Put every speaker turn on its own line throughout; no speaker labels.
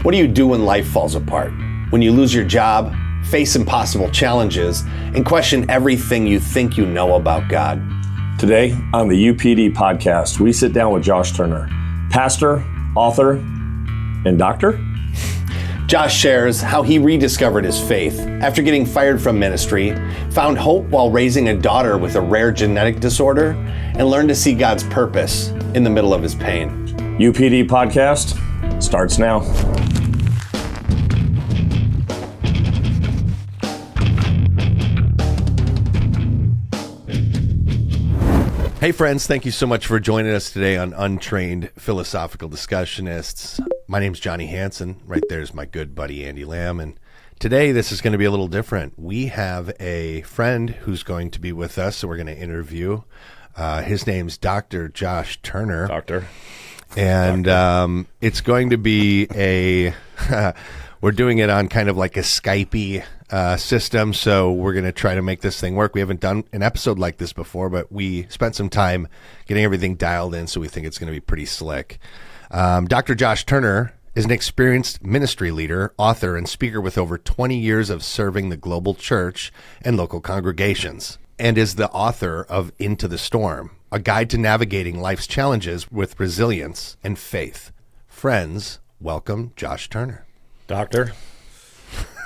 What do you do when life falls apart? When you lose your job, face impossible challenges, and question everything you think you know about God?
Today on the UPD Podcast, we sit down with Josh Turner, pastor, author, and doctor.
Josh shares how he rediscovered his faith after getting fired from ministry, found hope while raising a daughter with a rare genetic disorder, and learned to see God's purpose in the middle of his pain.
UPD Podcast starts now.
Hey friends, thank you so much for joining us today on Untrained Philosophical Discussionists. My name's Jonny Hanson. Right there's my good buddy Andy Lamb. And today this is going to be a little different. We have a friend who's going to be with us, so we're going to interview. His name's Dr. Josh Turner.
Doctor.
And it's going to be we're doing it on kind of like a Skype-y system, so we're going to try to make this thing work. We haven't done an episode like this before, but we spent some time getting everything dialed in, so we think it's going to be pretty slick. Dr. Josh Turner is an experienced ministry leader, author, and speaker with over 20 years of serving the global church and local congregations, and is the author of Into the Storm, a guide to navigating life's challenges with resilience and faith. Friends, welcome Josh Turner.
Doctor.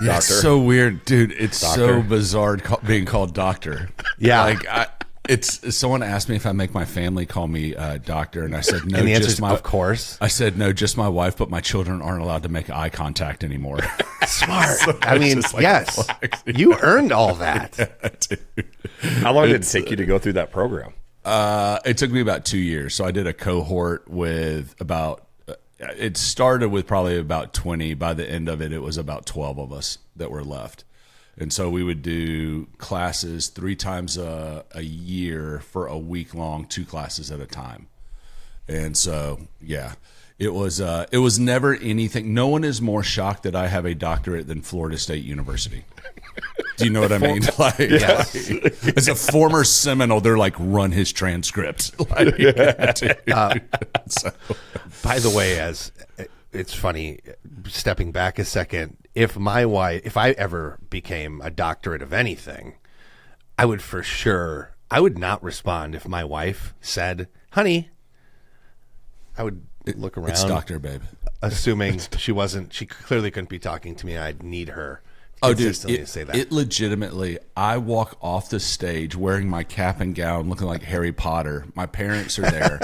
Yeah, it's so weird, dude. It's so bizarre being called doctor.
Yeah.
Like, someone asked me if I make my family call me doctor, and I said no.
And the answer is, of course.
I said no, just my wife, but my children aren't allowed to make eye contact anymore.
Smart.
So
I mean,
like
yes, you earned all that.
Yeah,
How long did it take you to go through that program?
it took me about 2 years. So I did a cohort with it started with probably about 20. By the end of it, it was about 12 of us that were left. And so we would do classes 3 times a year for a week long, 2 classes at a time. And so, yeah, it was never anything. No one is more shocked that I have a doctorate than Florida State University. Do you know what I mean? Like,
Yes.
as a former Seminole, they're like, run his transcript. Like, so.
By the way, it's funny, stepping back a second, if I ever became a doctorate of anything, I would not respond if my wife said, honey. I would look around.
It's doctor, babe.
Assuming she clearly couldn't be talking to me. I'd need her
Oh, dude,
consistently to say that.
It legitimately, I walk off the stage wearing my cap and gown, looking like Harry Potter. My parents are there.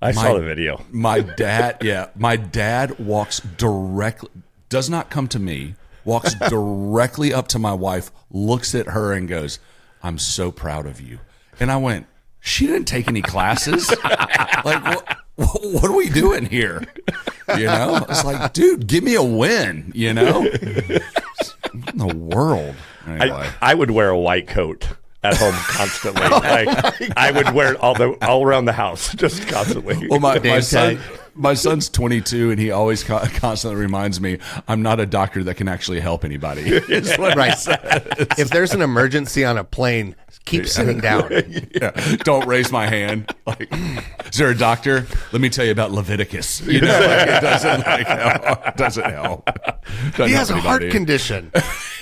I saw the video.
My dad walks directly, does not come to me, walks directly up to my wife, looks at her and goes, I'm so proud of you. And I went, she didn't take any classes. Like, what are we doing here? You know, it's like, dude, give me a win, you know? What in the world? Anyway.
I would wear a white coat at home constantly. I would wear it all around the house, just constantly.
Well, my son's 22, and he always constantly reminds me, I'm not a doctor that can actually help anybody. Is what
Right.
he says.
If there's an emergency on a plane, keep sitting down.
Yeah. Don't raise my hand. Like, is there a doctor? Let me tell you about Leviticus. You know, like, it doesn't help. Doesn't
He has
help
a heart
anybody.
condition.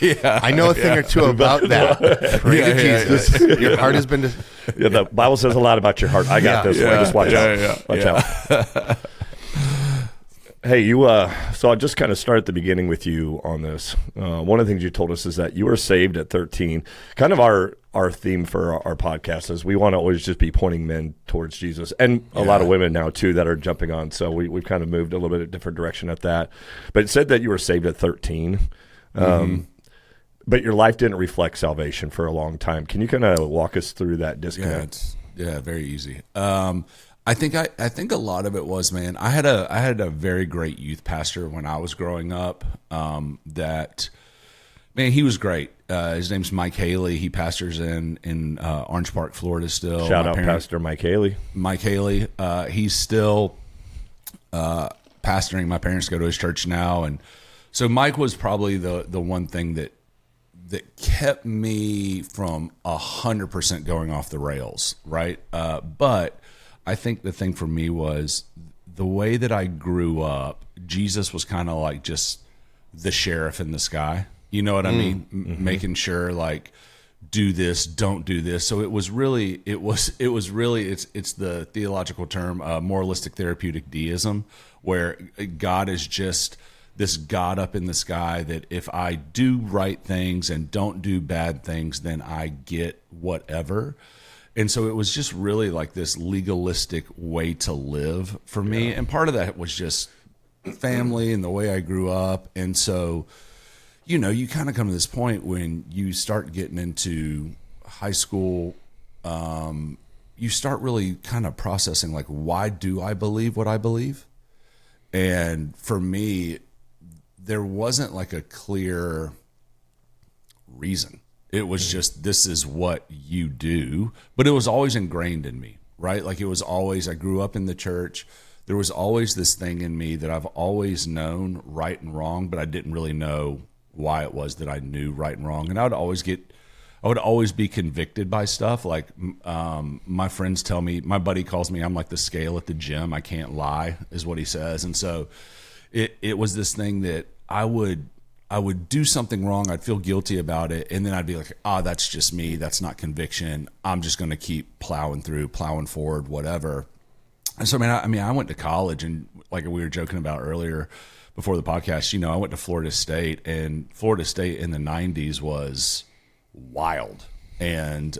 Yeah.
I know a thing or two about that. Pray to Jesus. Your heart has been...
Yeah, the Bible says a lot about your heart. I got this. Just watch out. Watch out. Hey, so I'll just kind of start at the beginning with you on this. One of the things you told us is that you were saved at 13. Kind of our theme for our podcast is we want to always just be pointing men towards Jesus, and a lot of women now too that are jumping on. So we've kind of moved a little bit of a different direction at that. But it said that you were saved at 13. But your life didn't reflect salvation for a long time. Can you kind of walk us through that disconnect?
Yeah, very easy. I think a lot of it was, man, I had a very great youth pastor when I was growing up. Man, he was great. His name's Mike Haley. He pastors in Orange Park, Florida still.
Shout out Pastor Mike Haley.
Mike Haley. He's still pastoring. My parents go to his church now. And so Mike was probably the one thing that kept me from 100% going off the rails, right? But I think the thing for me was the way that I grew up, Jesus was kind of like just the sheriff in the sky. You know what I mean? Making sure like, do this, don't do this. So it was really, it's the theological term, moralistic therapeutic deism, where God is just this God up in the sky that if I do right things and don't do bad things, then I get whatever. And so it was just really like this legalistic way to live for me. And part of that was just family and the way I grew up. And so, you know, you kind of come to this point when you start getting into high school, you start really kind of processing like, why do I believe what I believe? And for me, there wasn't like a clear reason. It was just, this is what you do, but it was always ingrained in me, right? Like it was always, I grew up in the church. There was always this thing in me that I've always known right and wrong, but I didn't really know why it was that I knew right and wrong. And I would always be convicted by stuff. Like my friends tell me, my buddy calls me, I'm like the scale at the gym. I can't lie is what he says. And so it was this thing that I would do something wrong. I'd feel guilty about it. And then I'd be like, that's just me. That's not conviction. I'm just going to keep plowing forward, whatever. And so, I went to college, and like we were joking about earlier before the podcast, you know, I went to Florida State, and Florida State in the 90s was wild. And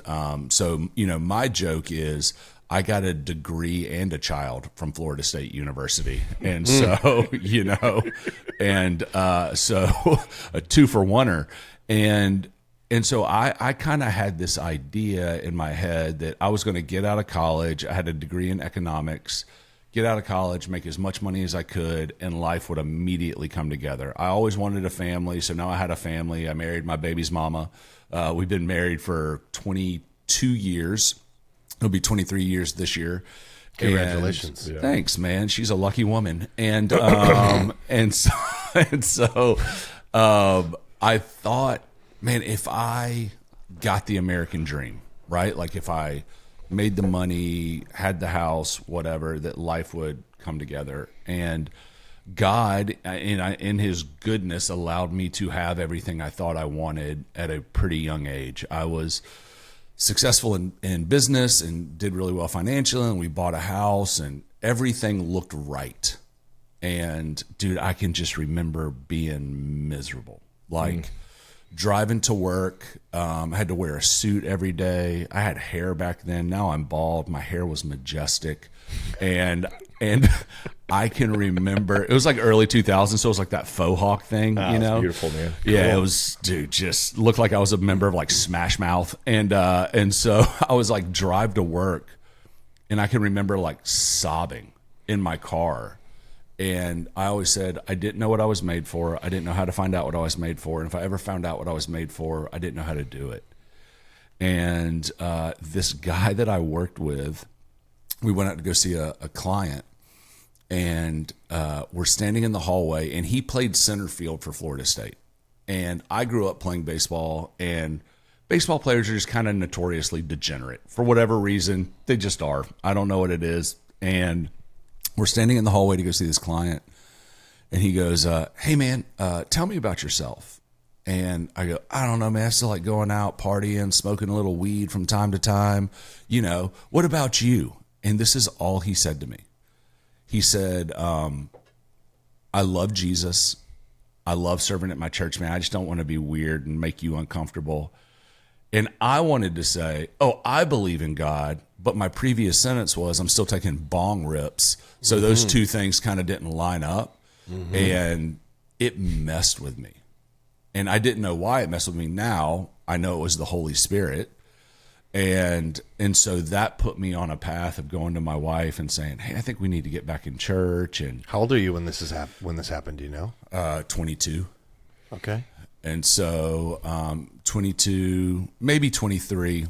so, you know, my joke is I got a degree and a child from Florida State University. And so, you know, and so a 2-for-1er. And so I kind of had this idea in my head that I was going to get out of college. I had a degree in economics, get out of college, make as much money as I could, and life would immediately come together. I always wanted a family, so now I had a family. I married my baby's mama. We've been married for 22 years. It'll be 23 years this year.
Congratulations.
Thanks, man. She's a lucky woman. And so I thought, man, if I got the American dream, right? Like if I made the money, had the house, whatever, that life would come together. And God, in his goodness, allowed me to have everything I thought I wanted at a pretty young age. I was successful in business and did really well financially, and we bought a house, and everything looked right. And dude, I can just remember being miserable. Like driving to work, I had to wear a suit every day. I had hair back then. Now I'm bald. My hair was majestic. And I can remember, it was like early 2000s, so it was like that faux hawk thing, you know?
Beautiful, man.
Yeah, cool. It was, dude, just looked like I was a member of like Smash Mouth. And so I was like drive to work, and I can remember like sobbing in my car. And I always said, I didn't know what I was made for. I didn't know how to find out what I was made for. And if I ever found out what I was made for, I didn't know how to do it. And this guy that I worked with, we went out to go see a client, and we're standing in the hallway, and he played center field for Florida State. And I grew up playing baseball, and baseball players are just kind of notoriously degenerate. For whatever reason, they just are. I don't know what it is. And we're standing in the hallway to go see this client, and he goes, hey, man, tell me about yourself. And I go, I don't know, man. I still like going out, partying, smoking a little weed from time to time. You know, what about you? And this is all he said to me. He said, I love Jesus. I love serving at my church, man. I just don't want to be weird and make you uncomfortable. And I wanted to say, oh, I believe in God, but my previous sentence was, I'm still taking bong rips. So those two things kind of didn't line up, and it messed with me. And I didn't know why it messed with me. Now I know it was the Holy Spirit. And so that put me on a path of going to my wife and saying, hey, I think we need to get back in church. And
how old are you when this happened? Do you know?
22.
Okay.
And so 22, maybe 23.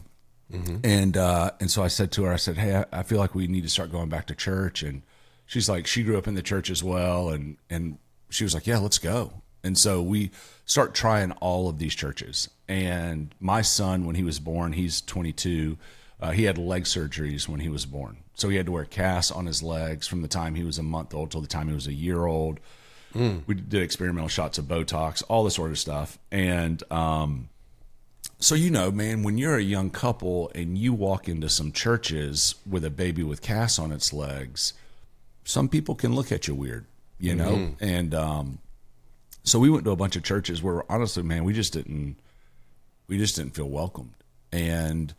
And so I said to her, I said, hey, I feel like we need to start going back to church. And she's like, she grew up in the church as well. And she was like, yeah, let's go. And so we start trying all of these churches. And my son, when he was born, he's 22. He had leg surgeries when he was born. So he had to wear casts on his legs from the time he was a month old till the time he was a year old. We did experimental shots of Botox, all this sort of stuff. And so, man, when you're a young couple and you walk into some churches with a baby with casts on its legs, some people can look at you weird, And so we went to a bunch of churches where, honestly, man, we just didn't feel welcomed. And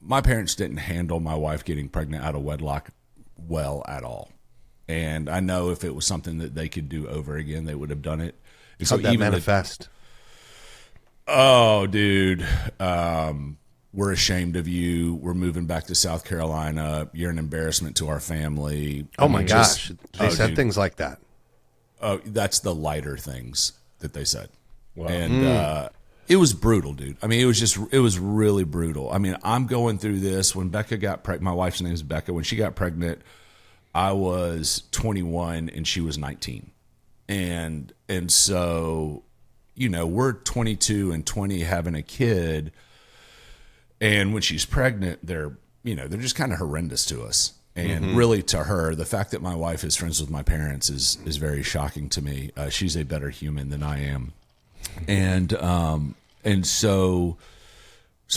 my parents didn't handle my wife getting pregnant out of wedlock well at all. And I know if it was something that they could do over again, they would have done it. And
how'd that manifest?
Oh, dude, we're ashamed of you. We're moving back to South Carolina. You're an embarrassment to our family.
Oh, my gosh. They said things like that.
Oh, that's the lighter things that they said. Wow. And it was brutal, dude. I mean, it was really brutal. I mean, I'm going through this. When Becca got pregnant, my wife's name is Becca. When she got pregnant, I was 21 and she was 19. And so, we're 22 and 20 having a kid. And when she's pregnant, they're just kind of horrendous to us. And really to her, the fact that my wife is friends with my parents is very shocking to me. She's a better human than I am. And so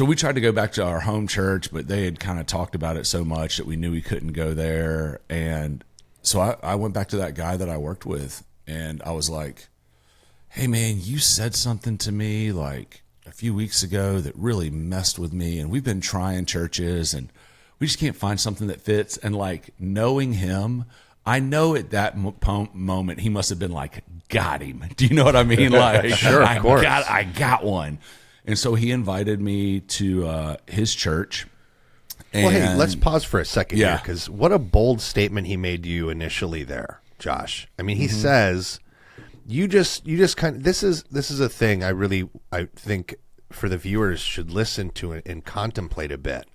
we tried to go back to our home church, but they had kind of talked about it so much that we knew we couldn't go there. And so I went back to that guy that I worked with, and I was like, hey, man, you said something to me like a few weeks ago that really messed with me. And we've been trying churches, and we just can't find something that fits. And like, knowing him, I know at that moment he must have been like, got him. Do you know what I mean? Like,
sure, of course.
I got one. And so he invited me to his church.
Well, hey, let's pause for a second here, because what a bold statement he made to you initially there, Josh. I mean, he says, you just kind of, this is a thing I think for the viewers should listen to and contemplate a bit,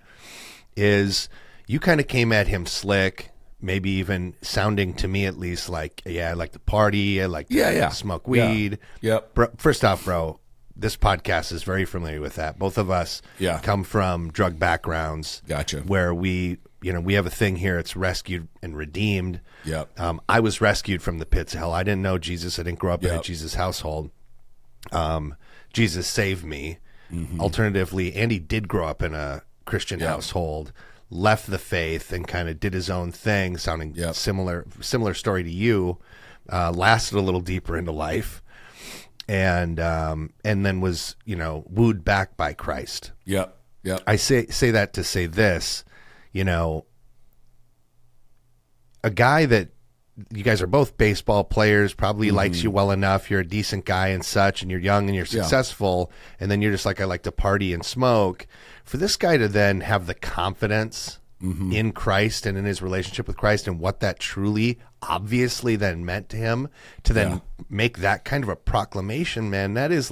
is you kind of came at him slick, maybe even sounding to me at least like, I like to party, I like to smoke weed.
Yep.
Bro, first off, bro, this podcast is very familiar with that. Both of us come from drug backgrounds.
Gotcha.
Where we have a thing here. It's rescued and redeemed.
Yep.
I was rescued from the pits of hell. I didn't know Jesus. I didn't grow up in a Jesus household. Jesus saved me. Alternatively, Andy did grow up in a Christian household, left the faith, and kind of did his own thing, sounding similar story to you. Lasted a little deeper into life. And then was, wooed back by Christ.
Yep.
I say that to say this, a guy that you guys are both baseball players, probably likes you well enough. You're a decent guy and such, and you're young and you're successful. And then you're just like, I like to party and smoke. For this guy to then have the confidence in Christ and in his relationship with Christ and what that truly obviously then meant to him, to then make that kind of a proclamation, man, that is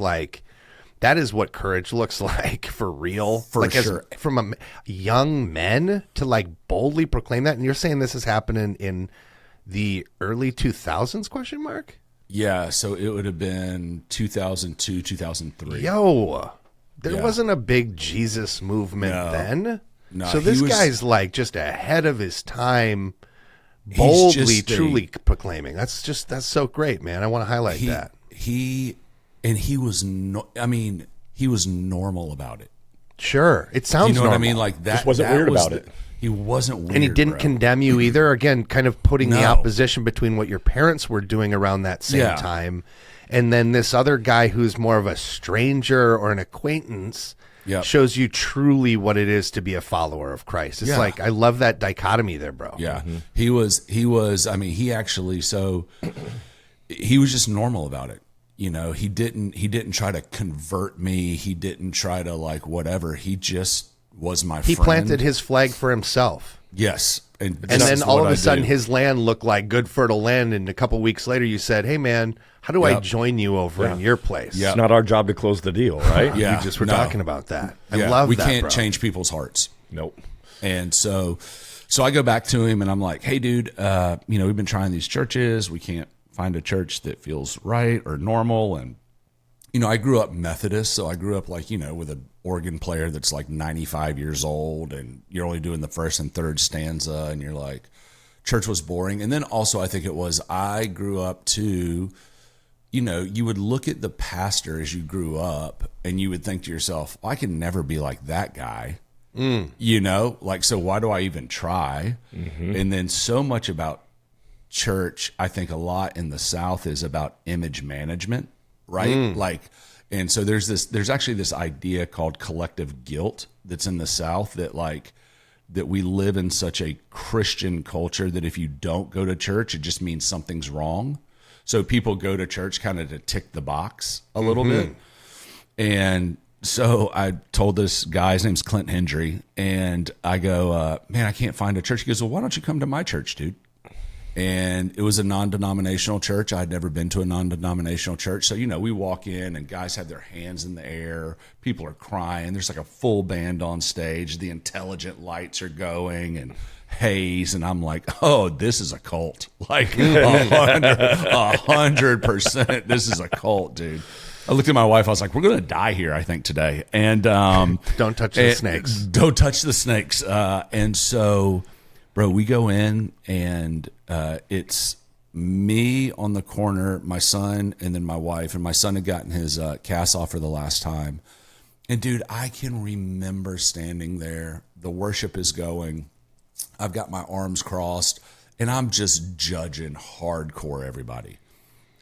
what courage looks like for real.
For sure.
From young men to like boldly proclaim that. And you're saying this is happening in the early 2000s, question mark?
Yeah. So it would have been 2002, 2003.
Yo, there wasn't a big Jesus movement then.
No,
so this guy's like just ahead of his time, boldly, truly proclaiming. That's so great, man. I want to highlight that.
He was normal about it.
Sure. It sounds
normal.
What
I mean? Like that.
Just wasn't weird about it.
He wasn't weird.
And he didn't condemn you either. Again, kind of putting the opposition between what your parents were doing around that same time and then this other guy who's more of a stranger or an acquaintance shows you truly what it is to be a follower of Christ. It's like, I love that dichotomy there, bro.
Yeah. He was, I mean, he actually, he was just normal about it. He didn't try to convert me. He didn't try to like whatever. He just was my friend.
He planted his flag for himself.
Yes. And
then all of a sudden his land looked like good fertile land. And a couple weeks later you said, hey man, how do I join you over in your place?
It's not our job to close the deal, right?
We just were talking about that. I love that,
we can't change people's hearts.
Nope.
And so I go back to him and I'm like, hey dude, we've been trying these churches. We can't find a church that feels right or normal. And, I grew up Methodist, so I grew up like, with an organ player that's like 95 years old, and you're only doing the first and third stanza, and you're like, church was boring. And then also I think I grew up too, you would look at the pastor as you grew up and you would think to yourself, I can never be like that guy. So why do I even try? Mm-hmm. And then so much about church, I think a lot in the South is about image management, right? And so there's actually this idea called collective guilt that's in the South that we live in such a Christian culture that if you don't go to church, it just means something's wrong. So people go to church kind of to tick the box a little bit. And so I told this guy, his name's Clint Hendry, and I go, man, I can't find a church. He goes, well, why don't you come to my church, dude? And it was a non-denominational church. I'd never been to a non-denominational church. So, we walk in and guys have their hands in the air. People are crying. There's like a full band on stage. The intelligent lights are going and haze. And I'm like, oh, this is a cult. Like 100%. This is a cult, dude. I looked at my wife. I was like, we're going to die here, I think, today. And
don't touch the snakes.
Don't touch the snakes. And so, bro, we go in and it's me on the corner, my son, and then my wife. And my son had gotten his cast off for the last time. And, dude, I can remember standing there. The worship is going. I've got my arms crossed, and I'm just judging hardcore everybody.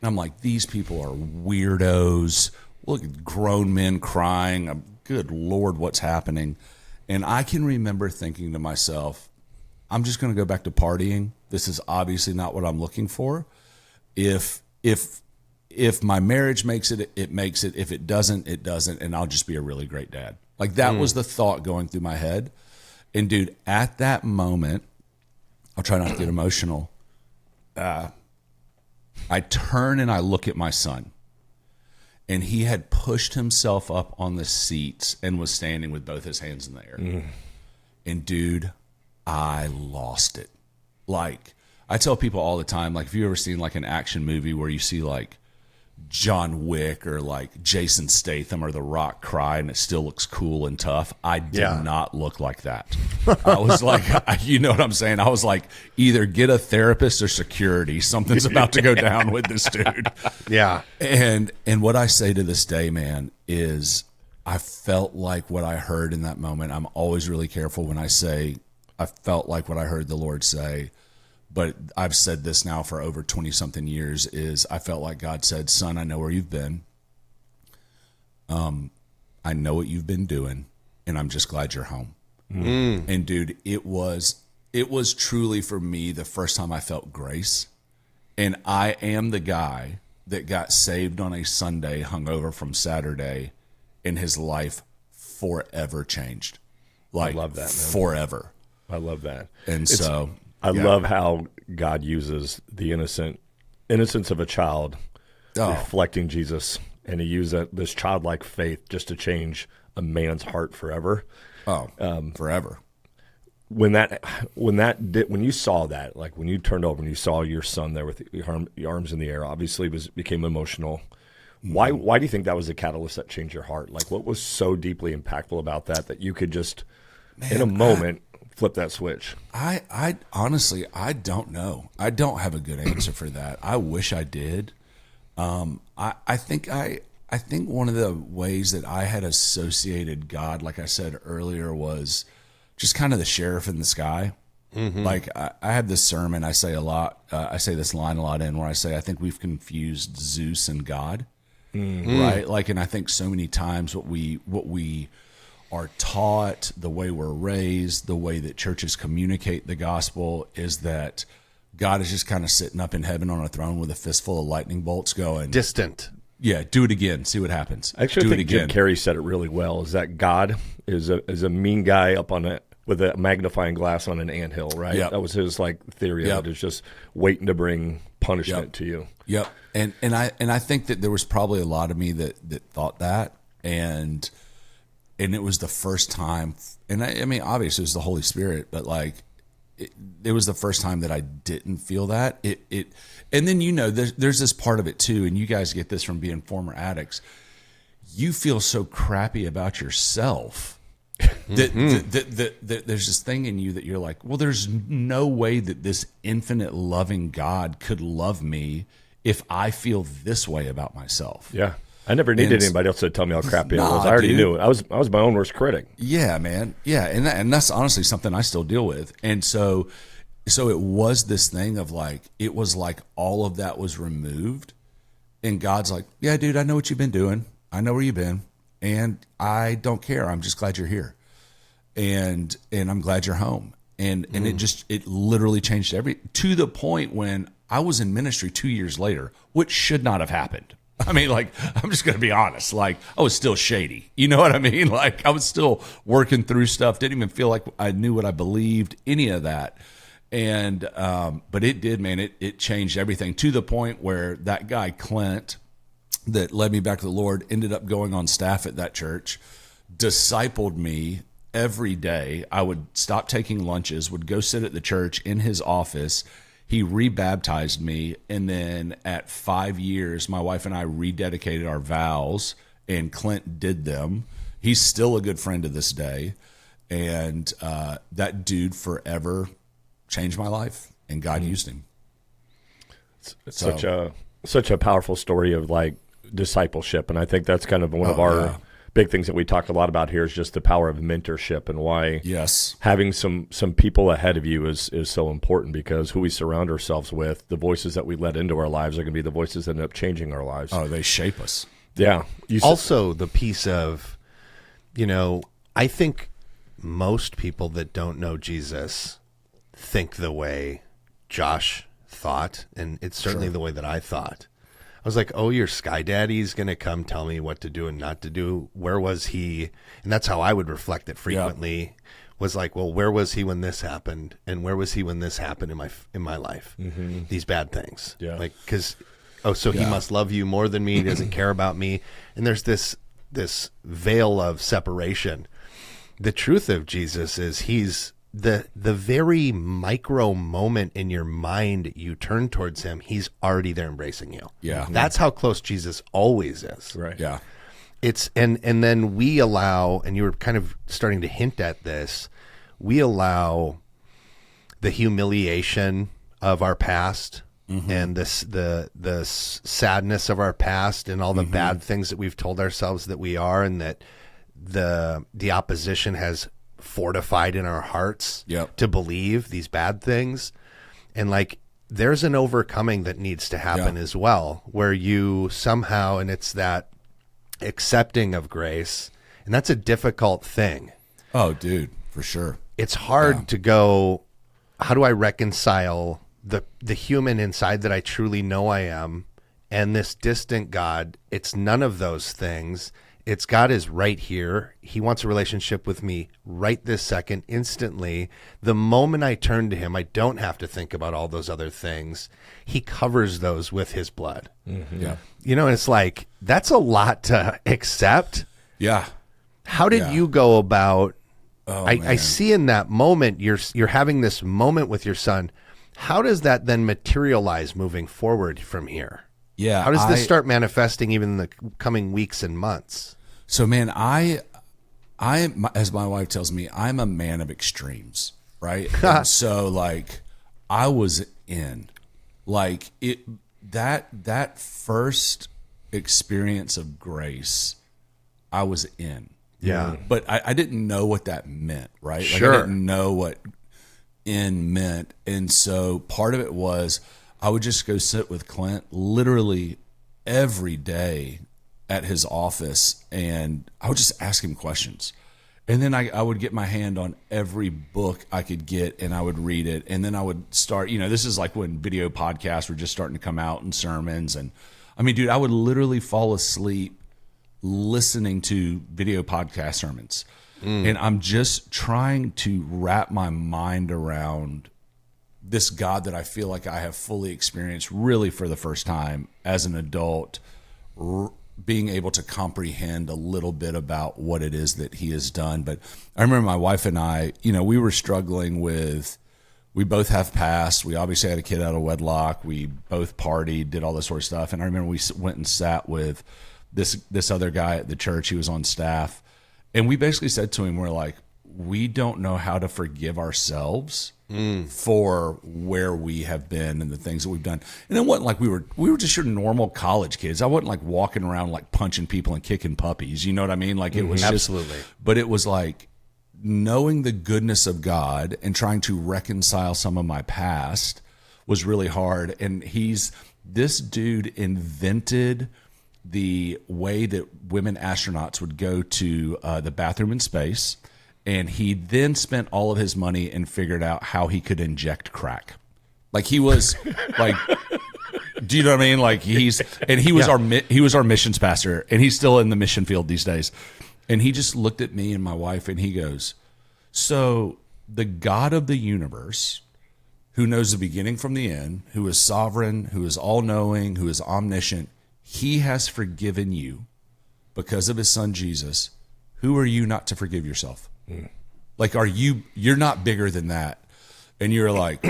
And I'm like, these people are weirdos. Look at grown men crying. Good Lord, what's happening? And I can remember thinking to myself, I'm just going to go back to partying. This is obviously not what I'm looking for. If my marriage makes it, it makes it. If it doesn't, it doesn't. And I'll just be a really great dad. Like that was the thought going through my head. And dude, at that moment, I'll try not to get emotional. I turn and I look at my son. And he had pushed himself up on the seats and was standing with both his hands in the air. And dude, I lost it. Like, I tell people all the time, like, if you ever seen like an action movie where you see like John Wick or like Jason Statham or The Rock cry and it still looks cool and tough, I did not look like that. I was like, you know what I'm saying? I was like, either get a therapist or security. Something's about to go down with this dude.
Yeah.
And what I say to this day, man, is I felt like what I heard in that moment. I'm always really careful when I say I felt like what I heard the Lord say, but I've said this now for over 20-something years, is I felt like God said, son, I know where you've been. I know what you've been doing, and I'm just glad you're home. And dude, it was truly for me the first time I felt grace. And I am the guy that got saved on a Sunday, hungover from Saturday, and his life forever changed. Like,
I love that, man.
Forever.
I love that.
And
I love how God uses the innocence of a child reflecting Jesus, and he used this childlike faith just to change a man's heart forever.
Forever.
When you saw that, like when you turned over and you saw your son there with your arms in the air, obviously became emotional. Why do you think that was the catalyst that changed your heart? Like, what was so deeply impactful about that you could just, in a moment, flip that switch?
I honestly, I don't know. I don't have a good answer for that. I wish I did. I think one of the ways that I had associated God, like I said earlier, was just kind of the sheriff in the sky. Like I have this sermon I say a lot. I say this line a lot in where I say I think we've confused Zeus and God, right? Like, and I think so many times what we are taught, the way we're raised, the way that churches communicate the gospel is that God is just kind of sitting up in heaven on a throne with a fistful of lightning bolts going.
Distant.
Yeah, do it again. See what happens.
I actually think Jim Carrey said it really well, is that God is a mean guy up on with a magnifying glass on an anthill, right?
Yep.
That was his theory of it. It's just waiting to bring punishment to you.
Yep. And I think that there was probably a lot of me that thought that, and it was the first time, and I mean, obviously it was the Holy Spirit, but like, it was the first time that I didn't feel that. And then, there's this part of it too, and you guys get this from being former addicts. you feel so crappy about yourself that there's this thing in you that you're like, well, there's no way that this infinite loving God could love me if I feel this way about myself.
Yeah. I never needed anybody else to tell me how crappy I was. I already knew it. I was my own worst critic.
Yeah, man. Yeah, and that's honestly something I still deal with. And so it was this thing of like, it was like all of that was removed, and God's like, yeah, dude, I know what you've been doing. I know where you've been, and I don't care. I'm just glad you're here, and I'm glad you're home. And it literally changed to the point when I was in ministry 2 years later, which should not have happened. I mean, like, I'm just going to be honest. Like, I was still shady. You know what I mean? Like, I was still working through stuff. Didn't even feel like I knew what I believed, any of that. And, but it did, man. It changed everything to the point where that guy, Clint, that led me back to the Lord, ended up going on staff at that church, discipled me every day. I would stop taking lunches, would go sit at the church in his office. He rebaptized me, and then at 5 years, my wife and I rededicated our vows, and Clint did them. He's still a good friend to this day, and that dude forever changed my life, and God used him.
It's such a powerful story of like discipleship, and I think that's kind of one of our big things that we talk a lot about here is just the power of mentorship, and why having some people ahead of you is so important, because who we surround ourselves with, the voices that we let into our lives, are going to be the voices that end up changing our lives.
Oh, they shape us.
Yeah.
Also, the piece of, I think most people that don't know Jesus think the way Josh thought, and it's certainly the way that I thought. I was like, oh, your sky daddy's going to come tell me what to do and not to do. Where was he? And that's how I would reflect it frequently, was like, well, where was he when this happened? And where was he when this happened in my life? Mm-hmm. These bad things. Yeah. Like, because, he must love you more than me. He doesn't care about me. And there's this veil of separation. The truth of Jesus is he's the very micro moment in your mind you turn towards him, he's already there embracing you.
Yeah.
That's how close Jesus always is.
Right.
Yeah.
It's and then we allow, and you were kind of starting to hint at this, we allow the humiliation of our past and the sadness of our past and all the bad things that we've told ourselves that we are, and that the opposition has fortified in our hearts to believe these bad things. And like, there's an overcoming that needs to happen as well, where you somehow, and it's that accepting of grace, and that's a difficult thing.
Oh, dude, for sure.
It's hard to go, how do I reconcile the human inside that I truly know I am and this distant God? It's none of those things. It's God is right here. He wants a relationship with me right this second, instantly. The moment I turn to him, I don't have to think about all those other things. He covers those with his blood. Mm-hmm. Yeah. And it's like, that's a lot to accept.
Yeah.
How did you go about, I see in that moment, you're having this moment with your son. How does that then materialize moving forward from here?
Yeah.
How does this start manifesting even in the coming weeks and months?
So, man, I, as my wife tells me, I'm a man of extremes, right? And so, like, I was in, like, that first experience of grace, I was in.
Yeah.
But I didn't know what that meant, right? Like,
Sure.
I didn't know what in meant. And so part of it was, I would just go sit with Clint literally every day at his office, and I would just ask him questions. And then I would get my hand on every book I could get, and I would read it. And then I would start, this is like when video podcasts were just starting to come out, and sermons. And I mean, dude, I would literally fall asleep listening to video podcast sermons. And I'm just trying to wrap my mind around this God that I feel like I have fully experienced really for the first time as an adult, being able to comprehend a little bit about what it is that he has done. But I remember my wife and I, we were struggling with, we both have past. We obviously had a kid out of wedlock. We both partied, did all this sort of stuff. And I remember we went and sat with this other guy at the church. He was on staff, and we basically said to him, we're like, we don't know how to forgive ourselves for where we have been and the things that we've done. And it wasn't like we were just your normal college kids. I wasn't like walking around like punching people and kicking puppies. You know what I mean? Like it was
absolutely.
But it was like knowing the goodness of God and trying to reconcile some of my past was really hard. And this dude invented the way that women astronauts would go to the bathroom in space. And he then spent all of his money and figured out how he could inject crack. Like he was like, do you know what I mean? Like he was our missions pastor, and he's still in the mission field these days. And he just looked at me and my wife, and he goes, so the God of the universe, who knows the beginning from the end, who is sovereign, who is all-knowing, who is omniscient, he has forgiven you because of his son Jesus. Who are you not to forgive yourself? Like, you're not bigger than that. And you're like,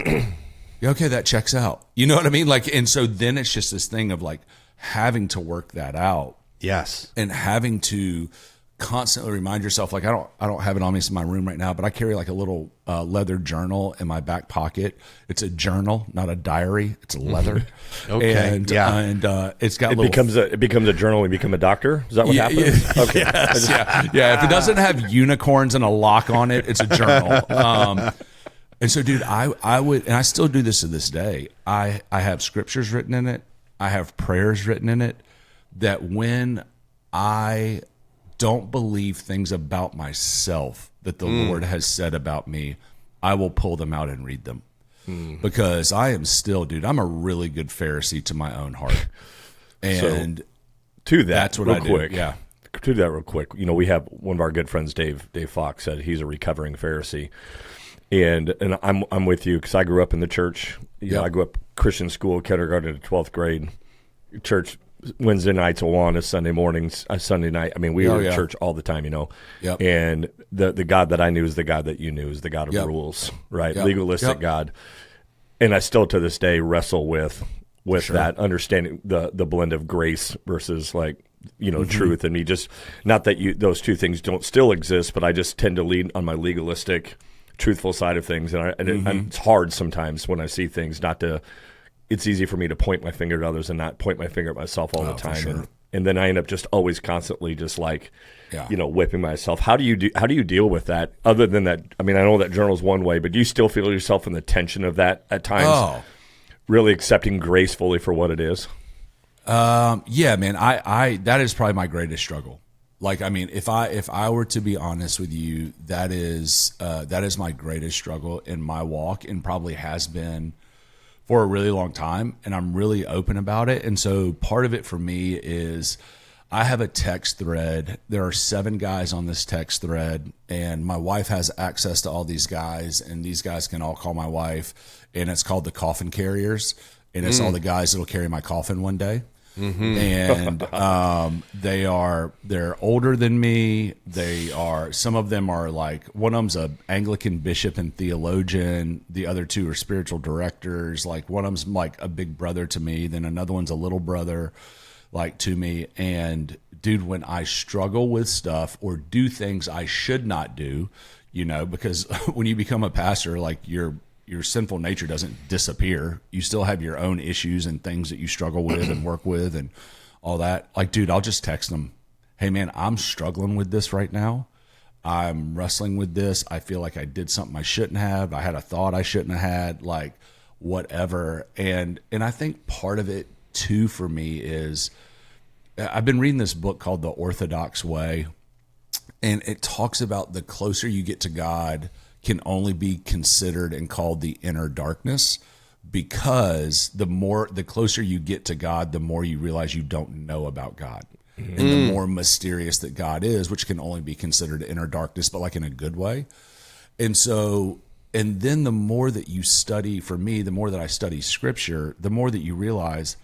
okay, that checks out. You know what I mean? Like, and so then it's just this thing of like having to work that out.
Yes.
And having to constantly remind yourself, like, I don't have it on me, it's in my room right now, but I carry like a little leather journal in my back pocket. It's a journal, not a diary. It's leather.
Okay.
And it's got
it becomes a journal and you become a doctor. Is that what happens?
Yeah,
okay.
yes, yeah. If it doesn't have unicorns and a lock on it, it's a journal. And so, dude, I would, and I still do this to this day. I have scriptures written in it. I have prayers written in it that when I don't believe things about myself that the Lord has said about me, I will pull them out and read them. Because I am still, dude, I'm a really good Pharisee to my own heart. And
so, to that,
that's what
real
I do.
Quick,
yeah.
To that real quick, you know, we have one of our good friends, Dave Fox, said he's a recovering Pharisee. And I'm with you because I grew up in the church. You know, I grew up Christian school, kindergarten to 12th grade, church Wednesday nights, Awana, Sunday mornings, Sunday night. I mean, we were in church all the time, you know.
Yep.
And the God that I knew is the God that you knew, is the God of rules, right? Legalistic God. And I still to this day wrestle with that understanding, the blend of grace versus like, you know, truth. And you just, not that those two things don't still exist, but I just tend to lean on my legalistic, truthful side of things. And it's hard sometimes when I see things it's easy for me to point my finger at others and not point my finger at myself all the time.
Sure.
And then I end up just always constantly just like, you know, whipping myself. How do you deal with that? Other than that, I mean, I know that journal's one way, but do you still feel yourself in the tension of that at times? Really accepting grace fully for what it is?
Yeah, man, I that is probably my greatest struggle. Like, I mean, if I were to be honest with you, that is my greatest struggle in my walk, and probably has been for a really long time. And I'm really open about it. And so part of it for me is I have a text thread. There are 7 guys on this text thread, and my wife has access to all these guys, and these guys can all call my wife, and it's called the Coffin Carriers, and it's all the guys that'll carry my coffin one day. And they're older than me. Some of them are like, one of them's a Anglican bishop and theologian. The other 2 are spiritual directors. Like, one of them's like a big brother to me. Then another one's a little brother, like, to me. And dude, when I struggle with stuff or do things I should not do, you know, because when you become a pastor, like, your sinful nature doesn't disappear. You still have your own issues and things that you struggle with and work with and all that. Like, dude, I'll just text them, hey man, I'm struggling with this right now. I'm wrestling with this. I feel like I did something I shouldn't have. I had a thought I shouldn't have had, like, whatever. And I think part of it too for me is I've been reading this book called The Orthodox Way, and it talks about the closer you get to God can only be considered and called the inner darkness, because the closer you get to God, the more you realize you don't know about God, and the more mysterious that God is, which can only be considered inner darkness, but like in a good way. And so, and then the more that you study, for me, the more that I study scripture, the more that you realize,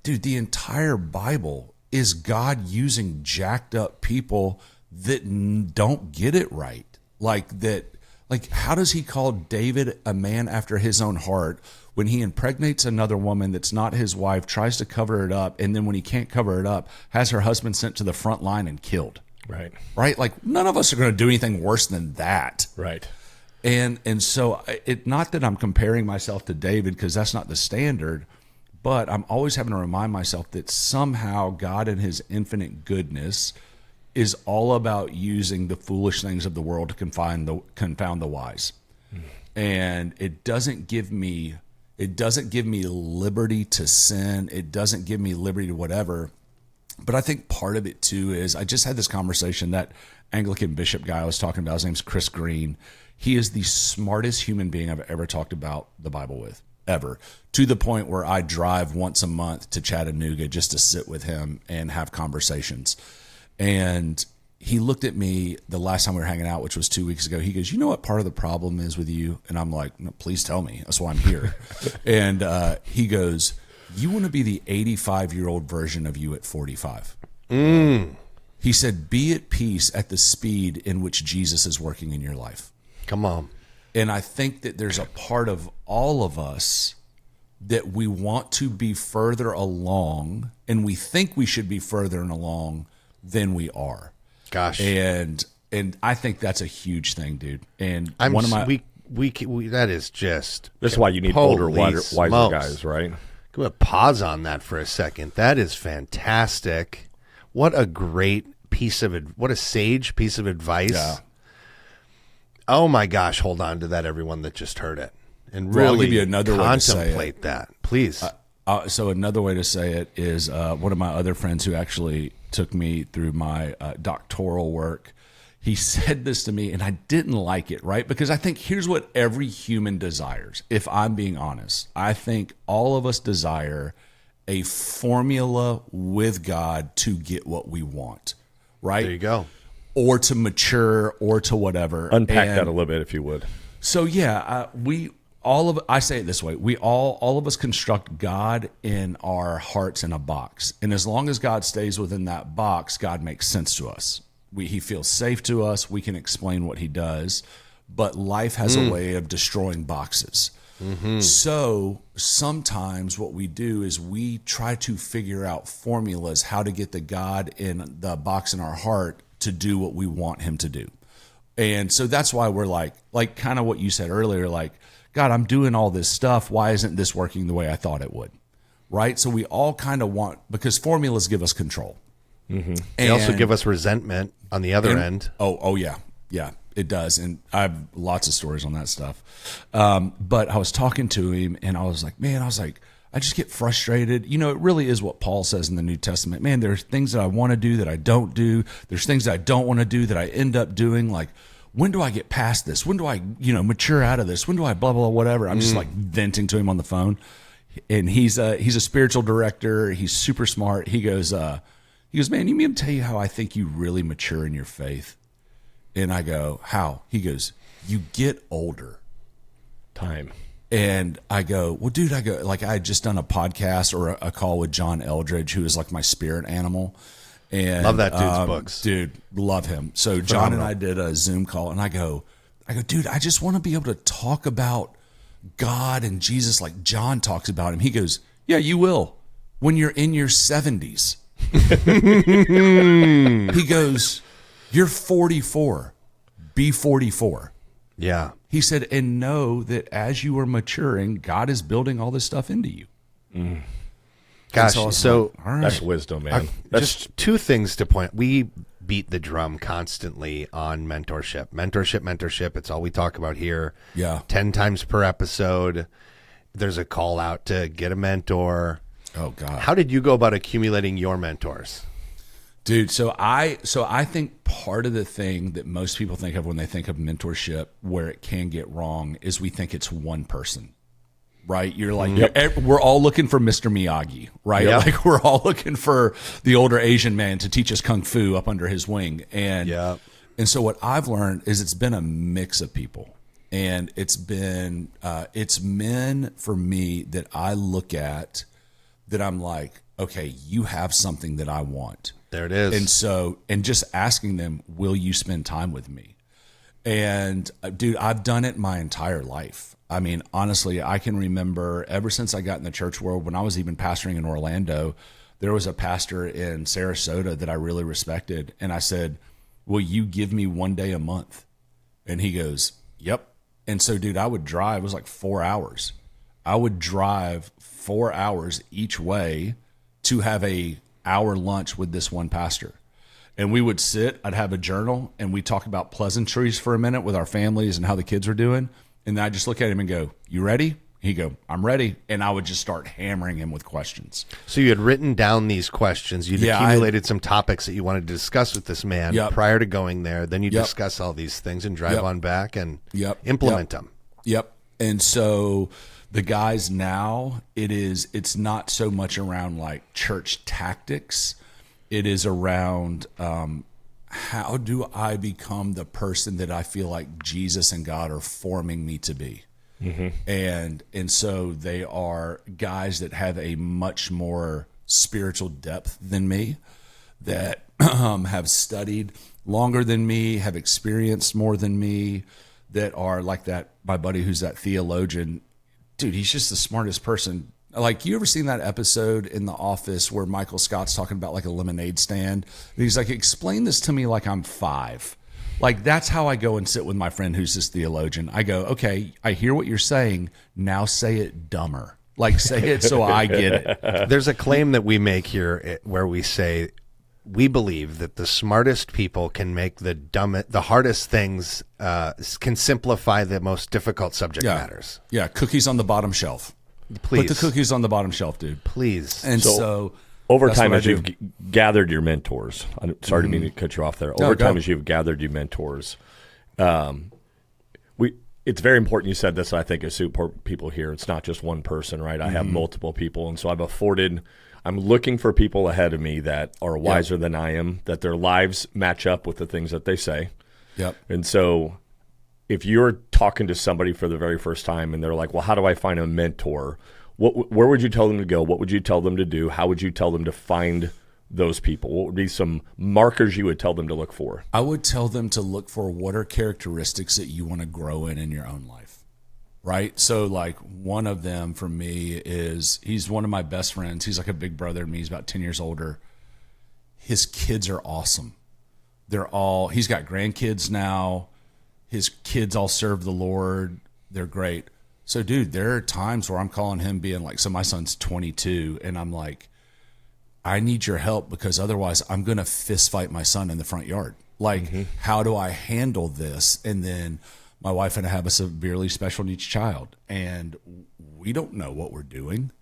dude, the entire Bible is God using jacked up people that don't get it right. Like Like, how does he call David a man after his own heart when he impregnates another woman that's not his wife, tries to cover it up, and then when he can't cover it up, has her husband sent to the front line and killed? Right? Like, none of us are going to do anything worse than that.
Right.
And so, not that I'm comparing myself to David, because that's not the standard, but I'm always having to remind myself that somehow God in his infinite goodness is all about using the foolish things of the world to confound the wise. And it doesn't give me liberty to sin. It doesn't give me liberty to whatever. But I think part of it too is, I just had this conversation, that Anglican bishop guy I was talking about, his name's Chris Green. He is the smartest human being I've ever talked about the Bible with, ever, to the point where I drive once a month to Chattanooga just to sit with him and have conversations. And he looked at me the last time we were hanging out, which was 2 weeks ago. He goes, "You know what part of the problem is with you?" And I'm like, "No, please tell me. That's why I'm here." And he goes, "You want to be the 85-year-old version of you at 45." He said, "Be at peace at the speed in which Jesus is working in your life."
Come on.
And I think that there's a part of all of us that we want to be further along, and we think we should be further along than we are.
Gosh.
And I think that's a huge thing, dude. And
that is just.
That's why you need older, wiser guys, right?
Go ahead, pause on that for a second. That is fantastic. What a great what a sage piece of advice.
Yeah.
Oh my gosh, hold on to that, everyone that just heard it. And really
I'll give you another way to say
contemplate that, please.
So another way to say it is, one of my other friends who actually took me through my doctoral work, he said this to me, and I didn't like it, right? Because I think here's what every human desires, if I'm being honest. I think all of us desire a formula with God to get what we want, right?
There you go.
Or to mature, or to whatever.
Unpack that a little bit, if you would.
So yeah, I say it this way: we all of us construct God in our hearts in a box, and as long as God stays within that box, God makes sense to us. He feels safe to us. We can explain what he does, but life has a way of destroying boxes. So sometimes what we do is we try to figure out formulas how to get the God in the box in our heart to do what we want him to do. And so that's why we're like kind of what you said earlier, like, God, I'm doing all this stuff. Why isn't this working the way I thought it would? Right? So we all kind of want, because formulas give us control.
They also give us resentment on the other end.
Oh yeah. Yeah, it does. And I have lots of stories on that stuff. But I was talking to him, and I was like, I just get frustrated. You know, it really is what Paul says in the New Testament. Man, there's things that I want to do that I don't do. There's things that I don't want to do that I end up doing. Like, when do I get past this? When do I, mature out of this? When do I blah, blah, blah, whatever? I'm just like venting to him on the phone. And he's a spiritual director. He's super smart. He goes, man, you mean to tell you how I think you really mature in your faith? And I go, how? He goes, you get older.
Time.
And I go, well, dude, I had just done a podcast or a call with John Eldridge, who is like my spirit animal. And
love that dude's books.
Dude, love him. So John and I did a Zoom call, and I go, dude, I just want to be able to talk about God and Jesus like John talks about him. He goes, yeah, you will when you're in your 70s. He goes, you're 44. Be 44.
Yeah.
He said, and know that as you are maturing, God is building all this stuff into you.
Gosh, so
like, all right.
That's wisdom, man.
Just two things to point. We beat the drum constantly on mentorship. It's all we talk about here.
Yeah. 10
times per episode. There's a call out to get a mentor.
Oh, God.
How did you go about accumulating your mentors?
Dude, so I think part of the thing that most people think of when they think of mentorship, where it can get wrong, is we think it's one person, right? You're like, we're all looking for Mr. Miyagi, right?
Yep.
Like, we're all looking for the older Asian man to teach us Kung Fu up under his wing. And so what I've learned is it's been a mix of people. And it's been, it's men for me that I look at that I'm like, okay, you have something that I want.
There it is.
And just asking them, will you spend time with me? And dude, I've done it my entire life. I mean, honestly, I can remember ever since I got in the church world, when I was even pastoring in Orlando, there was a pastor in Sarasota that I really respected. And I said, will you give me one day a month? And he goes, yep. And so, dude, I would drive, it was like 4 hours. I would drive 4 hours each way to have a hour lunch with this one pastor. And we would sit, I'd have a journal, and we'd talk about pleasantries for a minute with our families and how the kids were doing. And then I'd just look at him and go, you ready? He'd go, I'm ready. And I would just start hammering him with questions.
So you had written down these questions. You'd accumulated some topics that you wanted to discuss with this man prior to going there. Then you discuss all these things and drive on back and implement them.
Yep. And so the guys now, it's not so much around like church tactics. It is around how do I become the person that I feel like Jesus and God are forming me to be? Mm-hmm. And so they are guys that have a much more spiritual depth than me, that have studied longer than me, have experienced more than me, that are like that. My buddy who's that theologian, dude, he's just the smartest person. Like, you ever seen that episode in The Office where Michael Scott's talking about like a lemonade stand? And he's like, explain this to me like I'm 5. Like, that's how I go and sit with my friend who's this theologian. I go, okay, I hear what you're saying. Now say it dumber. Like, say it so I get it.
There's a claim that we make here where we say we believe that the smartest people can make the hardest things, can simplify the most difficult subject matters.
Yeah, cookies on the bottom shelf.
Please.
Put the cookies on the bottom shelf, dude.
Please.
And so
over time, as you've gathered your mentors, I'm sorry to mean to cut you off there. Over time, as you've gathered your mentors, it's very important you said this, I think, is super people here. It's not just one person, right? I have multiple people. And so I'm looking for people ahead of me that are wiser than I am, that their lives match up with the things that they say.
Yep.
And so if you're talking to somebody for the very first time and they're like, well, how do I find a mentor? Where would you tell them to go? What would you tell them to do? How would you tell them to find those people? What would be some markers you would tell them to look for?
I would tell them to look for what are characteristics that you want to grow in your own life, right? So like one of them for me is, he's one of my best friends. He's like a big brother to me. He's about 10 years older. His kids are awesome. He's got grandkids now. His kids all serve the Lord. They're great. So, dude, there are times where I'm calling him being like, so my son's 22, and I'm like, I need your help because otherwise I'm going to fist fight my son in the front yard. Like, how do I handle this? And then my wife and I have a severely special needs child, and we don't know what we're doing.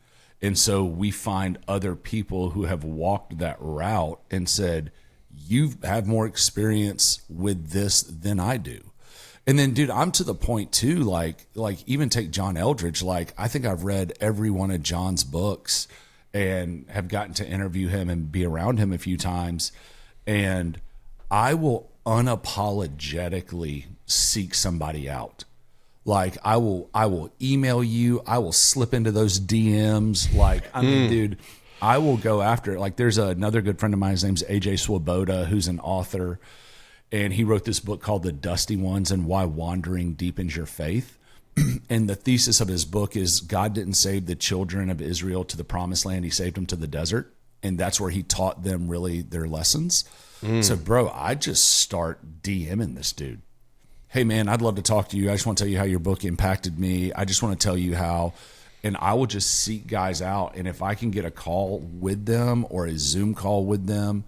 And so we find other people who have walked that route and said, you have more experience with this than I do. And then, dude, I'm to the point too, like even take John Eldredge. Like, I think I've read every one of John's books and have gotten to interview him and be around him a few times. And I will unapologetically seek somebody out. Like, I will email you. I will slip into those DMs. Like, I mean, dude, I will go after it. Like, there's another good friend of mine. His name's AJ Swoboda, who's an author. And he wrote this book called The Dusty Ones and Why Wandering Deepens Your Faith. And the thesis of his book is God didn't save the children of Israel to the promised land. He saved them to the desert. And that's where he taught them really their lessons. So, bro, I just start DMing this dude. Hey, man, I'd love to talk to you. I just want to tell you how your book impacted me. I just want to tell you how. And I will just seek guys out. And if I can get a call with them or a Zoom call with them,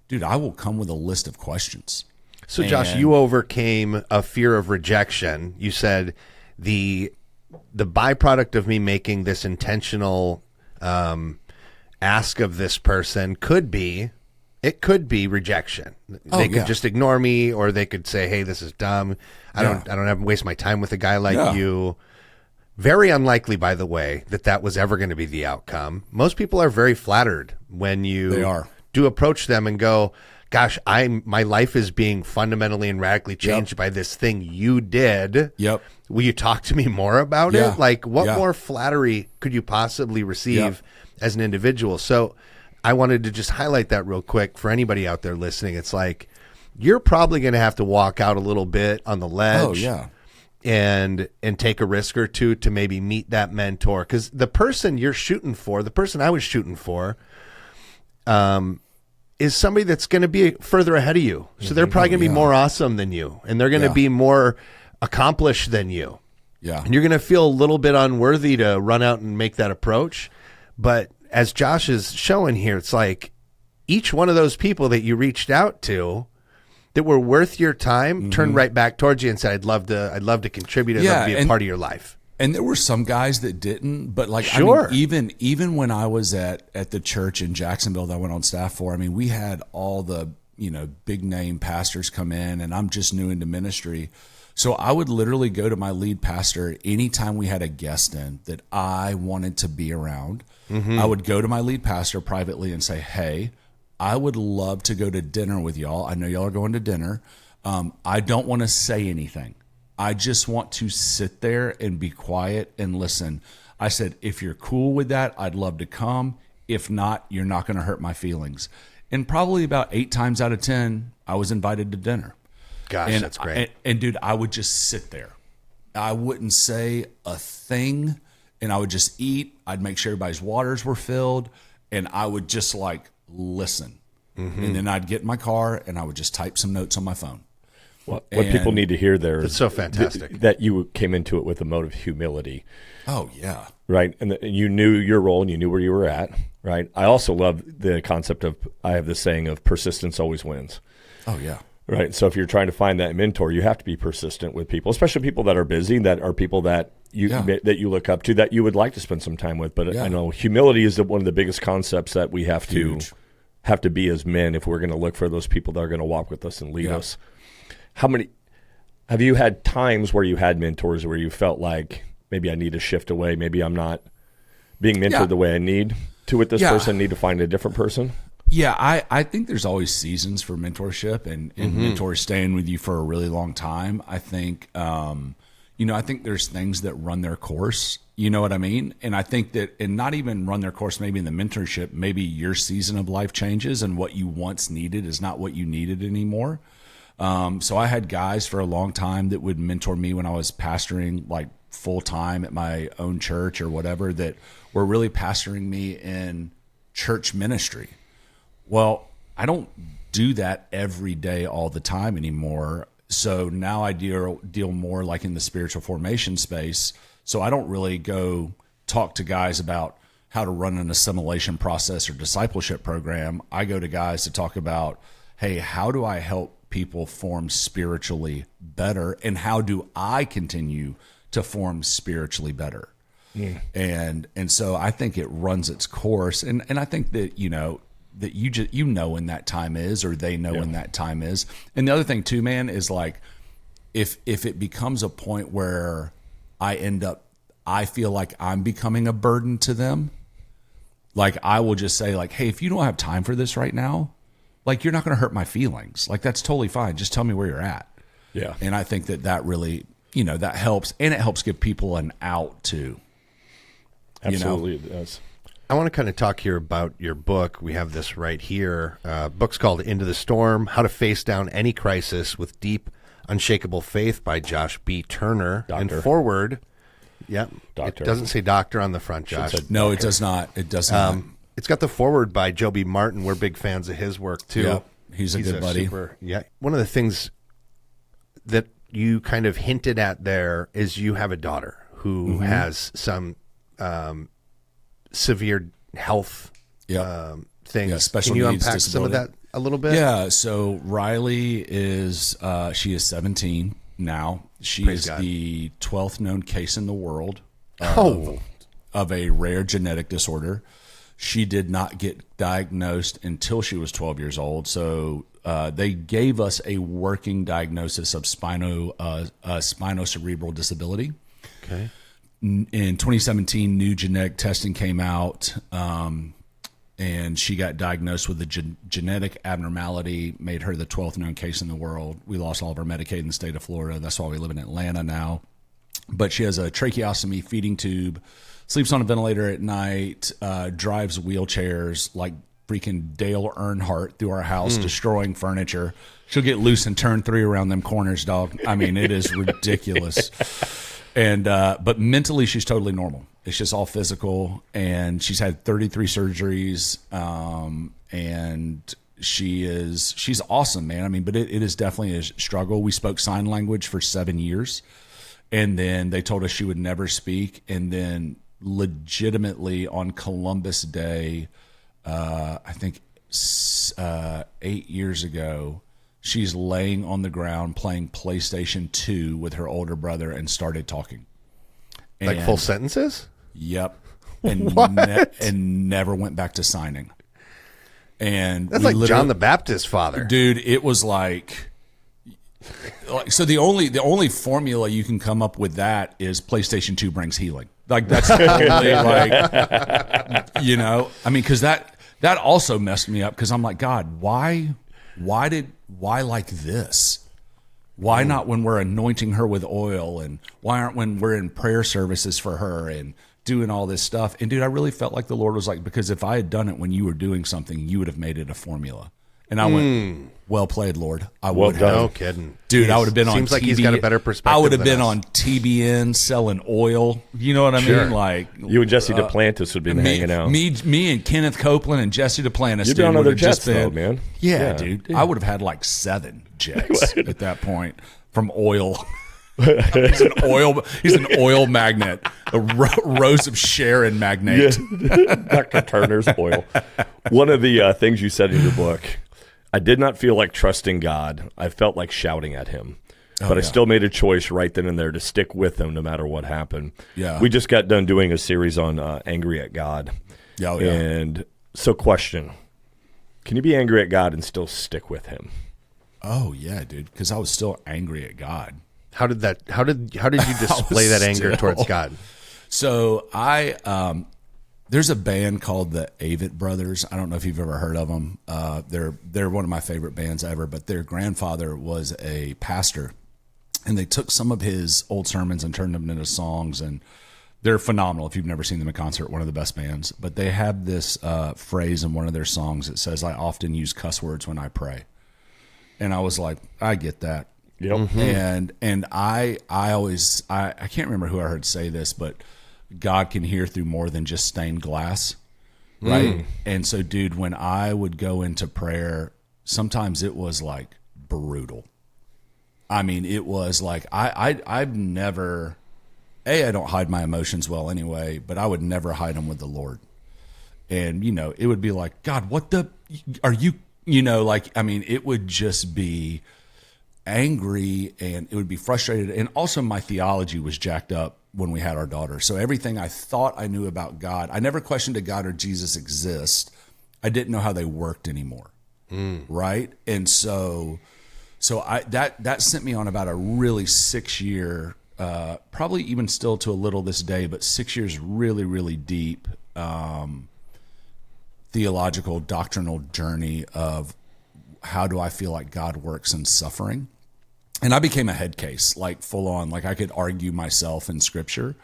dude, I will come with a list of questions.
So, Josh, you overcame a fear of rejection. You said the byproduct of me making this intentional ask of this person could be rejection. They could just ignore me, or they could say, "Hey, this is dumb. I don't have to waste my time with a guy like you." Very unlikely, by the way, that was ever going to be the outcome. Most people are very flattered when you do approach them and go, gosh, my life is being fundamentally and radically changed by this thing you did. Yep. Will you talk to me more about it? Like, what more flattery could you possibly receive as an individual? So I wanted to just highlight that real quick for anybody out there listening. It's like, you're probably going to have to walk out a little bit on the ledge.
Oh, yeah.
And take a risk or two to maybe meet that mentor. Because the person you're shooting for, the person I was shooting for, is somebody that's going to be further ahead of you. So they're probably going to be more awesome than you. And they're going to be more accomplished than you.
Yeah.
And you're going to feel a little bit unworthy to run out and make that approach. But as Josh is showing here, it's like each one of those people that you reached out to that were worth your time turned right back towards you and said, I'd love to contribute. I'd love to be a part of your life.
And there were some guys that didn't, but like,
sure.
I mean, even when I was at the church in Jacksonville that I went on staff for, I mean, we had all the, big name pastors come in, and I'm just new into ministry. So I would literally go to my lead pastor anytime we had a guest in that I wanted to be around. I would go to my lead pastor privately and say, hey, I would love to go to dinner with y'all. I know y'all are going to dinner. I don't want to say anything. I just want to sit there and be quiet and listen. I said, if you're cool with that, I'd love to come. If not, you're not going to hurt my feelings. And probably about 8 times out of 10, I was invited to dinner.
Gosh, that's great.
And dude, I would just sit there. I wouldn't say a thing, and I would just eat. I'd make sure everybody's waters were filled, and I would just like listen. And then I'd get in my car and I would just type some notes on my phone.
What people need to hear there
is so fantastic
that you came into it with a mode of humility.
Oh, yeah.
Right. And you knew your role and you knew where you were at. Right. I also love the concept of, I have this saying of persistence always wins.
Oh, yeah.
Right. So if you're trying to find that mentor, you have to be persistent with people, especially people that are busy, that are people that you look up to, that you would like to spend some time with. But I know humility is one of the biggest concepts that we have to be as men if we're going to look for those people that are going to walk with us and lead us. How many have you had times where you had mentors where you felt like maybe I need to shift away, maybe I'm not being mentored the way I need to with this person, need to find a different person?
Yeah, I think there's always seasons for mentorship and mentors staying with you for a really long time. I think I think there's things that run their course, you know what I mean? And I think that, and not even run their course maybe in the mentorship, maybe your season of life changes and what you once needed is not what you needed anymore. So I had guys for a long time that would mentor me when I was pastoring like full time at my own church or whatever, that were really pastoring me in church ministry. Well, I don't do that every day all the time anymore. So now I deal more like in the spiritual formation space. So I don't really go talk to guys about how to run an assimilation process or discipleship program. I go to guys to talk about, hey, how do I help people form spiritually better, and how do I continue to form spiritually better? And so I think it runs its course, and I think that that you know when that time is, or they know when that time is. And the other thing too, man, is like if it becomes a point where I feel like I'm becoming a burden to them, like I will just say like, hey, if you don't have time for this right now, like, you're not going to hurt my feelings. Like, that's totally fine. Just tell me where you're at. Yeah. And I think that really, that helps. And it helps give people an out, too.
Absolutely, it does.
I want to kind of talk here about your book. We have this right here. Book's called Into the Storm, How to Face Down Any Crisis with Deep, Unshakable Faith by Josh B. Turner.
Doctor.
And forward,
Doctor.
It doesn't say doctor on the front, Josh.
No, it does not. It does not.
It's got the forward by Joe B. Martin. We're big fans of his work, too.
Yep. He's a good buddy.
One of the things that you kind of hinted at there is you have a daughter who has some severe health things.
Yeah, special
Can you
needs,
unpack
disability.
some of that a little bit?
Yeah, so Riley is, she is 17 now. She
Praise
is
God.
the 12th known case in the world of a rare genetic disorder. She did not get diagnosed until she was 12 years old. So they gave us a working diagnosis of spinocerebral disability.
Okay.
In 2017, new genetic testing came out, and she got diagnosed with a genetic abnormality, made her the 12th known case in the world. We lost all of our Medicaid in the state of Florida. That's why we live in Atlanta now. But she has a tracheostomy feeding tube, sleeps on a ventilator at night, drives wheelchairs, like freaking Dale Earnhardt through our house, destroying furniture. She'll get loose and turn 3 around them corners, dog. I mean, it is ridiculous. And but mentally, she's totally normal. It's just all physical, and she's had 33 surgeries, and she's awesome, man. I mean, but it is definitely a struggle. We spoke sign language for 7 years, and then they told us she would never speak, and then legitimately on Columbus Day, I think 8 years ago, she's laying on the ground playing PlayStation 2 with her older brother and started talking.
Like full sentences?
Yep. And, and never went back to signing. And
that's like John the Baptist's father.
Dude, it was like so the only formula you can come up with that is PlayStation 2 brings healing. Like that's totally like, you know, I mean, because that also messed me up because I'm like, God, why like this? Why not when we're anointing her with oil, and why aren't when we're in prayer services for her and doing all this stuff? And dude, I really felt like the Lord was like, because if I had done it when you were doing something, you would have made it a formula. And I went, well played, Lord. I would have.
No kidding.
Dude, I would have been on
Seems like he's got a better perspective.
I would have been on TBN selling oil. You know what I mean? Like
you and Jesse Duplantis would have been hanging out.
Me and Kenneth Copeland and Jesse Duplantis.
You'd be on other jets, though, man.
Yeah, dude. I would have had like 7 jets at that point from oil. He's an oil magnet, a Rose of Sharon magnate.
Yeah. Dr. Turner's oil. One of the things you said in your book, I did not feel like trusting God. I felt like shouting at him. But I still made a choice right then and there to stick with him no matter what happened.
Yeah.
We just got done doing a series on angry at God.
Yeah.
And so question, can you be angry at God and still stick with him?
Oh, yeah, dude, because I was still angry at God.
How did you display that anger towards God?
So there's a band called the Avett Brothers. I don't know if you've ever heard of them. They're one of my favorite bands ever, but their grandfather was a pastor, and they took some of his old sermons and turned them into songs, and they're phenomenal. If you've never seen them in concert, one of the best bands. But they have this phrase in one of their songs that says, "I often use cuss words when I pray." And I was like, I get that.
Yep.
Mm-hmm. And I always can't remember who I heard say this, but God can hear through more than just stained glass, right? And so, dude, when I would go into prayer, sometimes it was like brutal. I mean, it was like I've never, I don't hide my emotions well anyway, but I would never hide them with the Lord. And, you know, it would be like, God, what the, are you, you know, like, I mean, it would just be angry and it would be frustrated. And also my theology was jacked up when we had our daughter. So everything I thought I knew about God, I never questioned if God or Jesus exist. I didn't know how they worked anymore. Right. And so that sent me on about a really 6-year, probably even still to a little this day, but 6 years really, really deep, theological, doctrinal journey of how do I feel like God works in suffering? And I became a head case, like full on, like I could argue myself in scripture.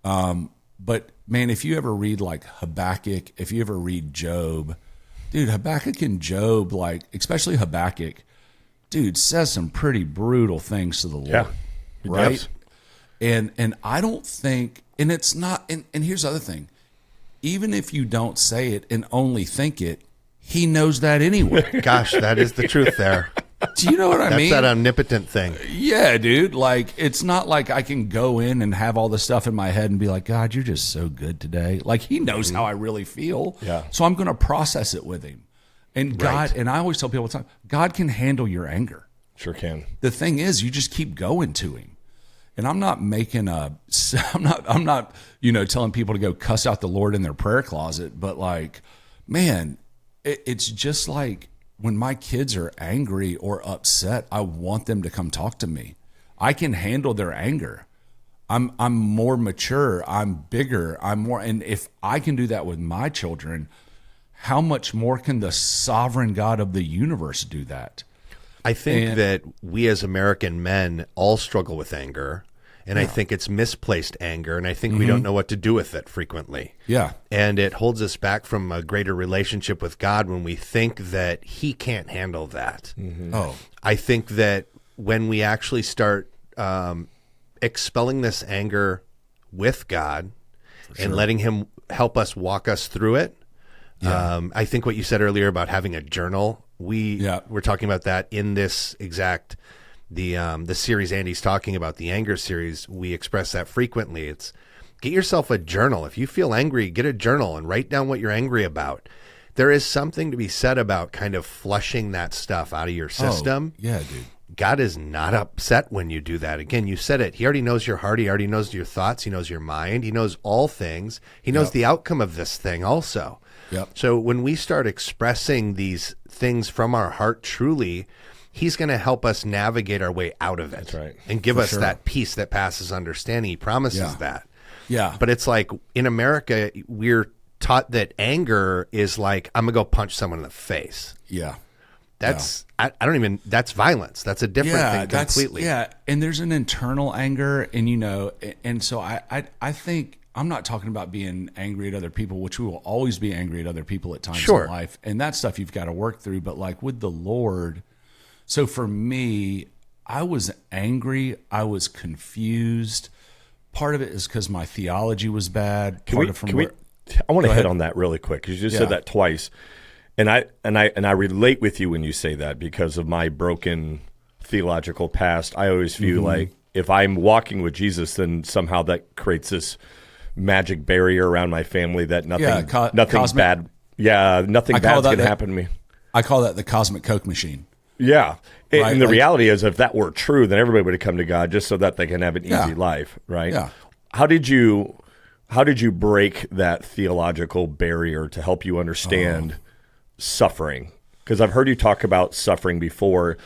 But man, if you ever read like Habakkuk, if you ever read Job, dude, Habakkuk and Job, like especially Habakkuk, dude, says some pretty brutal things to the Lord.
Yeah,
right? Does. And I don't think, and it's not, and here's the other thing. Even if you don't say it and only think it, he knows that anyway.
Gosh, that is the truth there.
Do you know what I mean?
That's that omnipotent thing.
Yeah, dude. Like, it's not like I can go in and have all this stuff in my head and be like, God, you're just so good today. Like, he knows how I really feel.
Yeah.
So I'm going to process it with him. And God, and I always tell people all the time, God can handle your anger.
Sure can.
The thing is, you just keep going to him. And I'm not making I'm not, you know, telling people to go cuss out the Lord in their prayer closet, but like, man, it's just like when my kids are angry or upset, I want them to come talk to me. I can handle their anger. I'm more mature. I'm bigger. I'm more, and if I can do that with my children, how much more can the sovereign God of the universe do that?
I think that we as American men all struggle with anger, And I think it's misplaced anger, and I think we don't know what to do with it frequently.
Yeah.
And it holds us back from a greater relationship with God when we think that he can't handle that.
Oh,
I think that when we actually start expelling this anger with God and letting him help us walk us through it, I think what you said earlier about having a journal, we're talking about that in this exact the series Andy's talking about, the anger series. We express that frequently. It's get yourself a journal. If you feel angry, get a journal and write down what you're angry about. There is something to be said about kind of flushing that stuff out of your system.
yeah, dude.
God is not upset when you do that. Again, you said it. He already knows your heart. He already knows your thoughts. He knows your mind. He knows all things. He knows the outcome of this thing also.
Yep.
So when we start expressing these things from our heart truly, he's going to help us navigate our way out of it.
That's right.
And give us that peace that passes understanding. He promises that.
Yeah.
But it's like in America, we're taught that anger is like, I'm going to go punch someone in the face.
Yeah.
That's, I don't even, that's violence. That's a different thing completely.
And there's an internal anger, and and so I think I'm not talking about being angry at other people, which we will always be angry at other people at times in life. And that stuff you've got to work through. But like with the Lord, so for me, I was angry. I was confused. Part of it is because my theology was bad.
I want to hit on that really quick because you just said that twice. And I relate with you when you say that because of my broken theological past. I always feel like if I'm walking with Jesus, then somehow that creates this magic barrier around my family that nothing bad can happen to me.
I call that the cosmic Coke machine.
Yeah. Right? And the reality is if that were true, then everybody would have come to God just so that they can have an easy life, right?
Yeah.
How did you break that theological barrier to help you understand suffering? Because I've heard you talk about suffering before.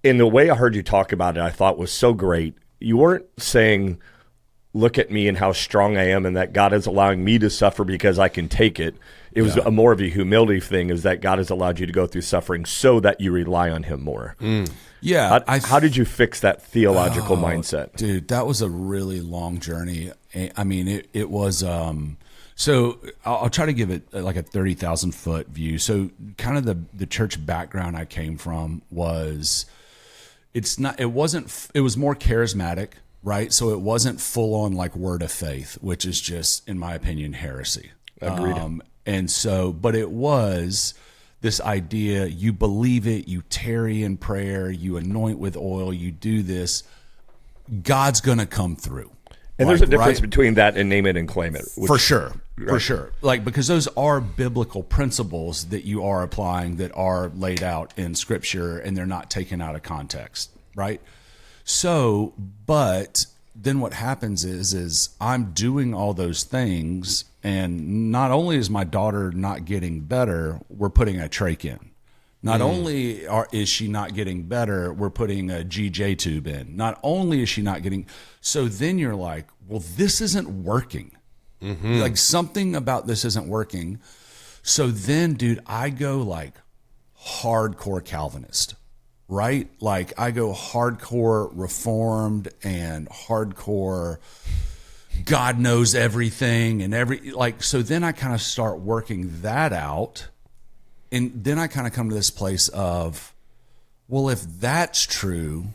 In the way I heard you talk about it, I thought was so great. You weren't saying, look at me and how strong I am and that God is allowing me to suffer because I can take it. It was a more of a humility thing, is that God has allowed you to go through suffering so that you rely on him more.
Yeah.
How did you fix that theological mindset?
Dude, that was a really long journey. I mean, it was, so I'll try to give it like a 30,000 foot view. So kind of the church background I came from was, it was more charismatic, right? So it wasn't full on like word of faith, which is just, in my opinion, heresy.
Agreed.
And so, but it was this idea, you believe it, you tarry in prayer, you anoint with oil, you do this, God's going to come through.
And there's a difference between that and name it and claim it.
For sure. Like, because those are biblical principles that you are applying that are laid out in Scripture and they're not taken out of context, right? So, but then what happens is I'm doing all those things, and not only is my daughter not getting better, we're putting a trach in. Not only is she not getting better, we're putting a GJ tube in. Not only is she not getting, so then you're like, well, this isn't working. Like something about this isn't working. So then, dude, I go like hardcore Calvinist, right? Like I go hardcore Reformed and hardcore God knows everything and so then I kind of start working that out. And then I kind of come to this place of, well, if that's true,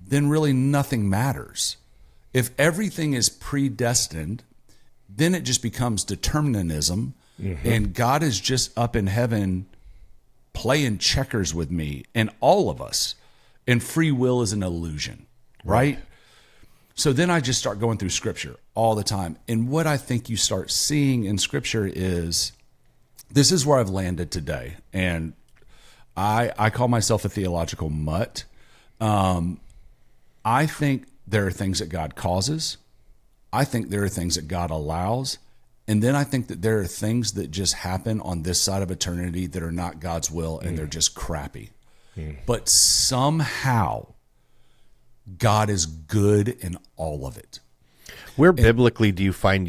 then really nothing matters. If everything is predestined, then it just becomes determinism, and God is just up in heaven playing checkers with me and all of us, and free will is an illusion, right? So then I just start going through Scripture all the time. And what I think you start seeing in Scripture is, this is where I've landed today. And I call myself a theological mutt. I think there are things that God causes. I think there are things that God allows. And then I think that there are things that just happen on this side of eternity that are not God's will, and they're just crappy. But somehow God is good in all of it.
Where biblically do you find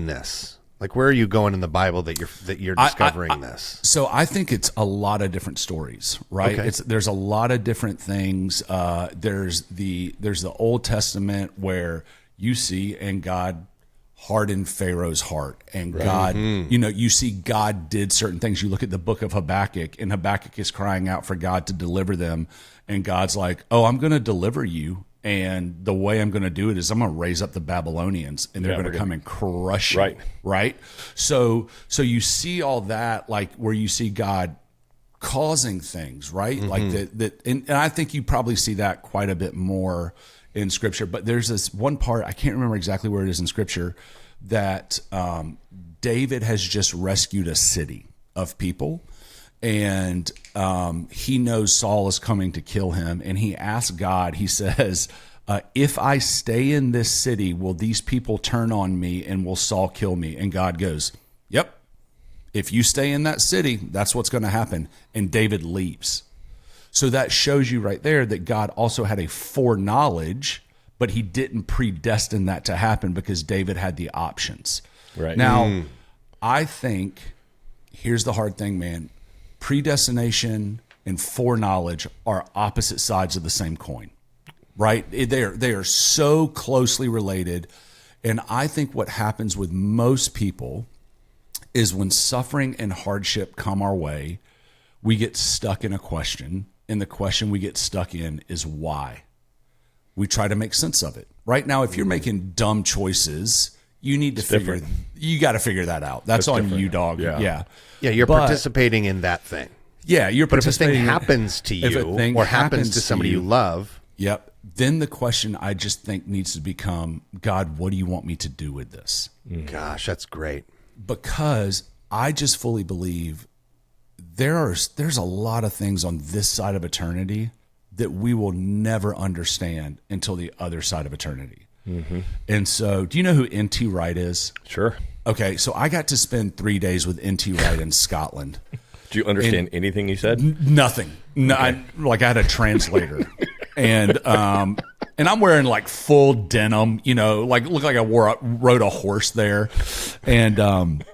this? Like, where are you going in the Bible that you're discovering this?
So I think it's a lot of different stories, right?
Okay.
There's a lot of different things. There's the Old Testament where you see and God hardened Pharaoh's heart, and God, you see God did certain things. You look at the book of Habakkuk, and Habakkuk is crying out for God to deliver them, and God's like, "Oh, I'm going to deliver you." And the way I'm going to do it is I'm going to raise up the Babylonians, and they're going to come and crush you. Right. So you see all that, like where you see God causing things, right? Like that. And I think you probably see that quite a bit more in Scripture. But there's this one part, I can't remember exactly where it is in Scripture, that David has just rescued a city of people. And he knows Saul is coming to kill him. And he asks God, he says, if I stay in this city, will these people turn on me and will Saul kill me? And God goes, yep. If you stay in that city, that's what's going to happen. And David leaves. So that shows you right there that God also had a foreknowledge, but he didn't predestine that to happen because David had the options.
Right.
Now, I think, here's the hard thing, man. Predestination and foreknowledge are opposite sides of the same coin, right? They are so closely related. And I think what happens with most people is when suffering and hardship come our way, we get stuck in a question. And the question we get stuck in is why? We try to make sense of it. Right now, if you're making dumb choices, you need to you got to figure that out. That's on you, dog. Yeah,
you're participating in that thing.
Yeah, you're
But if a thing
participating.
happens to you or happens to somebody you love,
Yep. Then the question I just think needs to become, God, what do you want me to do with this?
gosh, that's great.
Because I just fully believe there's a lot of things on this side of eternity that we will never understand until the other side of eternity. And so, do you know who N.T. Wright is?
Sure.
Okay, so I got to spend 3 days with N.T. Wright in Scotland.
Do you understand anything he said?
Nothing. No, I had a translator, and I'm wearing like full denim, like look like I rode a horse there, and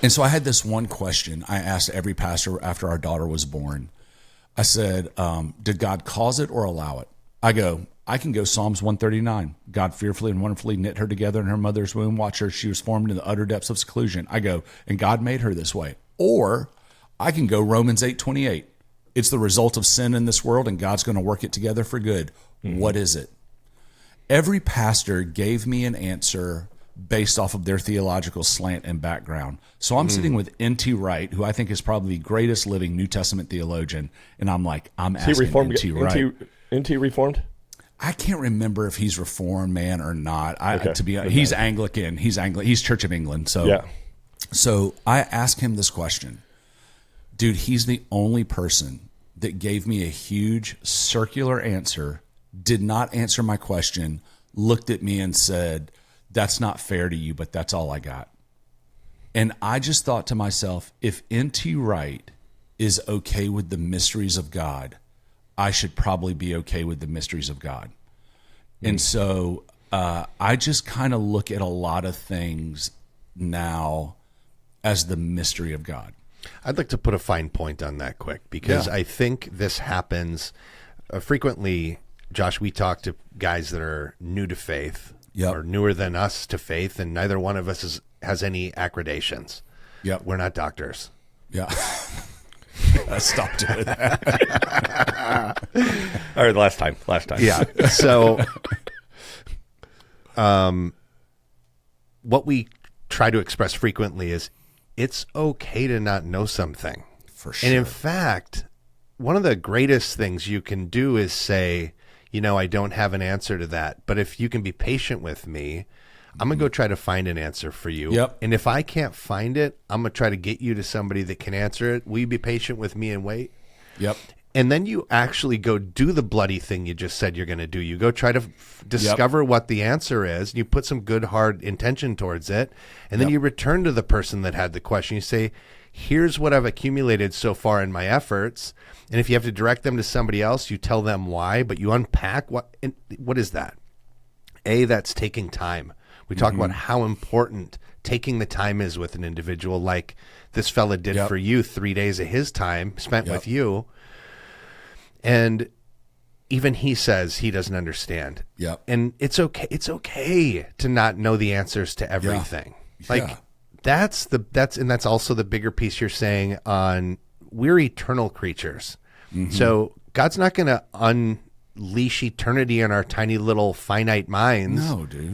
so I had this one question I asked every pastor after our daughter was born. I said, "Did God cause it or allow it?" I can go Psalms 139. God fearfully and wonderfully knit her together in her mother's womb. Watch her; she was formed in the utter depths of seclusion. And God made her this way. Or I can go Romans 8:28. It's the result of sin in this world, and God's going to work it together for good. What is it? Every pastor gave me an answer based off of their theological slant and background. So I'm sitting with N.T. Wright, who I think is probably the greatest living New Testament theologian, and I'm asking N.T. Wright.
N.T. Reformed?
I can't remember if he's Reformed, man, or not. To be honest, he's Anglican. He's Church of England. So I asked him this question. Dude, he's the only person that gave me a huge circular answer, did not answer my question, looked at me and said, "That's not fair to you, but that's all I got." And I just thought to myself, if N.T. Wright is okay with the mysteries of God, I should probably be okay with the mysteries of God. And so I just kind of look at a lot of things now as the mystery of God.
I'd like to put a fine point on that quick because I think this happens frequently. Josh, we talk to guys that are new to faith or newer than us to faith, and neither one of us has any accreditations. We're not doctors.
Stop doing that.
All right, last time.
Yeah. So what we try to express frequently is it's okay to not know something.
For sure.
And in fact, one of the greatest things you can do is say, I don't have an answer to that. But if you can be patient with me, I'm going to go try to find an answer for you. And if I can't find it, I'm going to try to get you to somebody that can answer it. Will you be patient with me and wait? And then you actually go do the bloody thing you just said you're going to do. You go try to discover what the answer is. And you put some good, hard intention towards it. And then you return to the person that had the question. You say, here's what I've accumulated so far in my efforts. And if you have to direct them to somebody else, you tell them why, but you unpack what is that? That's taking time. We talk about how important taking the time is with an individual, like this fella did for you, 3 days of his time spent with you. And even he says he doesn't understand.
Yep.
And it's okay. It's okay to not know the answers to everything. Like that's also the bigger piece you're saying on we're eternal creatures. So God's not going to unleash eternity in our tiny little finite minds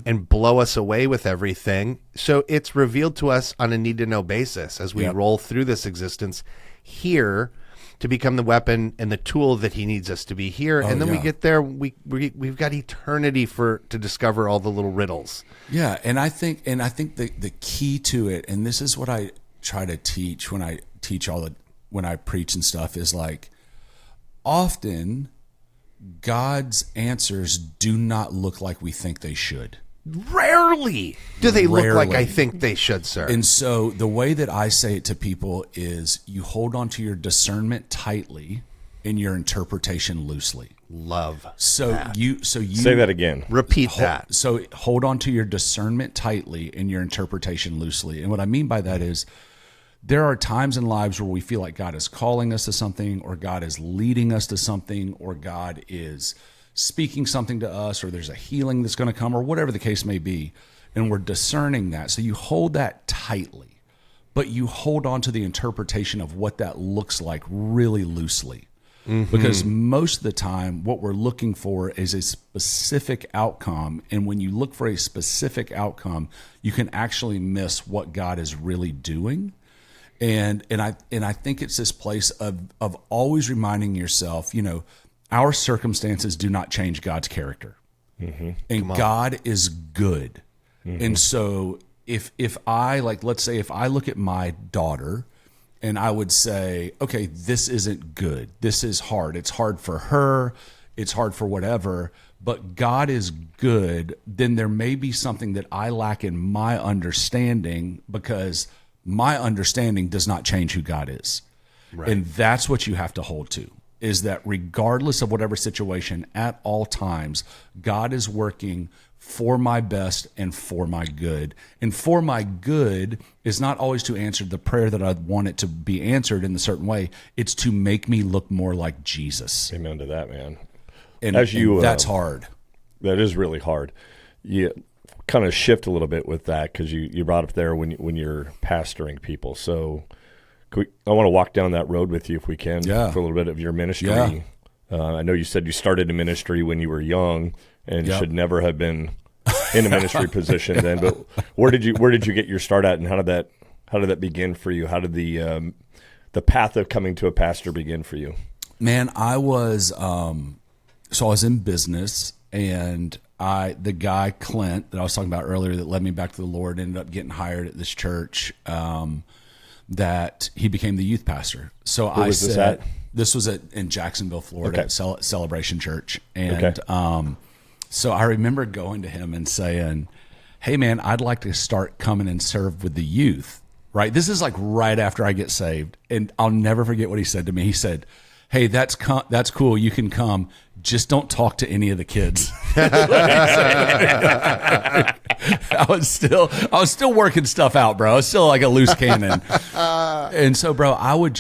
and blow us away with everything. So it's revealed to us on a need to know basis as we roll through this existence here to become the weapon and the tool that he needs us to be here. And then we get there, we've got eternity to discover all the little riddles.
Yeah. And I think the key to it, and this is what I try to teach when I preach and stuff, is like, often God's answers do not look like we think they should.
Rarely do they look like I think they should, sir.
And so the way that I say it to people is you hold on to your discernment tightly and your interpretation loosely.
Love.
So
that.
you
say that again.
Repeat that.
So hold on to your discernment tightly and your interpretation loosely. And what I mean by that is, there are times in lives where we feel like God is calling us to something, or God is leading us to something, or God is speaking something to us, or there's a healing that's going to come, or whatever the case may be. And we're discerning that. So you hold that tightly, but you hold on to the interpretation of what that looks like really loosely. Because most of the time, what we're looking for is a specific outcome. And when you look for a specific outcome, you can actually miss what God is really doing. And I think it's this place of always reminding yourself, our circumstances do not change God's character, and God is good. And so if I let's say if I look at my daughter, and I would say, okay, this isn't good. This is hard. It's hard for her. It's hard for whatever. But God is good. Then there may be something that I lack in my understanding, because my understanding does not change who God is. Right. And that's what you have to hold to, is that regardless of whatever situation, at all times, God is working for my best and for my good. And for my good is not always to answer the prayer that I want it to be answered in a certain way. It's to make me look more like Jesus.
Amen to that, man.
And that's hard. That
is really hard. You kind of shift a little bit with that, because you brought up there when you're pastoring people. So I want to walk down that road with you if we can for a little bit of your ministry. Yeah. I know you said you started a ministry when you were young and should never have been in a ministry position then. But where did you get your start at, and how did that begin for you? How did the path of coming to a pastor begin for you?
Man, I was I was in business, and the guy, Clint, that I was talking about earlier that led me back to the Lord, ended up getting hired at this church, that he became the youth pastor. So this was in Jacksonville, Florida, at Celebration Church. And so I remember going to him and saying, hey, man, I'd like to start coming and serve with the youth, right? This is like right after I get saved. And I'll never forget what he said to me. He said, hey, that's cool. You can come. Just don't talk to any of the kids. I was still working stuff out, bro. I was still like a loose cannon. And so, bro, I would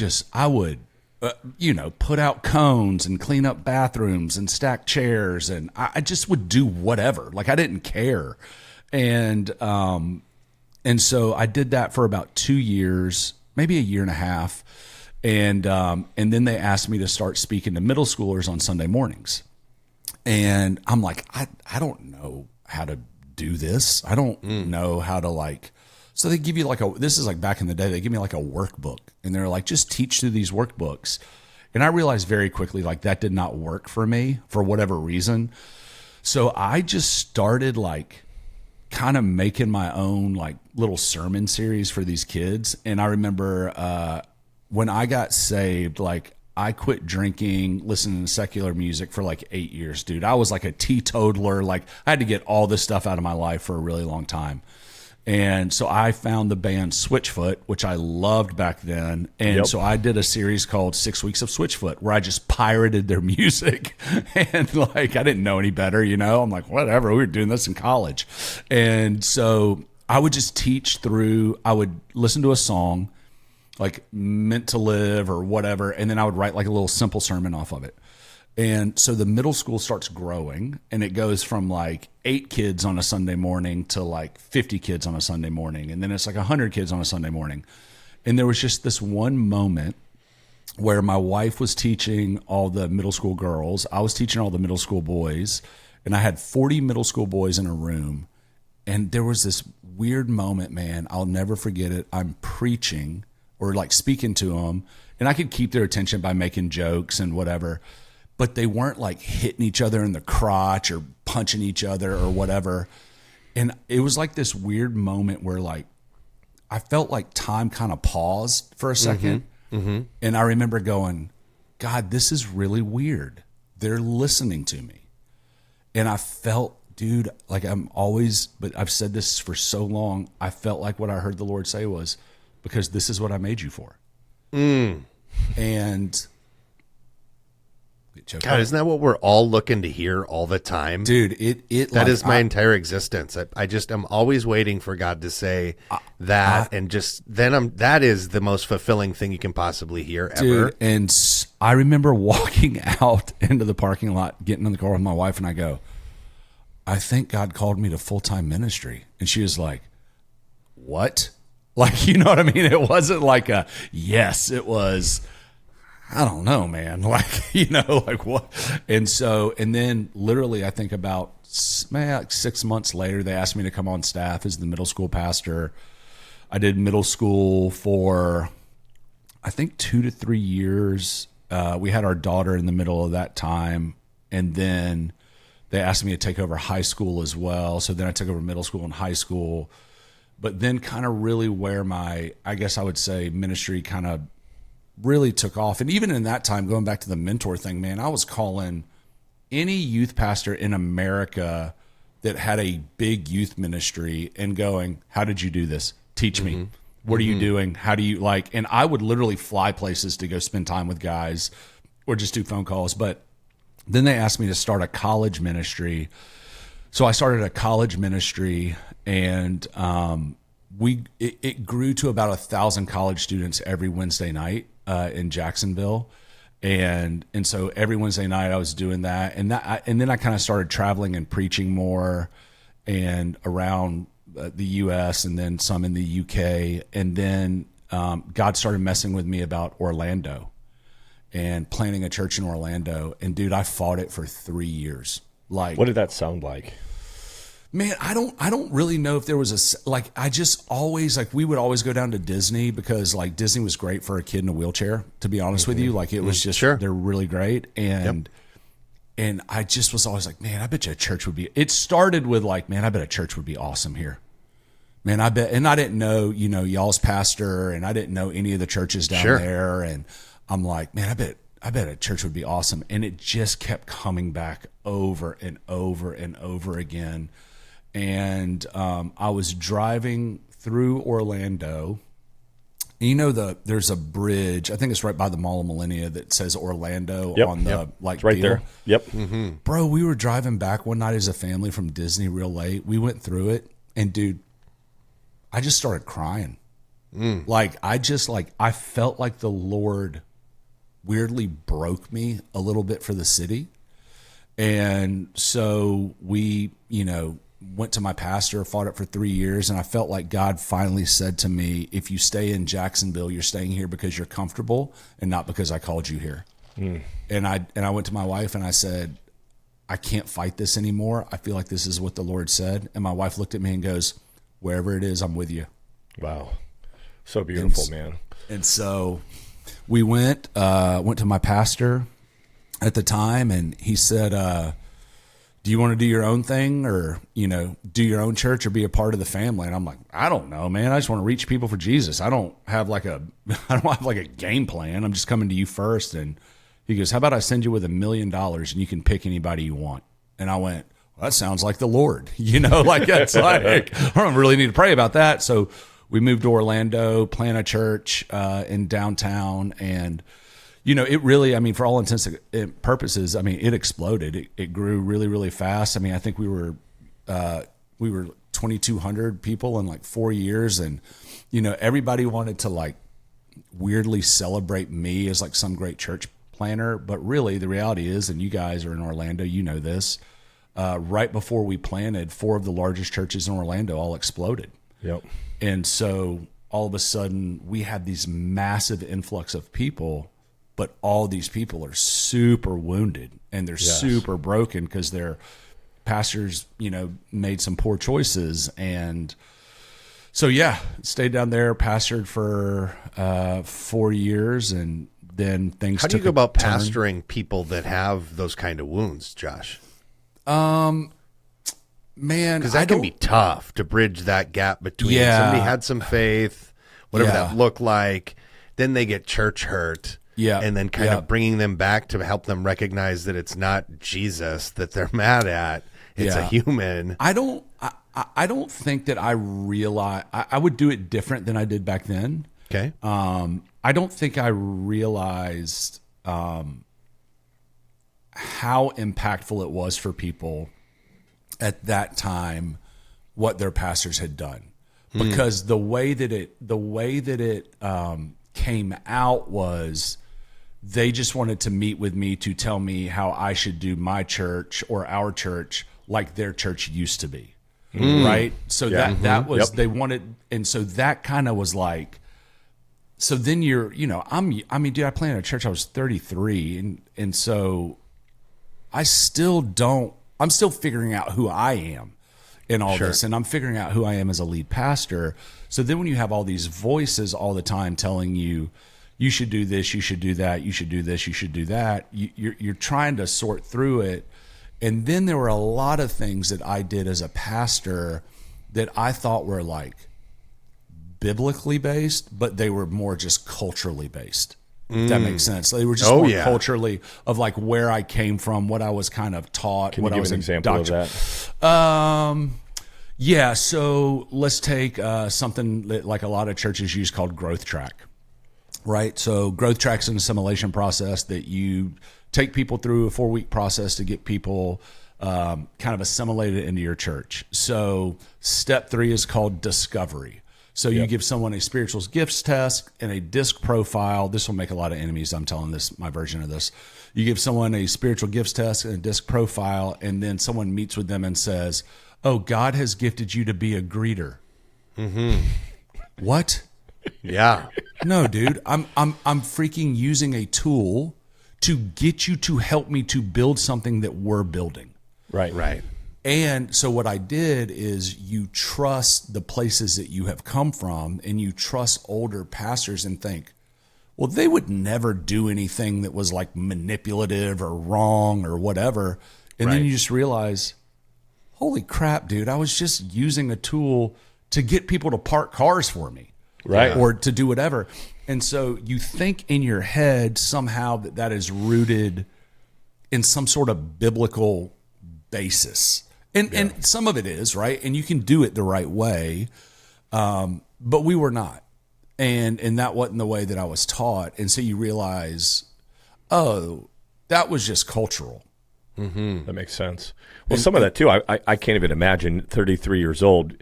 put out cones and clean up bathrooms and stack chairs. And I just would do whatever. Like, I didn't care. And so I did that for about 2 years, maybe a year and a half. And then they asked me to start speaking to middle schoolers on Sunday mornings. And I'm like, I don't know how to do this. I don't know how to so they give you this is like back in the day, they give me like a workbook, and they're like, just teach through these workbooks. And I realized very quickly, that did not work for me for whatever reason. So I just started kind of making my own little sermon series for these kids. And I remember, when I got saved, I quit drinking, listening to secular music for 8 years, dude. I was like a teetotaler. I had to get all this stuff out of my life for a really long time. And so I found the band Switchfoot, which I loved back then. And so I did a series called 6 Weeks of Switchfoot, where I just pirated their music. And like, I didn't know any better, you know? I'm like, whatever, we were doing this in college. And so I would just teach through, I would listen to a song, like Meant to Live or whatever, and then I would write like a little simple sermon off of it. And so the middle school starts growing, and it goes from like 8 kids on a Sunday morning to like 50 kids on a Sunday morning. And then it's like 100 kids on a Sunday morning. And there was just this one moment where my wife was teaching all the middle school girls. I was teaching all the middle school boys, and I had 40 middle school boys in a room. And there was this weird moment, man. I'll never forget it. I'm preaching or like speaking to them, and I could keep their attention by making jokes and whatever. But they weren't like hitting each other in the crotch or punching each other or whatever. And it was like this weird moment where like I felt like time kind of paused for a second. And I remember going, God, this is really weird. They're listening to me. And I felt, dude, like but I've said this for so long, I felt like what I heard the Lord say was, because this is what I made you for. And
God, isn't that what we're all looking to hear all the time?
Dude,
that is my entire existence. I'm always waiting for God to say that, and just then that is the most fulfilling thing you can possibly hear ever.
Dude, and I remember walking out into the parking lot, getting in the car with my wife, and I go, I think God called me to full-time ministry. And she was like, what? Like, you know what I mean? It wasn't like a yes, it was, I don't know, man. Like, you know, like what? And then literally, I think about like 6 months later, they asked me to come on staff as the middle school pastor. I did middle school for, I think, 2 to 3 years. We had our daughter in the middle of that time. And then they asked me to take over high school as well. So then I took over middle school and high school. But then kind of really where my, I guess I would say, ministry kind of really took off. And even in that time, going back to the mentor thing, man, I was calling any youth pastor in America that had a big youth ministry and going, how did you do this? Teach me. What are you doing? How do you like? And I would literally fly places to go spend time with guys or just do phone calls. But then they asked me to start a college ministry. So I started a college ministry, and it grew to about 1,000 college students every Wednesday night in Jacksonville, and so every Wednesday night I was doing that, and then I kind of started traveling and preaching more, and around the U.S. and then some in the U.K. And then God started messing with me about Orlando and planting a church in Orlando, and dude, I fought it for 3 years. Like,
what did that sound like?
Man, I don't really know if there was I just always, like, we would always go down to Disney because like Disney was great for a kid in a wheelchair, to be honest with you. Like, it was just, they're really great. And I just was always like, man, I bet you a church would be, it started with like, man, I bet a church would be awesome here. Man, I bet, and I didn't know, you know, y'all's pastor, and I didn't know any of the churches down there. And I'm like, man, I bet a church would be awesome. And it just kept coming back over and over and over again. And I was driving through Orlando. And you know, there's a bridge, I think it's right by the Mall of Millennia, that says Orlando on the like
it's right
deal.
there. Yep.
Bro, we were driving back one night as a family from Disney real late. We went through it, and dude, I just started crying. Like, I felt like the Lord weirdly broke me a little bit for the city. And so we, you know, went to my pastor, fought it for 3 years, and I felt like God finally said to me, if you stay in Jacksonville, you're staying here because you're comfortable and not because I called you here. And I went to my wife and I said, I can't fight this anymore. I feel like this is what the Lord said. And my wife looked at me and goes, wherever it is, I'm with you. Wow.
So beautiful, man.
And so we went to my pastor at the time, and he said, do you want to do your own thing, or, you know, do your own church, or be a part of the family? And I'm like, I don't know, man. I just want to reach people for Jesus. I don't have like a game plan. I'm just coming to you first. And he goes, how about I send you with $1 million and you can pick anybody you want? And I went, that sounds like the Lord, like that's like, I don't really need to pray about that. So we moved to Orlando, plant a church in downtown, and it really, for all intents and purposes, it exploded. It grew really, really fast. I think we were 2,200 people in like 4 years, and everybody wanted to like weirdly celebrate me as like some great church planner, but really the reality is, and you guys are in Orlando, this. Right before we planted, 4 of the largest churches in Orlando all exploded.
Yep.
And so all of a sudden we had these massive influx of people, but all these people are super wounded and they're super broken because their pastors, made some poor choices. And so, stayed down there, pastored for 4 years, and then things.
How do you go about pastoring people that have those kind of wounds, Josh?
Man,
because that can be tough to bridge that gap between somebody had some faith, whatever that looked like, then they get church hurt, and then kind of bringing them back to help them recognize that it's not Jesus that they're mad at, it's a human.
I don't think that I realize I would do it different than I did back then.
Okay.
I don't think I realized how impactful it was for people at that time what their pastors had done, because the way that it came out was they just wanted to meet with me to tell me how I should do my church or our church like their church used to be. Right. So that was, they wanted. And so that kind of was like, so then you're, dude, I planted a church, I was 33. And so I'm still figuring out who I am in all this. And I'm figuring out who I am as a lead pastor. So then when you have all these voices all the time telling you, you should do this, you should do that, you should do this, you should do that, you're trying to sort through it. And then there were a lot of things that I did as a pastor that I thought were like biblically based, but they were more just culturally based. If that makes sense. They were just more culturally of like where I came from, what I was kind of taught.
Can you give an example of that?
So let's take something that like a lot of churches use called growth track, right? So growth track's an assimilation process that you take people through a 4-week process to get people kind of assimilated into your church. So step 3 is called discovery. So you give someone a spiritual gifts test and a disc profile. This will make a lot of enemies. I'm telling my version of this. You give someone a spiritual gifts test and a disc profile, and then someone meets with them and says, "Oh, God has gifted you to be a greeter." What?
Yeah.
No, dude. I'm freaking using a tool to get you to help me to build something that we're building.
Right.
And so what I did is you trust the places that you have come from, and you trust older pastors and think, well, they would never do anything that was like manipulative or wrong or whatever. And then you just realize, holy crap, dude, I was just using a tool to get people to park cars for me.
Right.
Or to do whatever. And so you think in your head somehow that is rooted in some sort of biblical basis. And some of it is, right? And you can do it the right way. But we were not. And that wasn't the way that I was taught. And so you realize, oh, that was just cultural.
That makes sense. Well, some of that too, I can't even imagine 33 years old.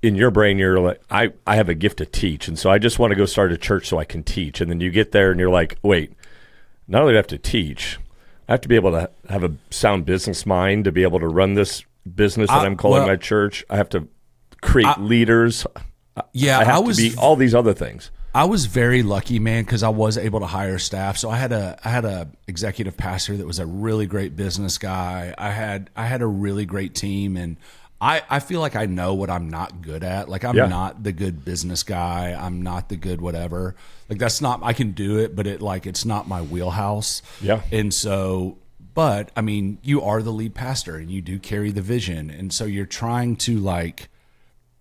In your brain, you're like, I have a gift to teach. And so I just want to go start a church so I can teach. And then you get there and you're like, wait, not only do I have to teach, I have to be able to have a sound business mind to be able to run this business that I'm calling my church. I have to create leaders. I have to be all these other things.
I was very lucky, man, because I was able to hire staff. So I had a executive pastor that was a really great business guy. I had a really great team, and I feel like I know what I'm not good at. Like I'm not the good business guy. I'm not the good whatever. Like that's not, I can do it, but it's not my wheelhouse.
Yeah.
And so, but I mean, you are the lead pastor and you do carry the vision. And so you're trying to like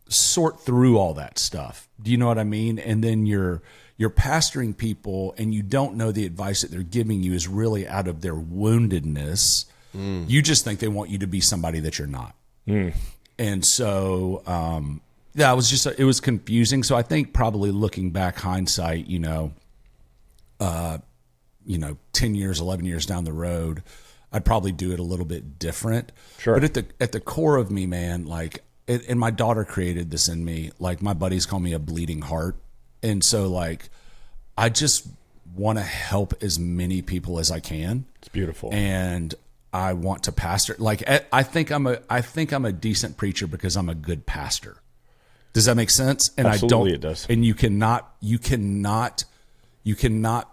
sort through all that stuff. Do you know what I mean? And then you're pastoring people and you don't know the advice that they're giving you is really out of their woundedness. You just think they want you to be somebody that you're not. And so, yeah, it was confusing. So I think probably looking back, hindsight, 10 years, 11 years down the road, I'd probably do it a little bit different.
Sure.
But at the core of me, man, like, and my daughter created this in me. Like, my buddies call me a bleeding heart. And so, like, I just want to help as many people as I can.
It's beautiful.
And I want to pastor. Like, I think I'm a decent preacher because I'm a good pastor. Does that make sense? And
Absolutely, it does.
And you cannot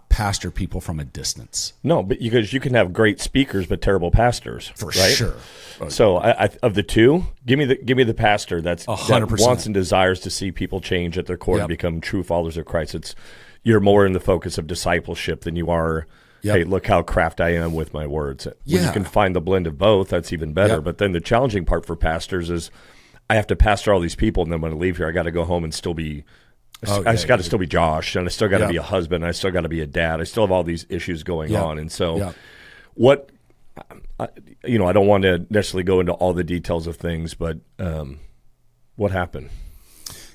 pastor people from a distance.
No, but because you can have great speakers but terrible pastors,
For
right?
sure.
So I of the two, give me the pastor that
100%.
wants and desires to see people change at their core
Yep.
and become true followers of Christ. You're more in the focus of discipleship than you are.
Yep.
Hey, look how craft I am with my words. When
Yeah.
you can find the blend of both, that's even better.
Yep.
But then the challenging part for pastors is I have to pastor all these people, and then when I leave here, I got to go home and still be. I got to still be Josh, and I still got to be a husband, and I still got to be a dad. I still have all these issues going on, and so what? I don't want to necessarily go into all the details of things, but what happened?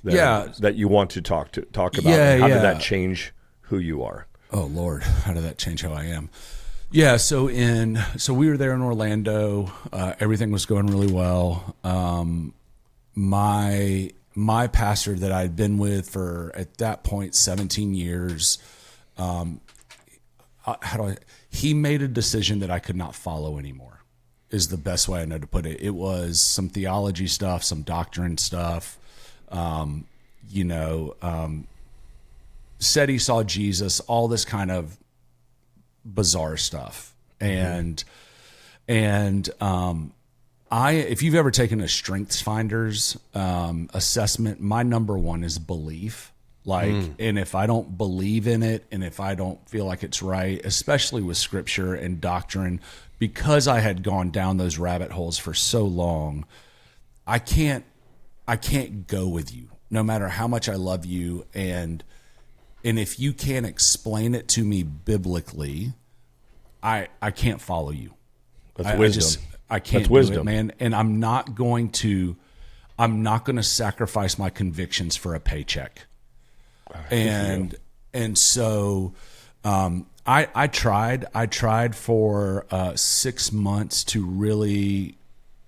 That you want to talk about. How did that change who you are?
Oh Lord, how did that change how I am? Yeah, so we were there in Orlando. Everything was going really well. My pastor that I'd been with for, at that point, 17 years, he made a decision that I could not follow anymore, is the best way I know to put it. It was some theology stuff, some doctrine stuff, said he saw Jesus, all this kind of bizarre stuff. And if you've ever taken a Strengths Finders assessment, my number one is belief. And if I don't believe in it, and if I don't feel like it's right, especially with scripture and doctrine, because I had gone down those rabbit holes for so long, I can't go with you, no matter how much I love you. And if you can't explain it to me biblically, I can't follow you.
That's wisdom.
I can't do it, man. And I'm not going to sacrifice my convictions for a paycheck. And so I tried for 6 months to really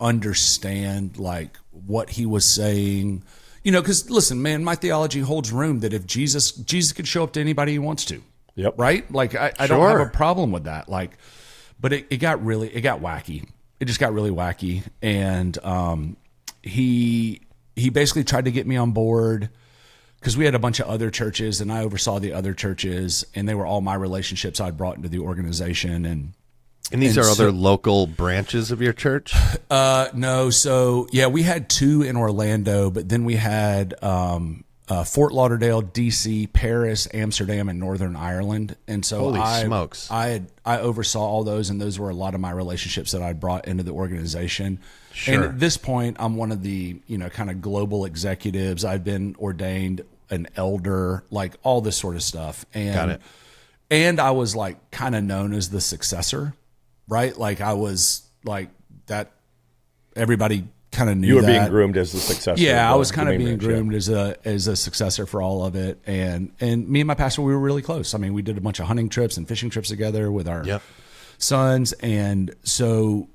understand like what he was saying, because listen, man, my theology holds room that if Jesus could show up to anybody he wants to.
Yep.
Right. Like I don't have a problem with that. Like, but it got wacky. It just got really wacky. And he basically tried to get me on board because we had a bunch of other churches and I oversaw the other churches, and they were all my relationships I'd brought into the organization. And
these are other local branches of your church?
No. So yeah, we had 2 in Orlando, but then we had Fort Lauderdale, DC, Paris, Amsterdam, and Northern Ireland. And so
Holy smokes.
I oversaw all those, and those were a lot of my relationships that I brought into the organization.
Sure.
And at this point, I'm one of the, kind of global executives. I've been ordained an elder, like all this sort of stuff. And,
Got it.
And I was like kind of known as the successor, right? Like I was like that. Everybody kind of knew
you were
that.
being groomed as the successor.
Yeah, I was kind of being groomed as a successor for all of it. And me and my pastor, we were really close. I mean, we did a bunch of hunting trips and fishing trips together with our sons. And so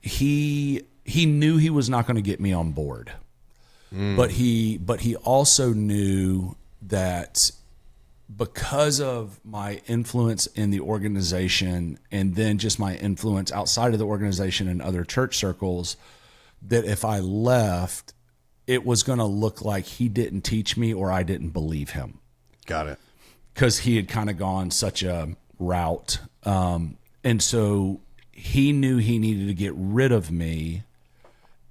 he knew he was not going to get me on board. But he also knew that because of my influence in the organization, and then just my influence outside of the organization and other church circles, that if I left, it was going to look like he didn't teach me or I didn't believe him.
Got it.
Because he had kind of gone such a route. And so he knew he needed to get rid of me.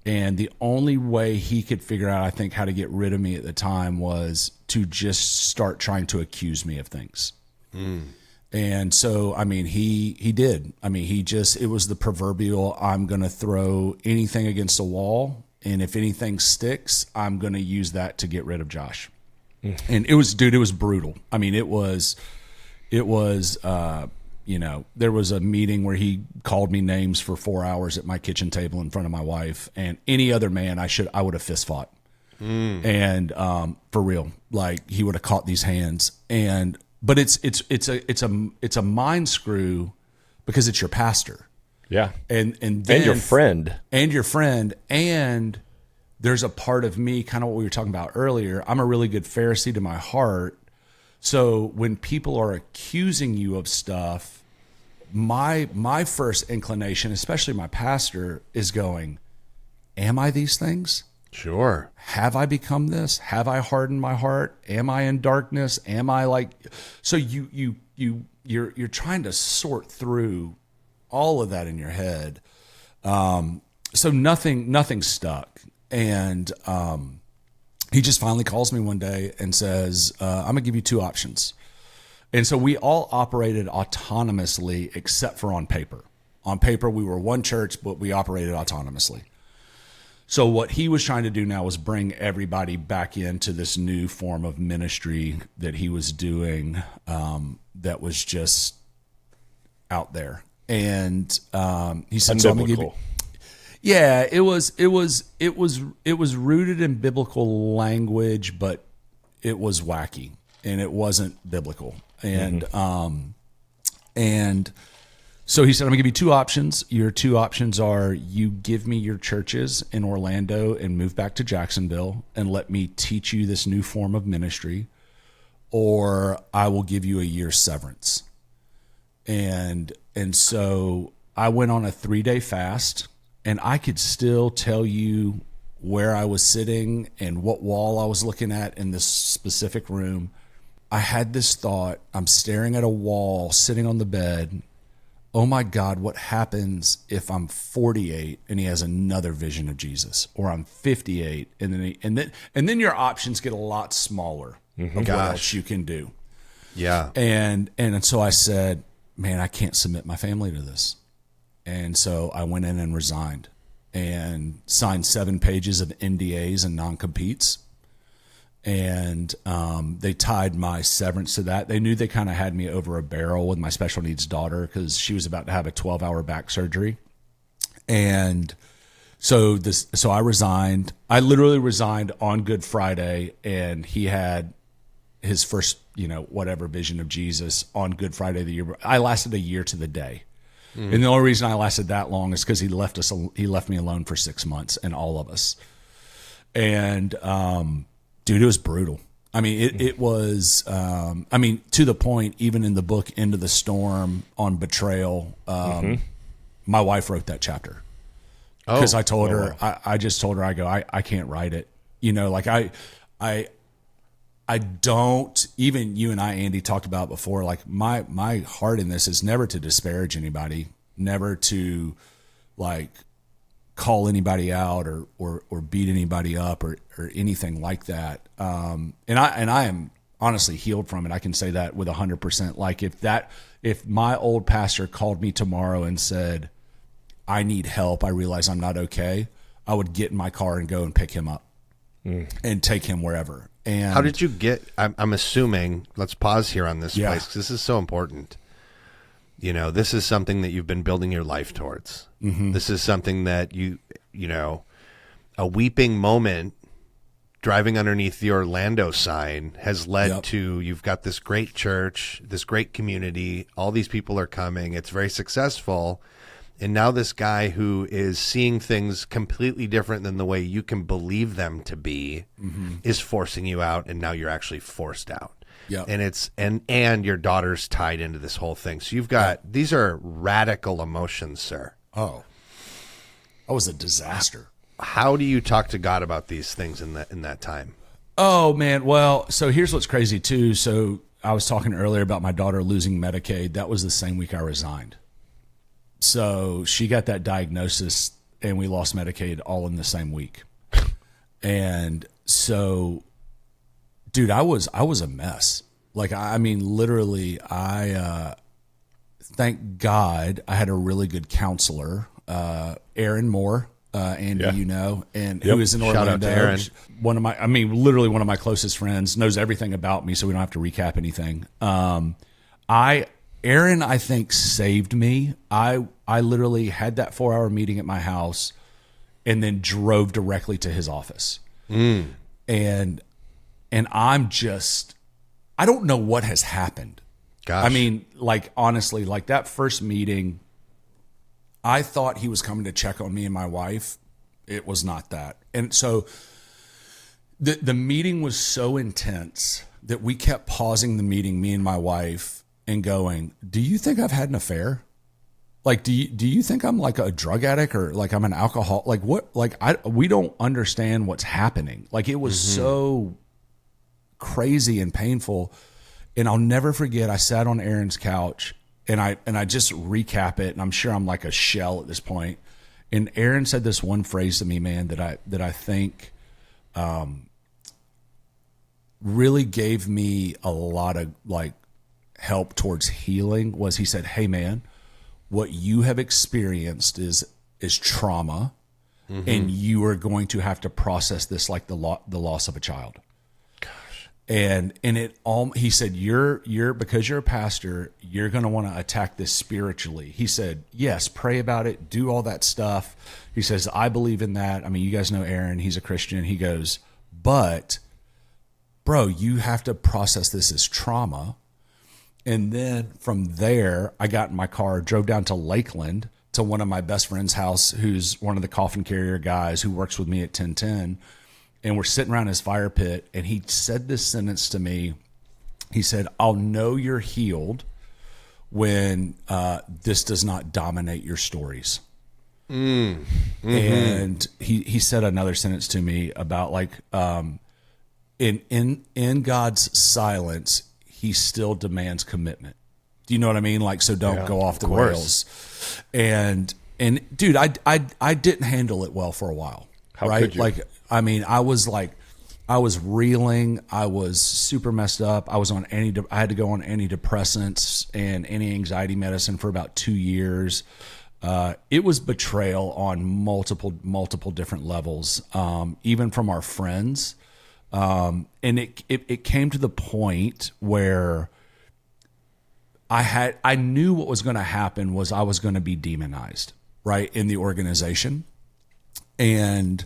And the only way he could figure out, I think, how to get rid of me at the time was to just start trying to accuse me of things. And so, I mean, he did. I mean, it was the proverbial, I'm going to throw anything against the wall, and if anything sticks, I'm going to use that to get rid of Josh. And it was brutal. I mean, it was there was a meeting where he called me names for 4 hours at my kitchen table in front of my wife, and any other man I would have fist fought. And for real, like he would have caught these hands. But it's a mind screw because it's your pastor.
Yeah.
And
your friend.
And there's a part of me, kind of what we were talking about earlier. I'm a really good Pharisee to my heart. So when people are accusing you of stuff, my first inclination, especially my pastor, is going, am I these things?
Sure.
Have I become this? Have I hardened my heart? Am I in darkness? Am I like, so you're trying to sort through all of that in your head. So nothing stuck. And he just finally calls me one day and says, I'm going to give you two options. And so we all operated autonomously except for on paper. On paper, we were one church, but we operated autonomously. So what he was trying to do now was bring everybody back into this new form of ministry that he was doing that was just out there. And he said, so I'm gonna give you, yeah, it was rooted in biblical language, but it was wacky and it wasn't biblical. And and so he said, I'm gonna give you two options. Your two options are you give me your churches in Orlando and move back to Jacksonville and let me teach you this new form of ministry, or I will give you a year's severance. And so I went on a 3-day fast, and I could still tell you where I was sitting and what wall I was looking at in this specific room. I had this thought, I'm staring at a wall, sitting on the bed. Oh my God, what happens if I'm 48 and he has another vision of Jesus, or I'm 58 and then your options get a lot smaller of what else you can do.
Yeah.
And so I said, man, I can't submit my family to this. And so I went in and resigned and signed 7 pages of NDAs and non-competes. And they tied my severance to that. They knew they kind of had me over a barrel with my special needs daughter because she was about to have a 12-hour back surgery. And so I resigned. I literally resigned on Good Friday, and he had his first, whatever vision of Jesus on Good Friday the year. I lasted a year to the day. And the only reason I lasted that long is because he left me alone for 6 months, and all of us. And dude, it was brutal. I mean, it was, to the point, even in the book Into the Storm on betrayal, my wife wrote that chapter. Because I told her, I just told her, I can't write it. I don't, even you and I, Andy, talked about before, like my heart in this is never to disparage anybody, never to like call anybody out or beat anybody up or anything like that. And I am honestly healed from it. I can say that with 100%. Like if my old pastor called me tomorrow and said, I need help, I realize I'm not okay, I would get in my car and go and pick him up and take him wherever. And
how did you get, I'm assuming, let's pause here on this place, because this is so important. This is something that you've been building your life towards. This is something that a weeping moment driving underneath the Orlando sign has led to, you've got this great church, this great community, all these people are coming, it's very successful. And now this guy who is seeing things completely different than the way you can believe them to be is forcing you out, and now you're actually forced out. Yeah. And it's and your daughter's tied into this whole thing. So you've got these are radical emotions, sir.
Oh. That was a disaster.
How do you talk to God about these things in that time?
Oh man, well, so here's what's crazy too. So I was talking earlier about my daughter losing Medicaid. That was the same week I resigned. So she got that diagnosis and we lost Medicaid all in the same week. And so, dude, I was a mess. Like, I mean, literally, thank God I had a really good counselor, Aaron Moore, Andy, and who is in Orlando.
Shout out to Aaron.
Literally one of my closest friends, knows everything about me, so we don't have to recap anything. Aaron, I think, saved me. I literally had that 4-hour meeting at my house and then drove directly to his office. And I'm just, I don't know what has happened.
Gosh.
I mean, like, honestly, like that first meeting, I thought he was coming to check on me and my wife. It was not that. And so the meeting was so intense that we kept pausing the meeting, me and my wife, and going, do you think I've had an affair? Like, do you think I'm like a drug addict or like I'm an alcoholic? Like what? Like we don't understand what's happening. Like it was so crazy and painful. And I'll never forget, I sat on Aaron's couch and I just recap it. And I'm sure I'm like a shell at this point. And Aaron said this one phrase to me, man, that I think really gave me a lot of like help towards healing. Was he said, hey man, what you have experienced is trauma, and you are going to have to process this like the loss of a child. Gosh. And it all, he said, you're because you're a pastor, you're going to want to attack this spiritually. He said, yes, pray about it, do all that stuff. He says, I believe in that. I mean, you guys know Aaron, he's a Christian. He goes, but bro, you have to process this as trauma. And then from there, I got in my car, drove down to Lakeland to one of my best friend's house, who's one of the coffin carrier guys who works with me at 1010. And we're sitting around his fire pit. And he said this sentence to me. He said, I'll know you're healed when this does not dominate your stories. And he said another sentence to me about like, in God's silence, he still demands commitment. Do you know what I mean? Like, so don't go off the rails. And dude, I didn't handle it well for a while.
How
right?
could you?
Like, I mean, I was reeling. I was super messed up. I had to go on antidepressants and anti-anxiety medicine for about 2 years. It was betrayal on multiple different levels, even from our friends. And it came to the point where I knew what was going to happen was I was going to be demonized, right, in the organization. And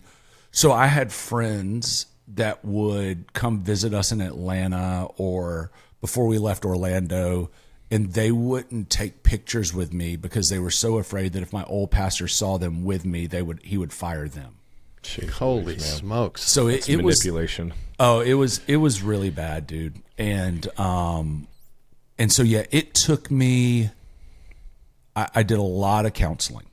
so I had friends that would come visit us in Atlanta or before we left Orlando, and they wouldn't take pictures with me because they were so afraid that if my old pastor saw them with me, he would fire them.
Jeez, holy smokes.
So it was
manipulation.
It was really bad, dude. And so, yeah, it took me, I did a lot of counseling,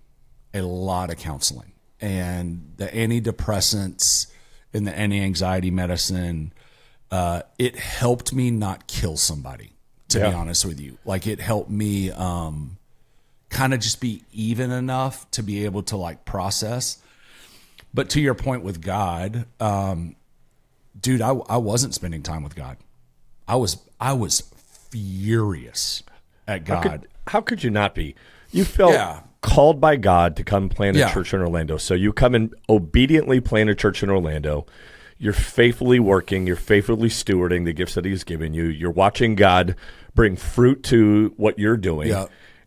and the antidepressants and the anti-anxiety medicine, it helped me not kill somebody, to be honest with you. Like it helped me, kind of just be even enough to be able to like process. But to your point with God, dude, I wasn't spending time with God. I was furious at God.
How could you not be? You felt called by God to come plant a church in Orlando. So you come and obediently plant a church in Orlando. You're faithfully working. You're faithfully stewarding the gifts that he's given you. You're watching God bring fruit to what you're doing. Yeah.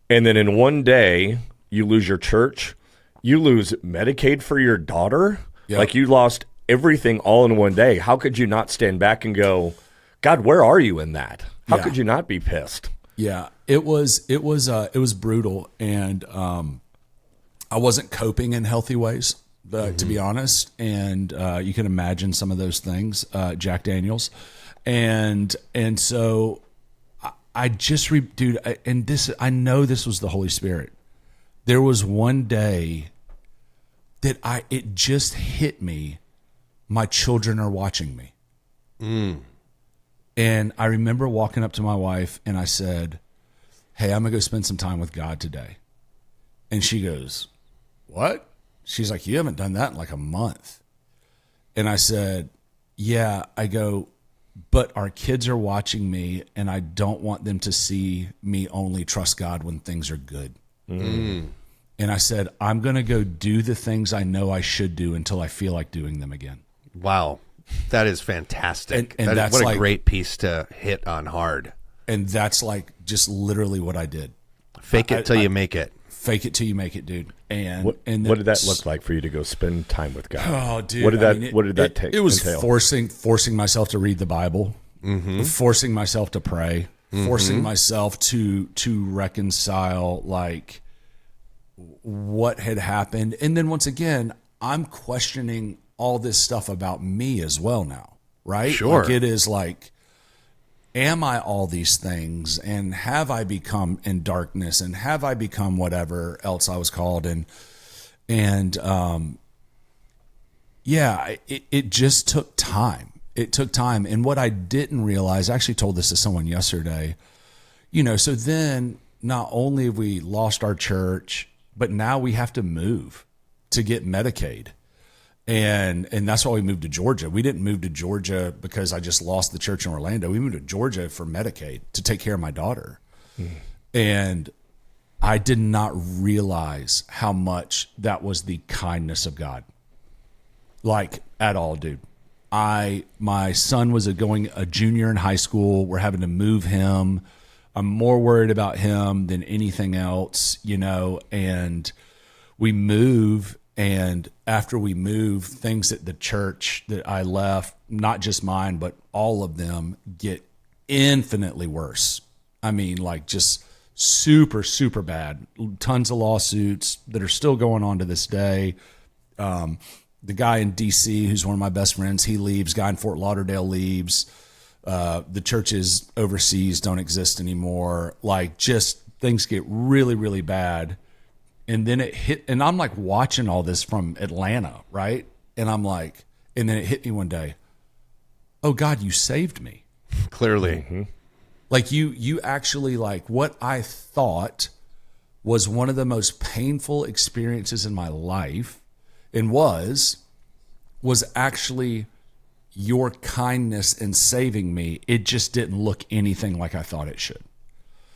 And then in one day, you lose your church. You lose Medicaid for your daughter. Yep. Like you lost everything all in one day. How could you not stand back and go, God, where are you in that? How could you not be pissed?
Yeah, it was brutal, and I wasn't coping in healthy ways, to be honest. And you can imagine some of those things, Jack Daniels, and so I just dude, I know this was the Holy Spirit. There was one day that it just hit me. My children are watching me. And I remember walking up to my wife and I said, hey, I'm going to go spend some time with God today. And she goes, what? She's like, you haven't done that in like a month. And I said, yeah. I go, but our kids are watching me and I don't want them to see me only trust God when things are good. And I said, I'm going to go do the things I know I should do until I feel like doing them again.
Wow. That is fantastic.
And that's
what a
like,
great piece to hit on hard.
And that's like just literally what I did.
Fake it till you make it.
Fake it till you make it, dude. And
what did that look like for you to go spend time with God?
Oh, dude.
What did that take?
It was
entail?
forcing myself to read the Bible, forcing myself to pray, forcing myself to reconcile like what had happened. And then once again, I'm questioning all this stuff about me as well now, right?
Sure.
Like it is like, am I all these things? And have I become in darkness? And have I become whatever else I was called? And it just took time. It took time. And what I didn't realize, I actually told this to someone yesterday, so then not only have we lost our church, but now we have to move to get Medicaid. And that's why we moved to Georgia. We didn't move to Georgia because I just lost the church in Orlando. We moved to Georgia for Medicaid to take care of my daughter. And I did not realize how much that was the kindness of God. Like at all, dude. My son was a junior in high school. We're having to move him. I'm more worried about him than anything else, and we move. And after we move, things at the church that I left, not just mine, but all of them, get infinitely worse. I mean, like just super, super bad. Tons of lawsuits that are still going on to this day. The guy in D.C., who's one of my best friends, he leaves. Guy in Fort Lauderdale leaves. The churches overseas don't exist anymore. Like just things get really, really bad. And then it hit, and I'm like watching all this from Atlanta, right? And I'm like, and then it hit me one day. Oh God, you saved me.
Clearly.
Like you actually, like what I thought was one of the most painful experiences in my life and was actually your kindness in saving me. It just didn't look anything like I thought it should.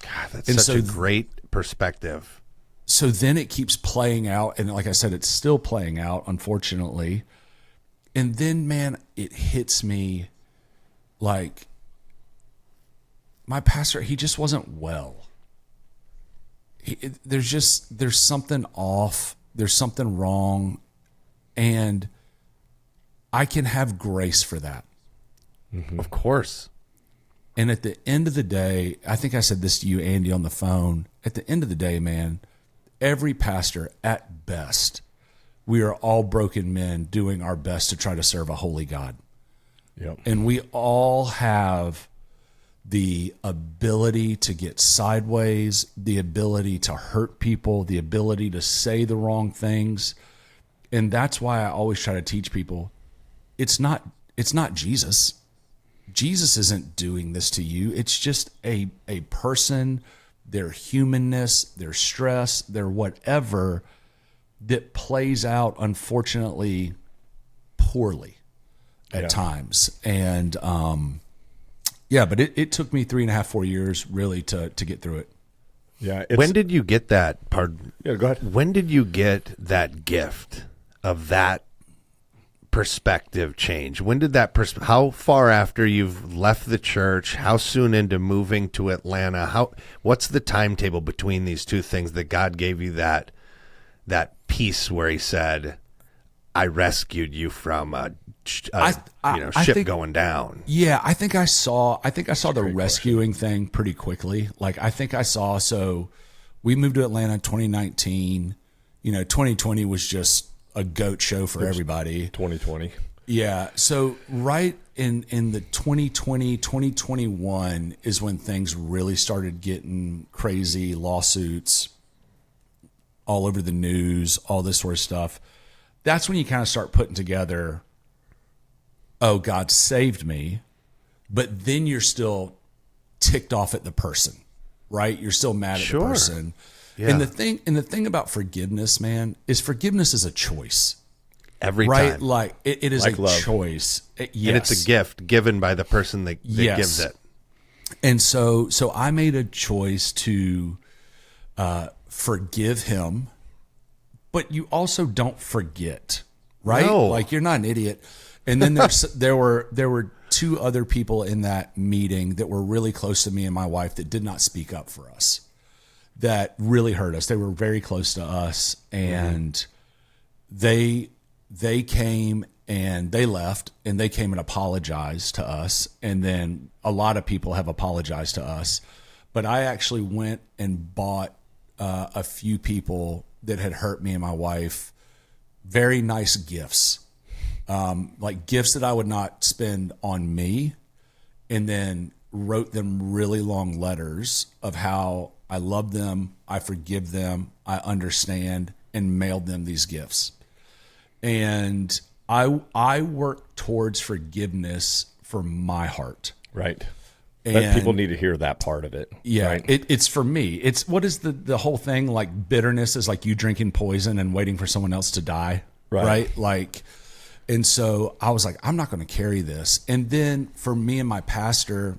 God, that's such a great perspective.
So then it keeps playing out. And like I said, it's still playing out, unfortunately. And then, man, it hits me like my pastor, he just wasn't well. There's something off. There's something wrong. And I can have grace for that.
Of course.
And at the end of the day, I think I said this to you, Andy, on the phone. At the end of the day, man, every pastor, at best, we are all broken men doing our best to try to serve a holy God.
Yep.
And we all have the ability to get sideways, the ability to hurt people, the ability to say the wrong things. And that's why I always try to teach people, it's not Jesus. Jesus isn't doing this to you. It's just a person, their humanness, their stress, their whatever that plays out, unfortunately, poorly at times. And but it took me 3.5, 4 years really to get through it.
Yeah. When did you get that?
Yeah, go ahead.
When did you get that gift of that perspective change? When did that how far after you've left the church, how soon into moving to Atlanta, what's the timetable between these two things that God gave you that peace where he said, I rescued you from a ship going down? Yeah,
I think I saw the rescuing thing pretty quickly. Like I think I saw, so we moved to Atlanta in 2019. 2020 was just a goat show for everybody.
2020.
Yeah. So right in the 2020, 2021 is when things really started getting crazy, lawsuits all over the news, all this sort of stuff. That's when you kind of start putting together, oh, God saved me, but then you're still ticked off at the person, right? You're still mad at the person. Yeah. And the thing about forgiveness, man, is forgiveness is a choice.
Every
right?
time.
Like it is
like
a
love.
choice. Yes.
And it's a gift given by the person that gives it.
And so I made a choice to forgive him, but you also don't forget, right?
No.
Like you're not an idiot. And then there were two other people in that meeting that were really close to me and my wife that did not speak up for us. That really hurt us. They were very close to us, and they came and they left, and they came and apologized to us, and then a lot of people have apologized to us. But I actually went and bought a few people that had hurt me and my wife very nice gifts, like gifts that I would not spend on me, and then wrote them really long letters of how I love them, I forgive them, I understand, and mailed them these gifts. And I work towards forgiveness for my heart.
Right. But people need to hear that part of it.
Yeah.
Right?
It's for me. It's what is the whole thing, like bitterness is like you drinking poison and waiting for someone else to die. Right. Like, and so I was like, I'm not going to carry this. And then for me and my pastor,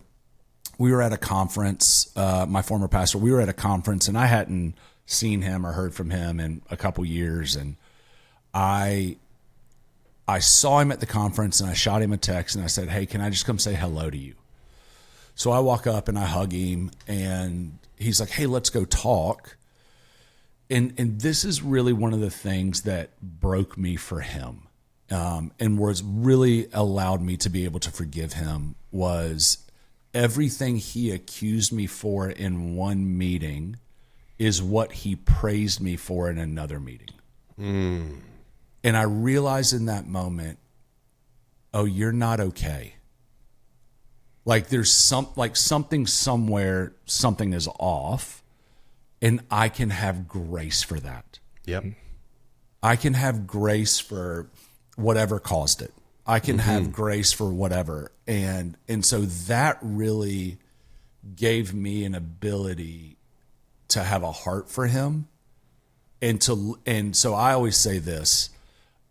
we were at a conference, my former pastor, we were at a conference, and I hadn't seen him or heard from him in a couple years. And I saw him at the conference, and I shot him a text, and I said, hey, can I just come say hello to you? So I walk up and I hug him, and he's like, hey, let's go talk. And this is really one of the things that broke me for him, and was really allowed me to be able to forgive him, was everything he accused me for in one meeting is what he praised me for in another meeting. And I realized in that moment, oh, you're not okay. Like there's something somewhere, something is off, and I can have grace for that.
Yep.
I can have grace for whatever caused it. I can have grace for whatever. And so that really gave me an ability to have a heart for him. And so I always say this,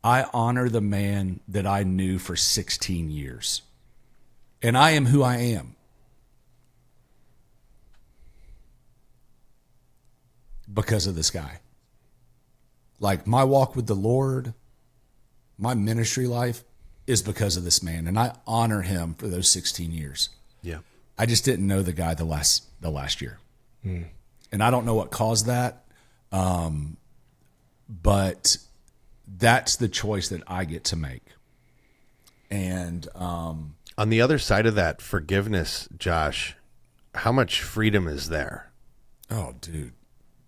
I honor the man that I knew for 16 years. And I am who I am. Because of this guy. Like my walk with the Lord, my ministry life is because of this man. And I honor him for those 16 years.
Yeah.
I just didn't know the guy the last year. And I don't know what caused that. But that's the choice that I get to make. And
on the other side of that forgiveness, Josh, how much freedom is there?
Oh, dude.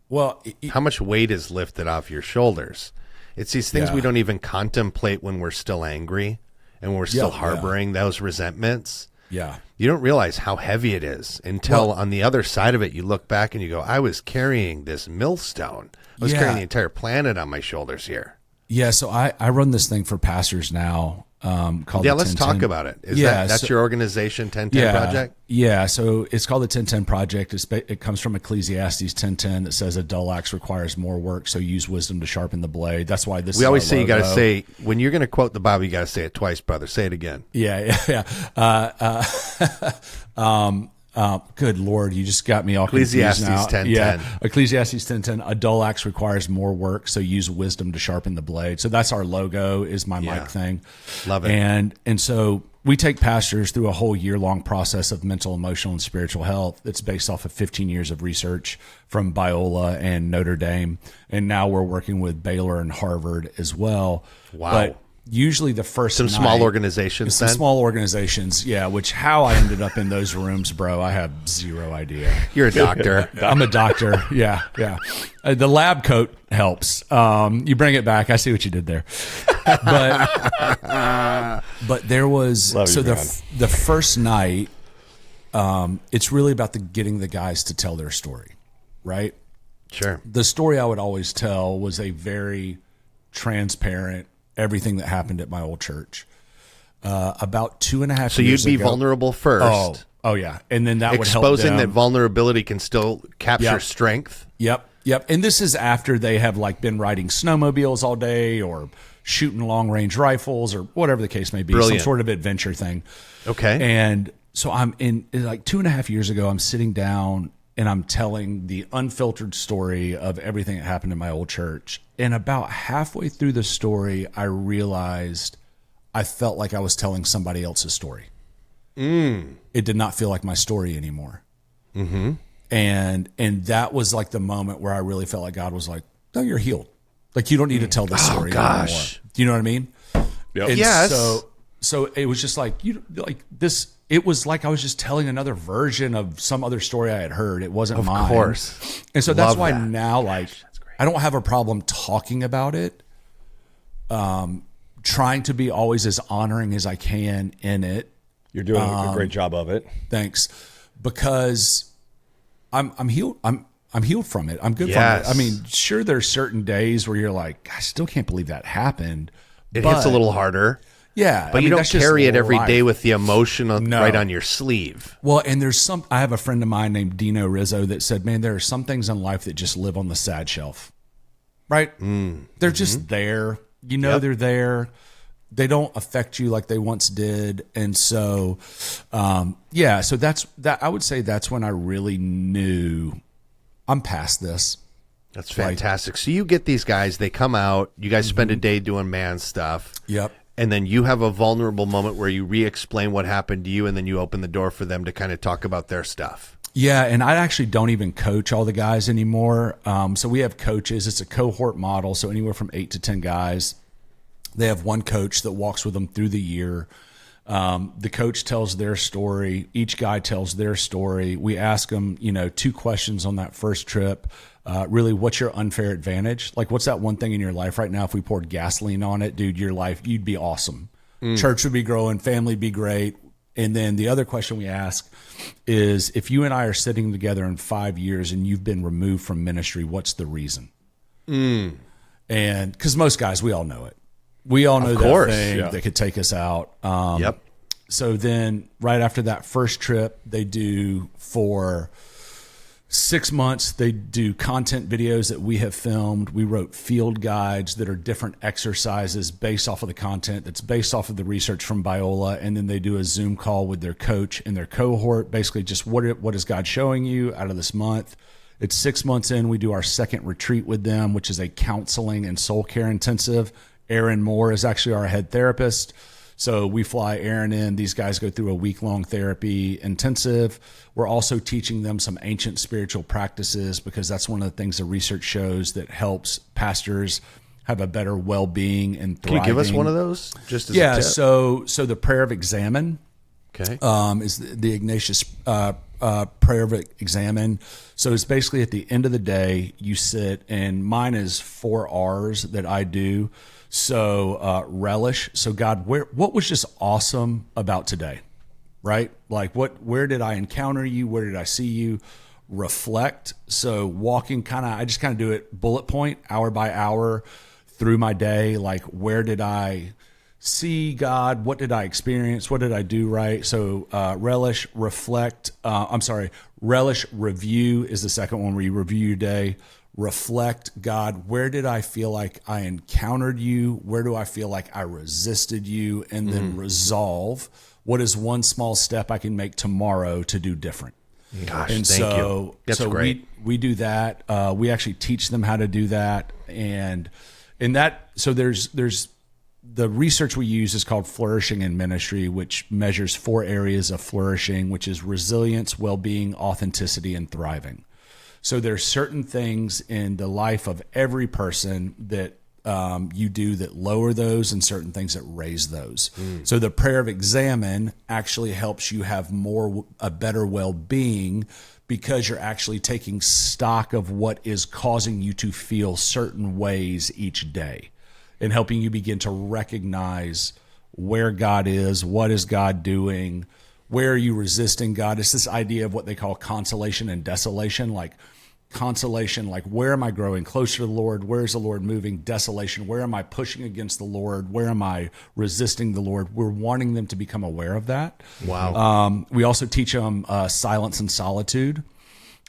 Well,
how much weight is lifted off your shoulders? It's these things we don't even contemplate when we're still angry and we're still harboring those resentments.
Yeah.
You don't realize how heavy it is until on the other side of it, you look back and you go, I was carrying this millstone. I was carrying the entire planet on my shoulders here.
Yeah. So I run this thing for pastors now. Called the
let's
1010.
talk about it. That's your organization, 1010 Project?
Yeah, so it's called the 1010 Project. It comes from Ecclesiastes 10:10 that says a dull axe requires more work, so use wisdom to sharpen the blade. That's why this.
We always say you got to say when you're going to quote the Bible, you got to say it twice, brother. Say it again.
Yeah. Good Lord, you just got me all confused now.
Ecclesiastes 10:10.
Yeah, Ecclesiastes 10:10. A dull axe requires more work, so use wisdom to sharpen the blade. So that's our logo. Is my mic thing.
Love it.
And so we take pastors through a whole year-long process of mental, emotional, and spiritual health that's based off of 15 years of research from Biola and Notre Dame, and now we're working with Baylor and Harvard as well.
Wow.
But usually the first
Some small organizations,
some small organizations, which how I ended up in those rooms, bro, I have zero idea.
You're a doctor.
I'm a doctor. Yeah. The lab coat helps. You bring it back. I see what you did there. But there was the first night. It's really about getting the guys to tell their story, right?
Sure.
The story I would always tell was a very transparent. Everything that happened at my old church. About 2.5 years ago.
So you'd be vulnerable first.
Oh yeah. And then that would help
exposing that vulnerability can still capture strength.
Yep. And this is after they have been riding snowmobiles all day or shooting long range rifles or whatever the case may be.
Brilliant.
Some sort of adventure thing.
Okay.
And so I'm in 2.5 years ago, I'm sitting down and I'm telling the unfiltered story of everything that happened in my old church. And about halfway through the story, I realized I felt like I was telling somebody else's story. it did not feel like my story anymore. Mm-hmm. And that was like the moment where I really felt like God was like, no, you're healed. Like, you don't need to tell this story anymore. Do you know what I mean?
Yep.
And
Yes.
So it was just like, it was like I was just telling another version of some other story I had heard. It wasn't mine.
Of course.
And so that's
Love
why
that.
now, like, I don't have a problem talking about it. Trying to be always as honoring as I can in it.
You're doing a great job of it.
Thanks. Because I'm healed. I'm healed from it. I'm good
Yes.
from it. I mean, sure, there's certain days where you're like, I still can't believe that happened.
It hits a little harder.
Yeah.
But you don't carry it every day with the emotion right on your sleeve.
Well, and I have a friend of mine named Dino Rizzo that said, man, there are some things in life that just live on the sad shelf, right? They're just there. You know, they're there. They don't affect you like they once did. And so, so that's that. I would say that's when I really knew I'm past this.
That's fantastic. So you get these guys, they come out, you guys spend a day doing man stuff.
Yep.
And then you have a vulnerable moment where you re-explain what happened to you, and then you open the door for them to kind of talk about their stuff.
Yeah, and I actually don't even coach all the guys anymore. So we have coaches. It's a cohort model, so anywhere from 8 to 10 guys. They have one coach that walks with them through the year. The coach tells their story. Each guy tells their story. We ask them, 2 questions on that first trip. Really, what's your unfair advantage? Like, what's that one thing in your life right now? If we poured gasoline on it, dude, your life, you'd be awesome. Church would be growing, family would be great. And then the other question we ask is, if you and I are sitting together in 5 years and you've been removed from ministry, what's the reason? And because most guys, we all know it. We all know that thing that could take us out.
Yep.
So then right after that first trip, they do for 6 months, they do content videos that we have filmed. We wrote field guides that are different exercises based off of the content that's based off of the research from Biola. And then they do a Zoom call with their coach and their cohort. Basically just what is God showing you out of this month? It's 6 months in. We do our second retreat with them, which is a counseling and soul care intensive. Aaron Moore is actually our head therapist. So we fly Aaron in. These guys go through a week-long therapy intensive. We're also teaching them some ancient spiritual practices, because that's one of the things the research shows that helps pastors have a better well-being and thriving.
Can you give us one of those? Just as a tip?
So the prayer of examine is the Ignatius prayer of examine. So it's basically at the end of the day, you sit, and mine is 4 R's that I do. So relish. So God, what was just awesome about today, right? Like where did I encounter you? Where did I see you? Reflect. So walking I just kind of do it bullet point, hour by hour through my day. Like, where did I see God? What did I experience? What did I do right? So relish, reflect. Relish, review is the second one, where you review your day. Reflect, God, where did I feel like I encountered you? Where do I feel like I resisted you? And then resolve, what is one small step I can make tomorrow to do different?
Gosh,
and
thank you. That's great.
We do that. We actually teach them how to do that. And in that, so there's the research we use is called Flourishing in Ministry, which measures 4 areas of flourishing, which is resilience, well-being, authenticity, and thriving. So there's certain things in the life of every person that you do that lower those, and certain things that raise those. So the prayer of examine actually helps you have a better well-being, because you're actually taking stock of what is causing you to feel certain ways each day, and helping you begin to recognize where God is, what is God doing, where are you resisting God? It's this idea of what they call consolation and desolation. Like consolation, like, where am I growing closer to the Lord? Where is the Lord moving? Desolation, where am I pushing against the Lord? Where am I resisting the Lord? We're wanting them to become aware of that.
Wow.
We also teach them silence and solitude.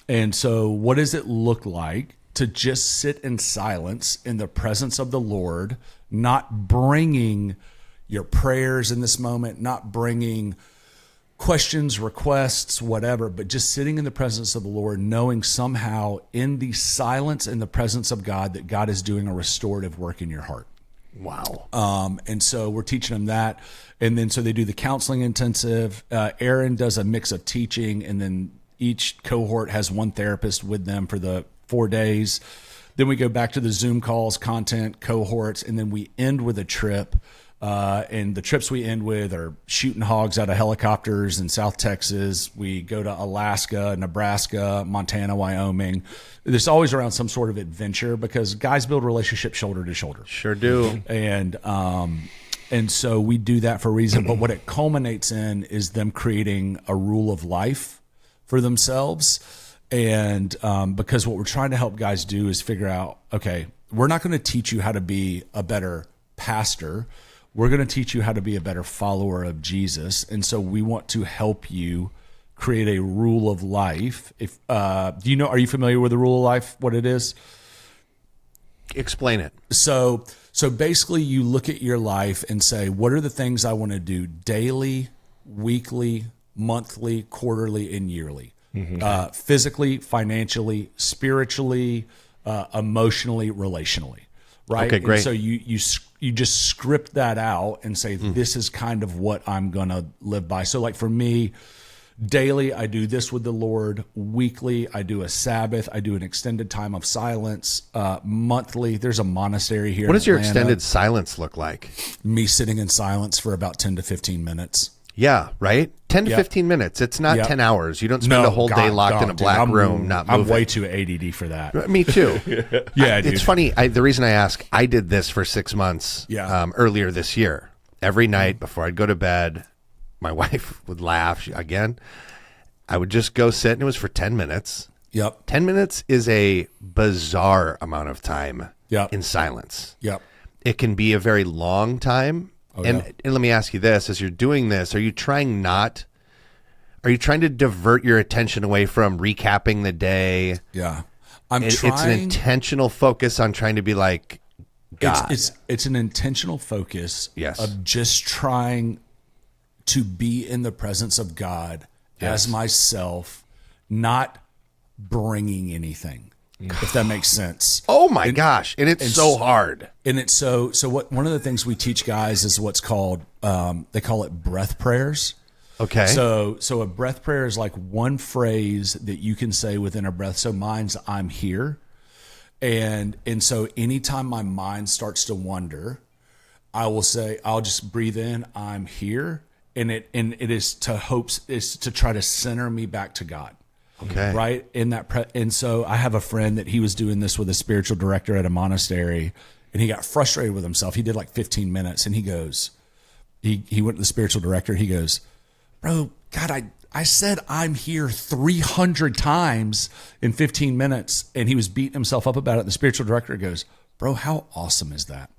And so what does it look like to just sit in silence in the presence of the Lord, not bringing your prayers in this moment, not bringing questions, requests, whatever, but just sitting in the presence of the Lord, knowing somehow in the silence and the presence of God that God is doing a restorative work in your heart.
Wow.
And so we're teaching them that. And then so they do the counseling intensive. Aaron does a mix of teaching, and then each cohort has one therapist with them for the 4 days. Then we go back to the Zoom calls, content, cohorts, and then we end with a trip. And the trips we end with are shooting hogs out of helicopters in South Texas. We go to Alaska, Nebraska, Montana, Wyoming. There's always around some sort of adventure because guys build relationships shoulder to shoulder.
Sure do.
And so we do that for a reason. But what it culminates in is them creating a rule of life for themselves. And because what we're trying to help guys do is figure out, okay, we're not going to teach you how to be a better pastor. We're going to teach you how to be a better follower of Jesus. And so we want to help you create a rule of life. If are you familiar with the rule of life, what it is?
Explain it.
So basically you look at your life and say, what are the things I want to do daily, weekly, monthly, quarterly, and yearly? Mm-hmm. Physically, financially, spiritually, emotionally, relationally. Right.
Okay, great.
And so you just script that out and say, this is kind of what I'm going to live by. So like for me, daily, I do this with the Lord. Weekly, I do a Sabbath. I do an extended time of silence. Monthly, there's a monastery here.
What does your
Atlanta.
extended silence look like?
Me sitting in silence for about 10 to 15 minutes.
Yeah, right? 10 to 15 minutes. It's not 10 hours. You don't spend a whole day locked in a black room not moving.
I'm way too ADD for that.
Me too.
Yeah,
it's funny. The reason I ask, I did this for 6 months earlier this year. Every night before I'd go to bed, my wife would laugh. I would just go sit, and it was for 10 minutes.
Yep.
10 minutes is a bizarre amount of time in silence.
Yep.
It can be a very long time. And let me ask you this, as you're doing this, are you trying to divert your attention away from recapping the day?
Yeah.
It's an intentional focus on trying to be like God.
It's an intentional focus
Yes.
of just trying to be in the presence of God as myself, not bringing anything. If that makes sense.
Oh my gosh. And it's so hard.
And it's so one of the things we teach guys is what's called, they call it breath prayers.
Okay.
So a breath prayer is like one phrase that you can say within a breath. So mine's I'm here. And so anytime my mind starts to wander, I'll just breathe in, I'm here. And it is to try to center me back to God.
Okay.
Right. And so I have a friend that he was doing this with a spiritual director at a monastery, and he got frustrated with himself. He did like 15 minutes, and he goes, he went to the spiritual director. He goes, bro, God, I said I'm here 300 times in 15 minutes. And he was beating himself up about it. The spiritual director goes, bro, how awesome is that?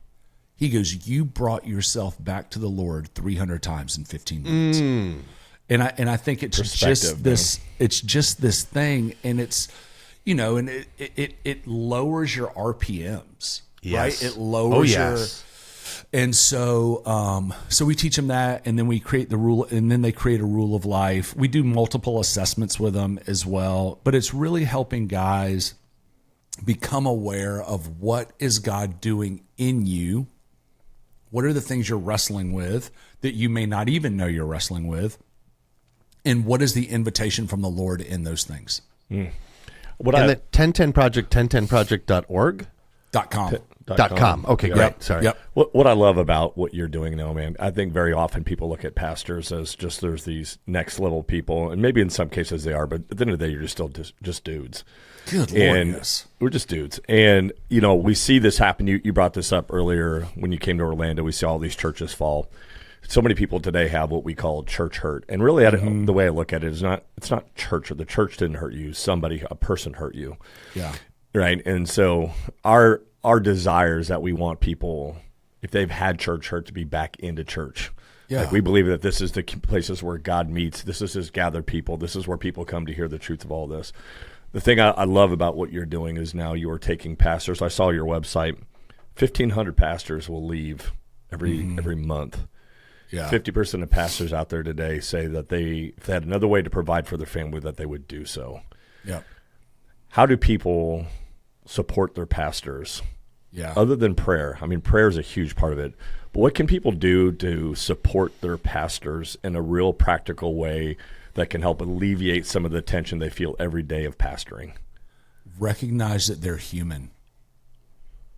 He goes, you brought yourself back to the Lord 300 times in 15 minutes. And I think it's just this. Man. It's just this thing, and it's, and it lowers your RPMs, right? It lowers your. And so we teach them that, and then we create the rule, and then they create a rule of life. We do multiple assessments with them as well, but it's really helping guys become aware of what is God doing in you. What are the things you're wrestling with that you may not even know you're wrestling with? And what is the invitation from the Lord in those things?
The 1010 Project, 1010project.org? .com. Okay, great.
Yep.
Sorry.
Yep.
What I love about what you're doing now, man, I think very often people look at pastors as just there's these next level people, and maybe in some cases they are, but at the end of the day, you're just still just dudes.
Good Lord,
and
yes.
We're just dudes. And, we see this happen. You brought this up earlier when you came to Orlando. We see all these churches fall. So many people today have what we call church hurt. And really, the way I look at it is it's not church. Or the church didn't hurt you. A person hurt you. Yeah. Right? And so our desire is that we want people, if they've had church hurt, to be back into church. Yeah. Like we believe that this is the places where God meets. This is his gathered people. This is where people come to hear the truth of all this. The thing I love about what you're doing is now you are taking pastors. I saw your website. 1,500 pastors will leave every month. Yeah. 50% of pastors out there today say that if they had another way to provide for their family, that they would do so.
Yeah.
How do people support their pastors
Yeah.
Other than prayer. I mean, prayer is a huge part of it. But what can people do to support their pastors in a real practical way that can help alleviate some of the tension they feel every day of pastoring?
Recognize that they're human.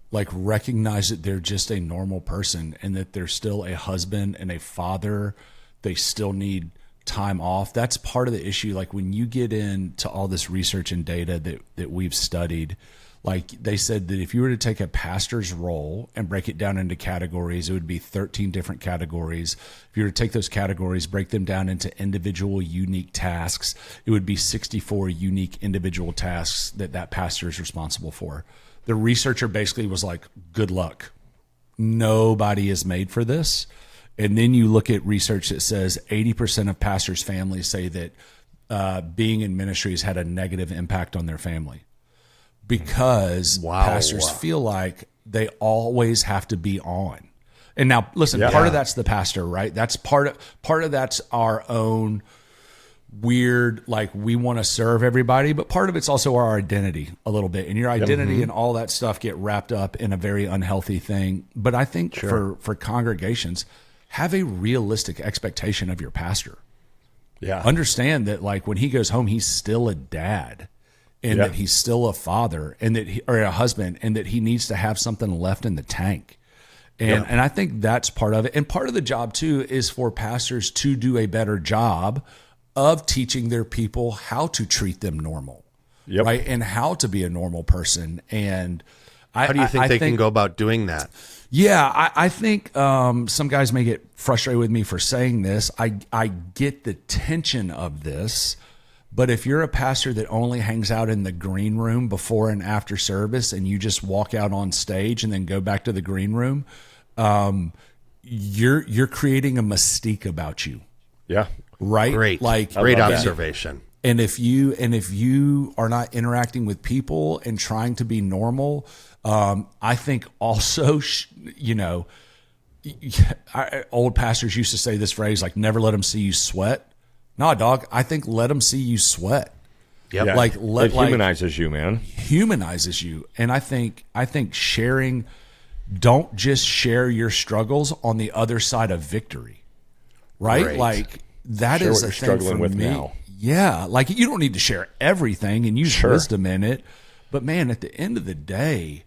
Like, recognize that they're just a normal person and that they're still a husband and a father. They still need time off. That's part of the issue. Like, when you get into all this research and data that we've studied, like they said that if you were to take a pastor's role and break it down into categories, it would be 13 different categories. If you were to take those categories, break them down into individual unique tasks, it would be 64 unique individual tasks that pastor is responsible for. The researcher basically was like, good luck. Nobody is made for this. And then you look at research that says 80% of pastors' families say that being in ministry has had a negative impact on their family. Because pastors feel like they always have to be on. And now, listen, part of that's the pastor, right? That's part of that's our own weird, like, we want to serve everybody, but part of it's also our identity a little bit. And your identity and all that stuff get wrapped up in a very unhealthy thing. But I think for congregations, have a realistic expectation of your pastor.
Yeah.
Understand that, like, when he goes home, he's still a dad. And that he's still a father, and that or a husband, and that he needs to have something left in the tank. And I think that's part of it. And part of the job too is for pastors to do a better job of teaching their people how to treat them normal, right? And how to be a normal person. And
how do you think they can go about doing that?
Yeah, I think some guys may get frustrated with me for saying this. I get the tension of this. But if you're a pastor that only hangs out in the green room before and after service, and you just walk out on stage and then go back to the green room, you're creating a mystique about you.
Yeah.
Right.
Great.
Like,
great observation.
And if you are not interacting with people and trying to be normal, I think also, old pastors used to say this phrase, like, never let them see you sweat. Nah, dog, I think let them see you sweat.
Yep.
Yeah.
Like,
it humanizes you, man.
Humanizes you. And I think sharing, don't just share your struggles on the other side of victory. Right?
Great.
Like, that
share
is
what
a
you're
thing
struggling
for
with
me.
now.
Yeah. Like, you don't need to share everything and use wisdom in it. But man, at the end of the day,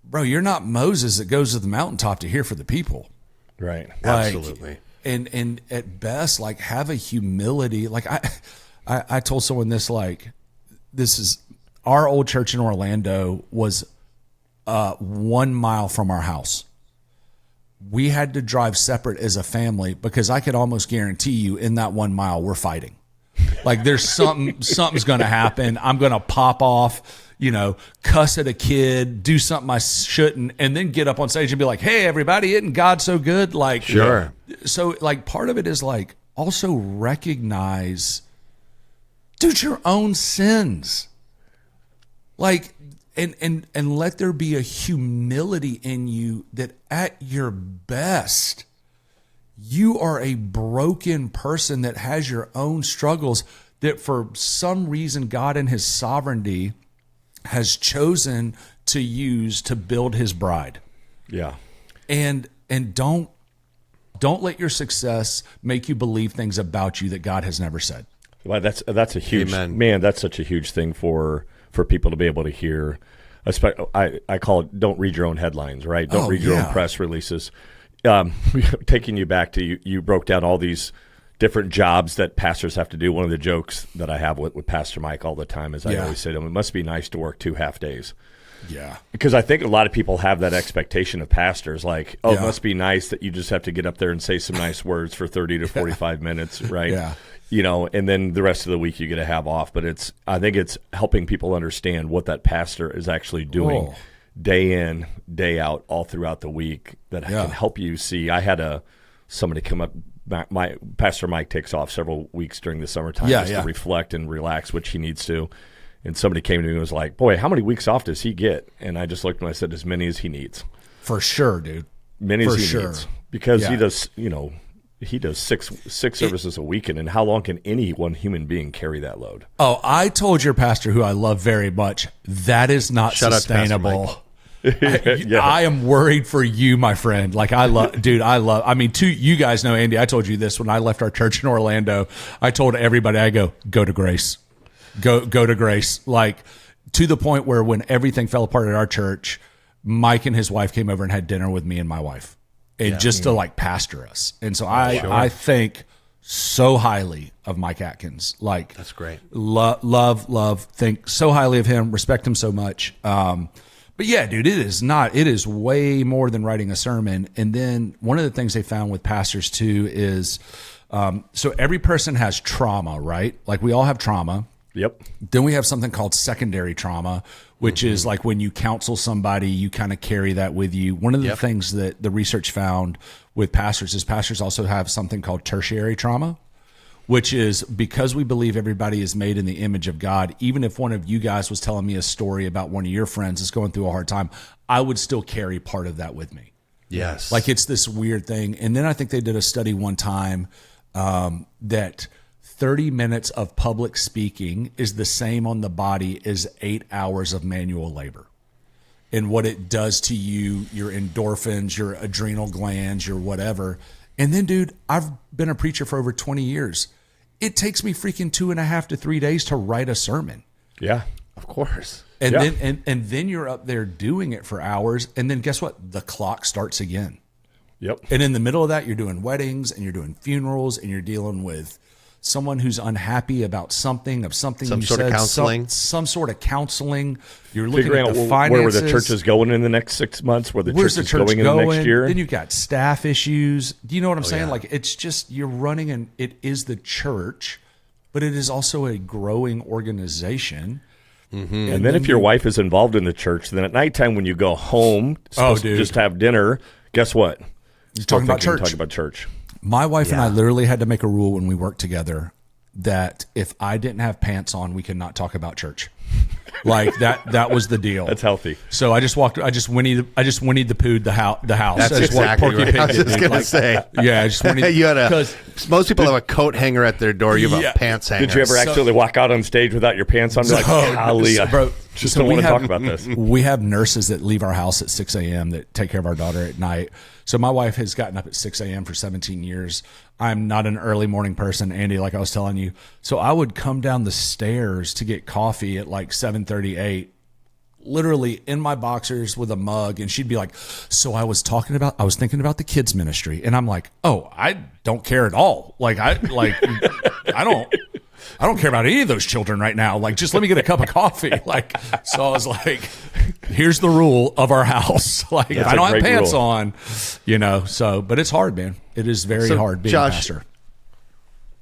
bro, you're not Moses that goes to the mountaintop to hear for the people.
Right.
Like,
Absolutely.
And at best, like, have a humility. Like, I told someone this, like, this is our old church in Orlando was 1 mile from our house. We had to drive separate as a family because I could almost guarantee you in that 1 mile we're fighting. Like, there's something's going to happen. I'm going to pop off, cuss at a kid, do something I shouldn't, and then get up on stage and be like, hey, everybody, isn't God so good? Like,
sure.
So, like, part of it is, like, also recognize, dude, your own sins. Like, and let there be a humility in you that at your best, you are a broken person that has your own struggles that for some reason God in his sovereignty has chosen to use to build his bride.
Yeah.
And don't let your success make you believe things about you that God has never said.
Well, that's a huge,
Amen.
man, that's such a huge thing for people to be able to hear. I call it, don't read your own headlines, right? Don't read your own press releases. Taking you back to you broke down all these different jobs that pastors have to do. One of the jokes that I have with Pastor Mike all the time is I always say to him, it must be nice to work 2 half days.
Yeah.
Because I think a lot of people have that expectation of pastors, like, it must be nice that you just have to get up there and say some nice words for 30 to 45 minutes, right?
Yeah.
And then the rest of the week you get to have off. But I think it's helping people understand what that pastor is actually doing day in, day out, all throughout the week that can help you see. I had somebody come up. My Pastor Mike takes off several weeks during the summertime to reflect and relax, which he needs to. And somebody came to me and was like, boy, how many weeks off does he get? And I just looked and I said, as many as he needs.
For sure, dude.
Many as he needs. Because he does, he does six services a weekend. And how long can any one human being carry that load?
Oh, I told your pastor, who I love very much, that is not
Shout out to Pastor
sustainable.
Mike.
I am worried for you, my friend. Like I mean, you guys know, Andy, I told you this when I left our church in Orlando. I told everybody, I go to Grace, go to Grace. Like to the point where when everything fell apart at our church, Mike and his wife came over and had dinner with me and my wife, and just to like pastor us. And so I think so highly of Mike Atkins. Like
that's great.
Love, think so highly of him, respect him so much. But yeah, dude, it is way more than writing a sermon. And then one of the things they found with pastors too is, so every person has trauma, right? Like we all have trauma.
Yep.
Then we have something called secondary trauma, which is like when you counsel somebody, you kind of carry that with you. One of the things that the research found with pastors is pastors also have something called tertiary trauma, which is because we believe everybody is made in the image of God. Even if one of you guys was telling me a story about one of your friends that's going through a hard time, I would still carry part of that with me.
Yes.
Like it's this weird thing. And then I think they did a study one time that 30 minutes of public speaking is the same on the body as 8 hours of manual labor. And what it does to you, your endorphins, your adrenal glands, your whatever. And then, dude, I've been a preacher for over 20 years. It takes me freaking 2.5 to 3 days to write a sermon.
Yeah,
of course.
And then you're up there doing it for hours. And then guess what? The clock starts again.
Yep.
And in the middle of that, you're doing weddings and you're doing funerals and you're dealing with someone who's unhappy about something
some sort of counseling.
Some sort of counseling. You're looking
figuring
at the
out
finances.
where the church is going in the next 6 months, where's the church going in the next year.
Then you've got staff issues. Do you know what I'm saying? Yeah. Like it's just you're running, and it is the church, but it is also a growing organization.
Mm-hmm. And then if your wife is involved in the church, then at nighttime when you go home, to just have dinner, guess what?
You're talking about church.
Talking about church.
My wife and I literally had to make a rule when we worked together that if I didn't have pants on, we could not talk about church. Like that was the deal.
That's healthy.
So I just Winnie the Pooh'd the house.
That's exactly right. I was just going to say.
Yeah, I just Winnie
you had most people have a coat hanger at their door. You have a pants hanger.
Did you ever actually walk out on stage without your pants on? Like, golly, bro, just don't want to talk about this.
We have nurses that leave our house at 6 a.m. that take care of our daughter at night. So my wife has gotten up at 6 a.m. for 17 years. I'm not an early morning person, Andy, like I was telling you. So I would come down the stairs to get coffee at like 7:38, literally in my boxers with a mug. And she'd be like, so I was thinking about the kids ministry. And I'm like, oh, I don't care at all. I don't care about any of those children right now. Like, just let me get a cup of coffee. Like, so I was like, here's the rule of our house. Like, if I don't have pants on, but it's hard, man. It is very hard being a pastor.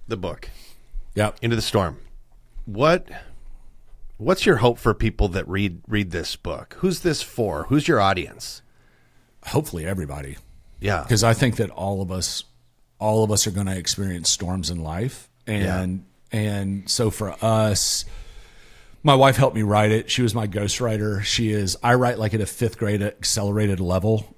The book.
Yep.
Into the Storm. What's your hope for people that read this book? Who's this for? Who's your audience?
Hopefully everybody.
Yeah.
Because I think that all of us are going to experience storms in life. And so for us, my wife helped me write it. She was my ghostwriter. I write like at a 5th grade accelerated level.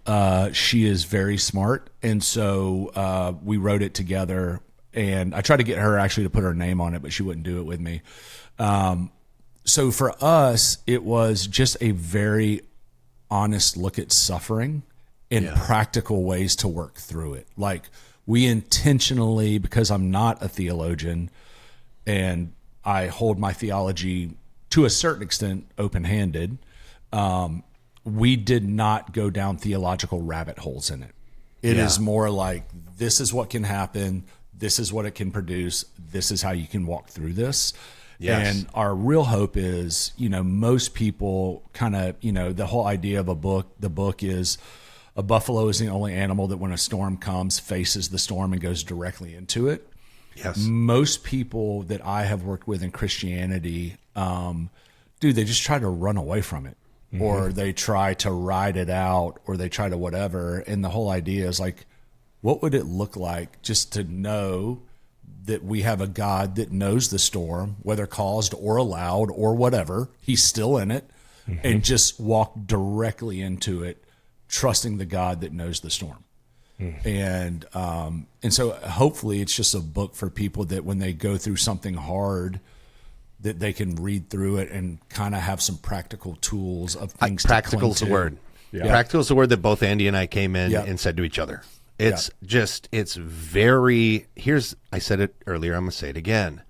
She is very smart. And so we wrote it together, and I tried to get her actually to put her name on it, but she wouldn't do it with me. So for us, it was just a very honest look at suffering and practical ways to work through it. Like we intentionally, because I'm not a theologian, and I hold my theology to a certain extent open-handed, we did not go down theological rabbit holes in it. It is more like, this is what can happen, this is what it can produce, this is how you can walk through this. Yes. And our real hope is, most people kind of, the whole idea of the book is a buffalo is the only animal that when a storm comes, faces the storm and goes directly into it.
Yes.
Most people that I have worked with in Christianity, they just try to run away from it, or they try to ride it out, or they try to whatever. And the whole idea is like, what would it look like just to know that we have a God that knows the storm, whether caused or allowed or whatever, he's still in it, and just walk directly into it, trusting the God that knows the storm. And so hopefully it's just a book for people that when they go through something hard, that they can read through it and kind of have some practical tools of things.
Practical is the word.
Yeah.
Practical is the word that both Andy and I came in and said to each other. It's it's very, I said it earlier, I'm going to say it again.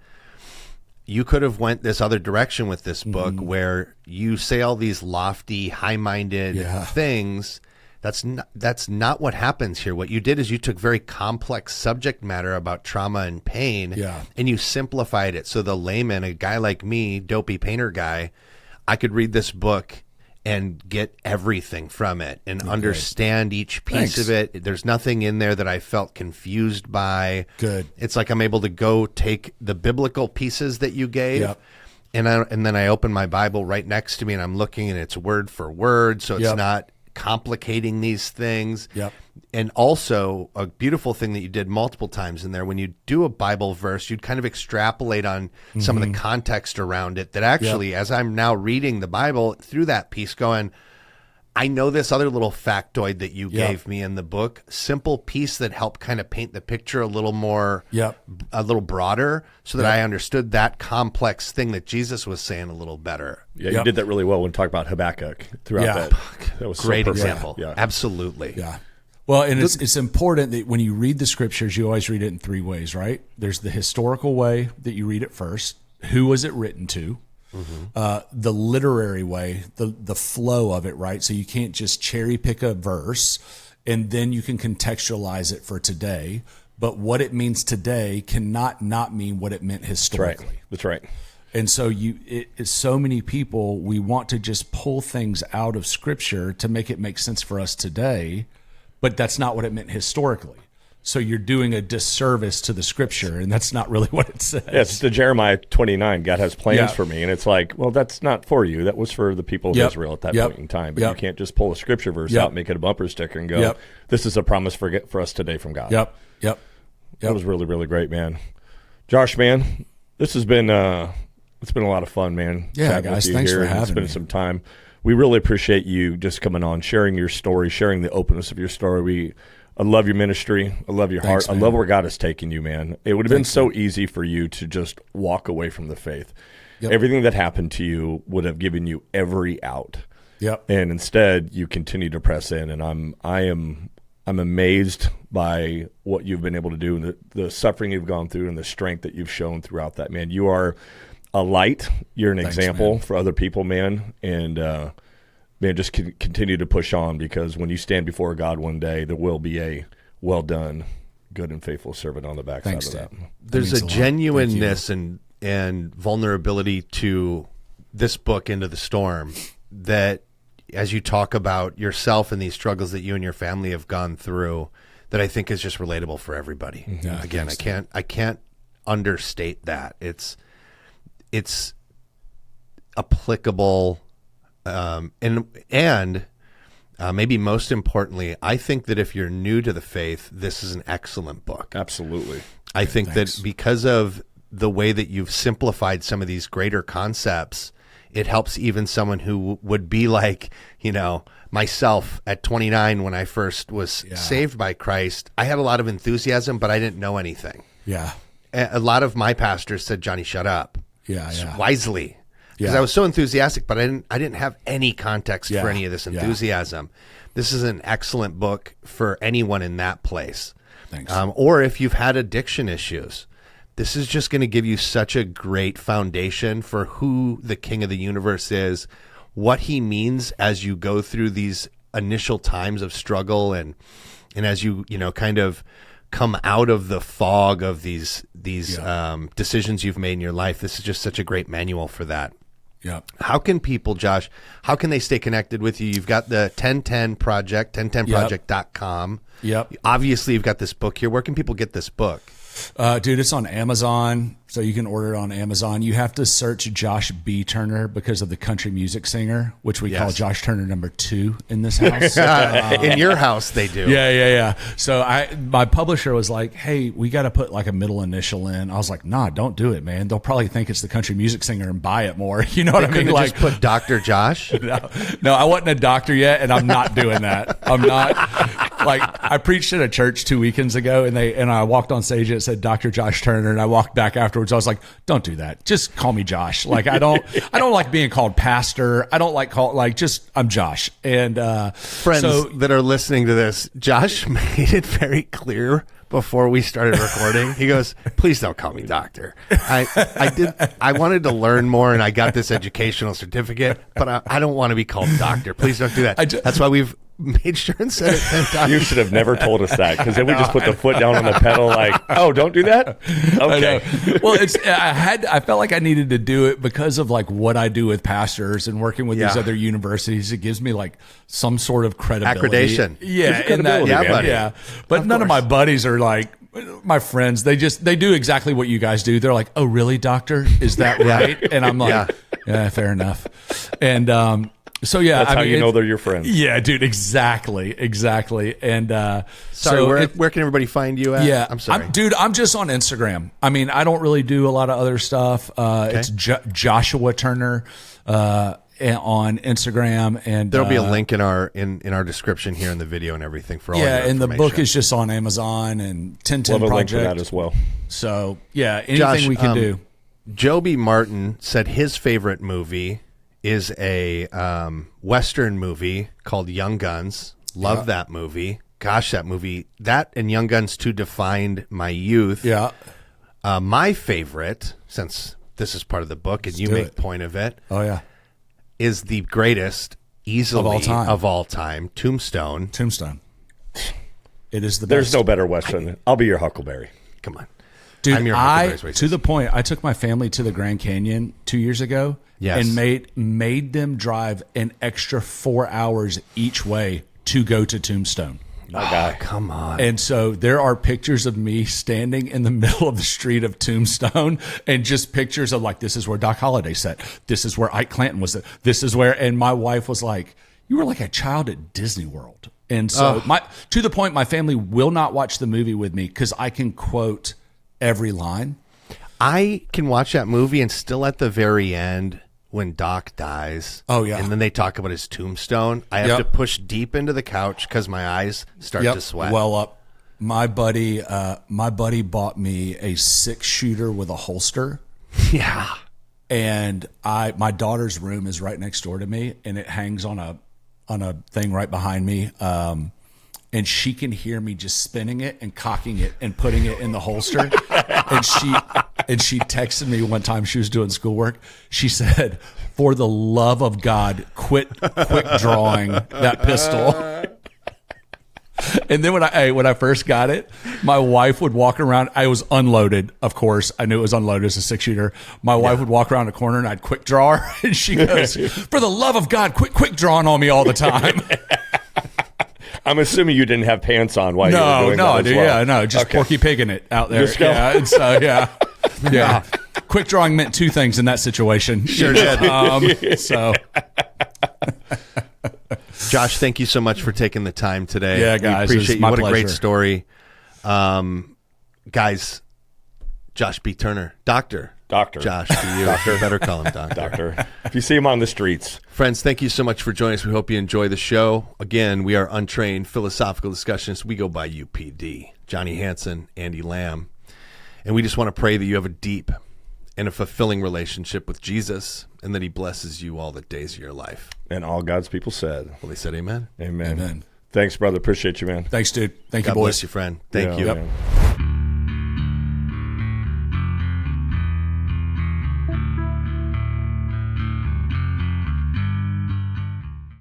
You could have went this other direction with this book where you say all these lofty, high-minded things. That's not what happens here. What you did is you took very complex subject matter about trauma and pain and you simplified it. So the layman, a guy like me, dopey painter guy, I could read this book and get everything from it and understand each piece of it. There's nothing in there that I felt confused by.
Good.
It's like I'm able to go take the biblical pieces that you gave and then I open my Bible right next to me and I'm looking and it's word for word. So it's not complicating these things. And also a beautiful thing that you did multiple times in there, when you do a Bible verse, you'd kind of extrapolate on some of the context around it that actually, as I'm now reading the Bible through that piece going, I know this other little factoid that you gave me in the book, simple piece that helped kind of paint the picture a little more, a little broader, so that I understood that complex thing that Jesus was saying a little better.
Yeah, you did that really well when we talked about Habakkuk throughout that. That was
great
so
example.
Yeah.
Absolutely.
Yeah. Well, and it's important that when you read the scriptures, you always read it in three ways, right? There's the historical way that you read it first. Who was it written to? The literary way, the flow of it, right? So you can't just cherry pick a verse and then you can contextualize it for today. But what it means today cannot not mean what it meant historically.
That's right.
And so so many people, we want to just pull things out of Scripture to make it make sense for us today, but that's not what it meant historically. So you're doing a disservice to the Scripture, and that's not really what it says.
Yeah, it's the Jeremiah 29, God has plans for me. And it's like, well, that's not for you. That was for the people of Israel at that point in time. But you can't just pull a Scripture verse out, make it a bumper sticker, and go, this is a promise for us today from God. That was really, really great, man. Josh, man, this has been it's been a lot of fun, man.
Yeah, guys, thanks for having me.
Spending some time. We really appreciate you just coming on, sharing your story, sharing the openness of your story. I love your ministry. I love your heart.
Man.
I love where God has taken you, man. It would have been so easy for you to just walk away from the faith. Everything that happened to you would have given you every out. And instead, you continue to press in. And I'm amazed by what you've been able to do and the suffering you've gone through and the strength that you've shown throughout that, man. You are a light. You're an example for other people, man. And man, just continue to push on, because when you stand before God one day, there will be a well done, good and faithful servant on the backside of that.
There's a genuineness and vulnerability to this book, Into the Storm, that as you talk about yourself and these struggles that you and your family have gone through, that I think is just relatable for everybody. Again, I can't understate that. It's applicable. And maybe most importantly, I think that if you're new to the faith, this is an excellent book.
Absolutely.
I think that because of the way that you've simplified some of these greater concepts, it helps even someone who would be like, myself at 29 when I first was saved by Christ. I had a lot of enthusiasm, but I didn't know anything. A lot of my pastors said, Johnny, shut up. Wisely. Because I was so enthusiastic, but I didn't have any context for any of this enthusiasm. This is an excellent book for anyone in that place.
Thanks.
Or if you've had addiction issues, this is just going to give you such a great foundation for who the King of the universe is, what he means as you go through these initial times of struggle, and as you kind of come out of the fog of these decisions you've made in your life. This is just such a great manual for that. How can people, Josh, how can they stay connected with you? You've got the 1010 Project, 1010project.com. Obviously, you've got this book here. Where can people get this book?
Dude, it's on Amazon, so you can order it on Amazon. You have to search Josh B. Turner because of the country music singer, which we call Josh Turner number 2 in this house.
In your house, they do.
Yeah. So my publisher was like, hey, we got to put like a middle initial in. I was like, nah, don't do it, man. They'll probably think it's the country music singer and buy it more. You know what I mean?
Like, just put Dr. Josh?
No, I wasn't a doctor yet, and I'm not doing that. I'm not. Like, I preached at a church 2 weekends ago, and I walked on stage and it said Dr. Josh Turner, and I walked back afterwards. I was like, "Don't do that. Just call me Josh." Like I don't like being called pastor. I don't like I'm Josh. And
friends that are listening to this, Josh made it very clear before we started recording. He goes, "Please don't call me doctor." I wanted to learn more, and I got this educational certificate, but I don't want to be called doctor. Please don't do that. That's why we've made sure and said it 10 times.
You should have never told us that, because then we just put the foot down on the pedal like, oh, don't do that? Okay.
Well, I felt like I needed to do it because of like what I do with pastors and working with these other universities. It gives me like some sort of credibility.
Accreditation.
Yeah.
Buddy.
Yeah. But none of my buddies are like, my friends, they do exactly what you guys do. They're like, "Oh, really, doctor? Is that right?" And I'm like, yeah, fair enough. And so
that's how you know they're your friends.
Yeah, dude, exactly. And
where can everybody find you at?
Yeah,
I'm sorry,
I'm just on Instagram. I mean, I don't really do a lot of other stuff. It's Joshua Turner on Instagram, and
there'll be a link in our description here in the video and everything for all.
Yeah, and the book is just on Amazon and 1010
Project.
Link
for that as well.
So yeah, anything
Josh,
we can do.
Joby Martin said his favorite movie is a Western movie called Young Guns. Love that movie. Gosh, that movie, that and Young Guns 2 defined my youth.
Yeah.
My favorite, since this is part of the book and you make point of it.
Oh yeah.
Is the greatest easily of all time, Tombstone. It is the best.
There's no better Western. I'll be your Huckleberry.
Come on.
Dude, to the point, I took my family to the Grand Canyon 2 years ago and made them drive an extra 4 hours each way to go to Tombstone.
Come on.
And so there are pictures of me standing in the middle of the street of Tombstone, and just pictures of like, this is where Doc Holliday sat. This is where Ike Clanton was. This is where, and my wife was like, "You were like a child at Disney World." And so to the point, my family will not watch the movie with me because I can quote every line.
I can watch that movie and still at the very end, when Doc dies, and then they talk about his tombstone, I have to push deep into the couch because my eyes start to sweat.
Well up. My buddy bought me a 6-shooter with a holster.
Yeah.
And my daughter's room is right next door to me, and it hangs on a thing right behind me. And she can hear me just spinning it and cocking it and putting it in the holster. And she texted me one time, she was doing schoolwork. She said, "For the love of God, quit drawing that pistol." And then when I first got it, my wife would walk around. I was unloaded, of course. I knew it was unloaded as a 6-shooter. My wife would walk around the corner, and I'd quick draw her. And she goes, "For the love of God, quit quick drawing on me all the time."
I'm assuming you didn't have pants on while you were doing that as well.
Just Porky Pigging it out there.
Just go.
Yeah, and so, yeah. Quick drawing meant two things in that situation.
Sure did.
So,
Josh, thank you so much for taking the time today.
Yeah, guys,
we appreciate you. What
pleasure.
a great story, guys. Josh B. Turner, Doctor Josh, to you. Doctor, better call him Doctor.
If you see him on the streets.
Friends, thank you so much for joining us. We hope you enjoy the show. Again, we are Untrained Philosophical Discussionists. We go by UPD. Jonny Hanson, Andy Lamb. And we just want to pray that you have a deep and a fulfilling relationship with Jesus, and that he blesses you all the days of your life.
And all God's people said.
Well, they said amen.
Amen. Thanks, brother. Appreciate you, man.
Thanks, dude. Thank
God
you, boys.
bless you, friend. Thank you.
Man.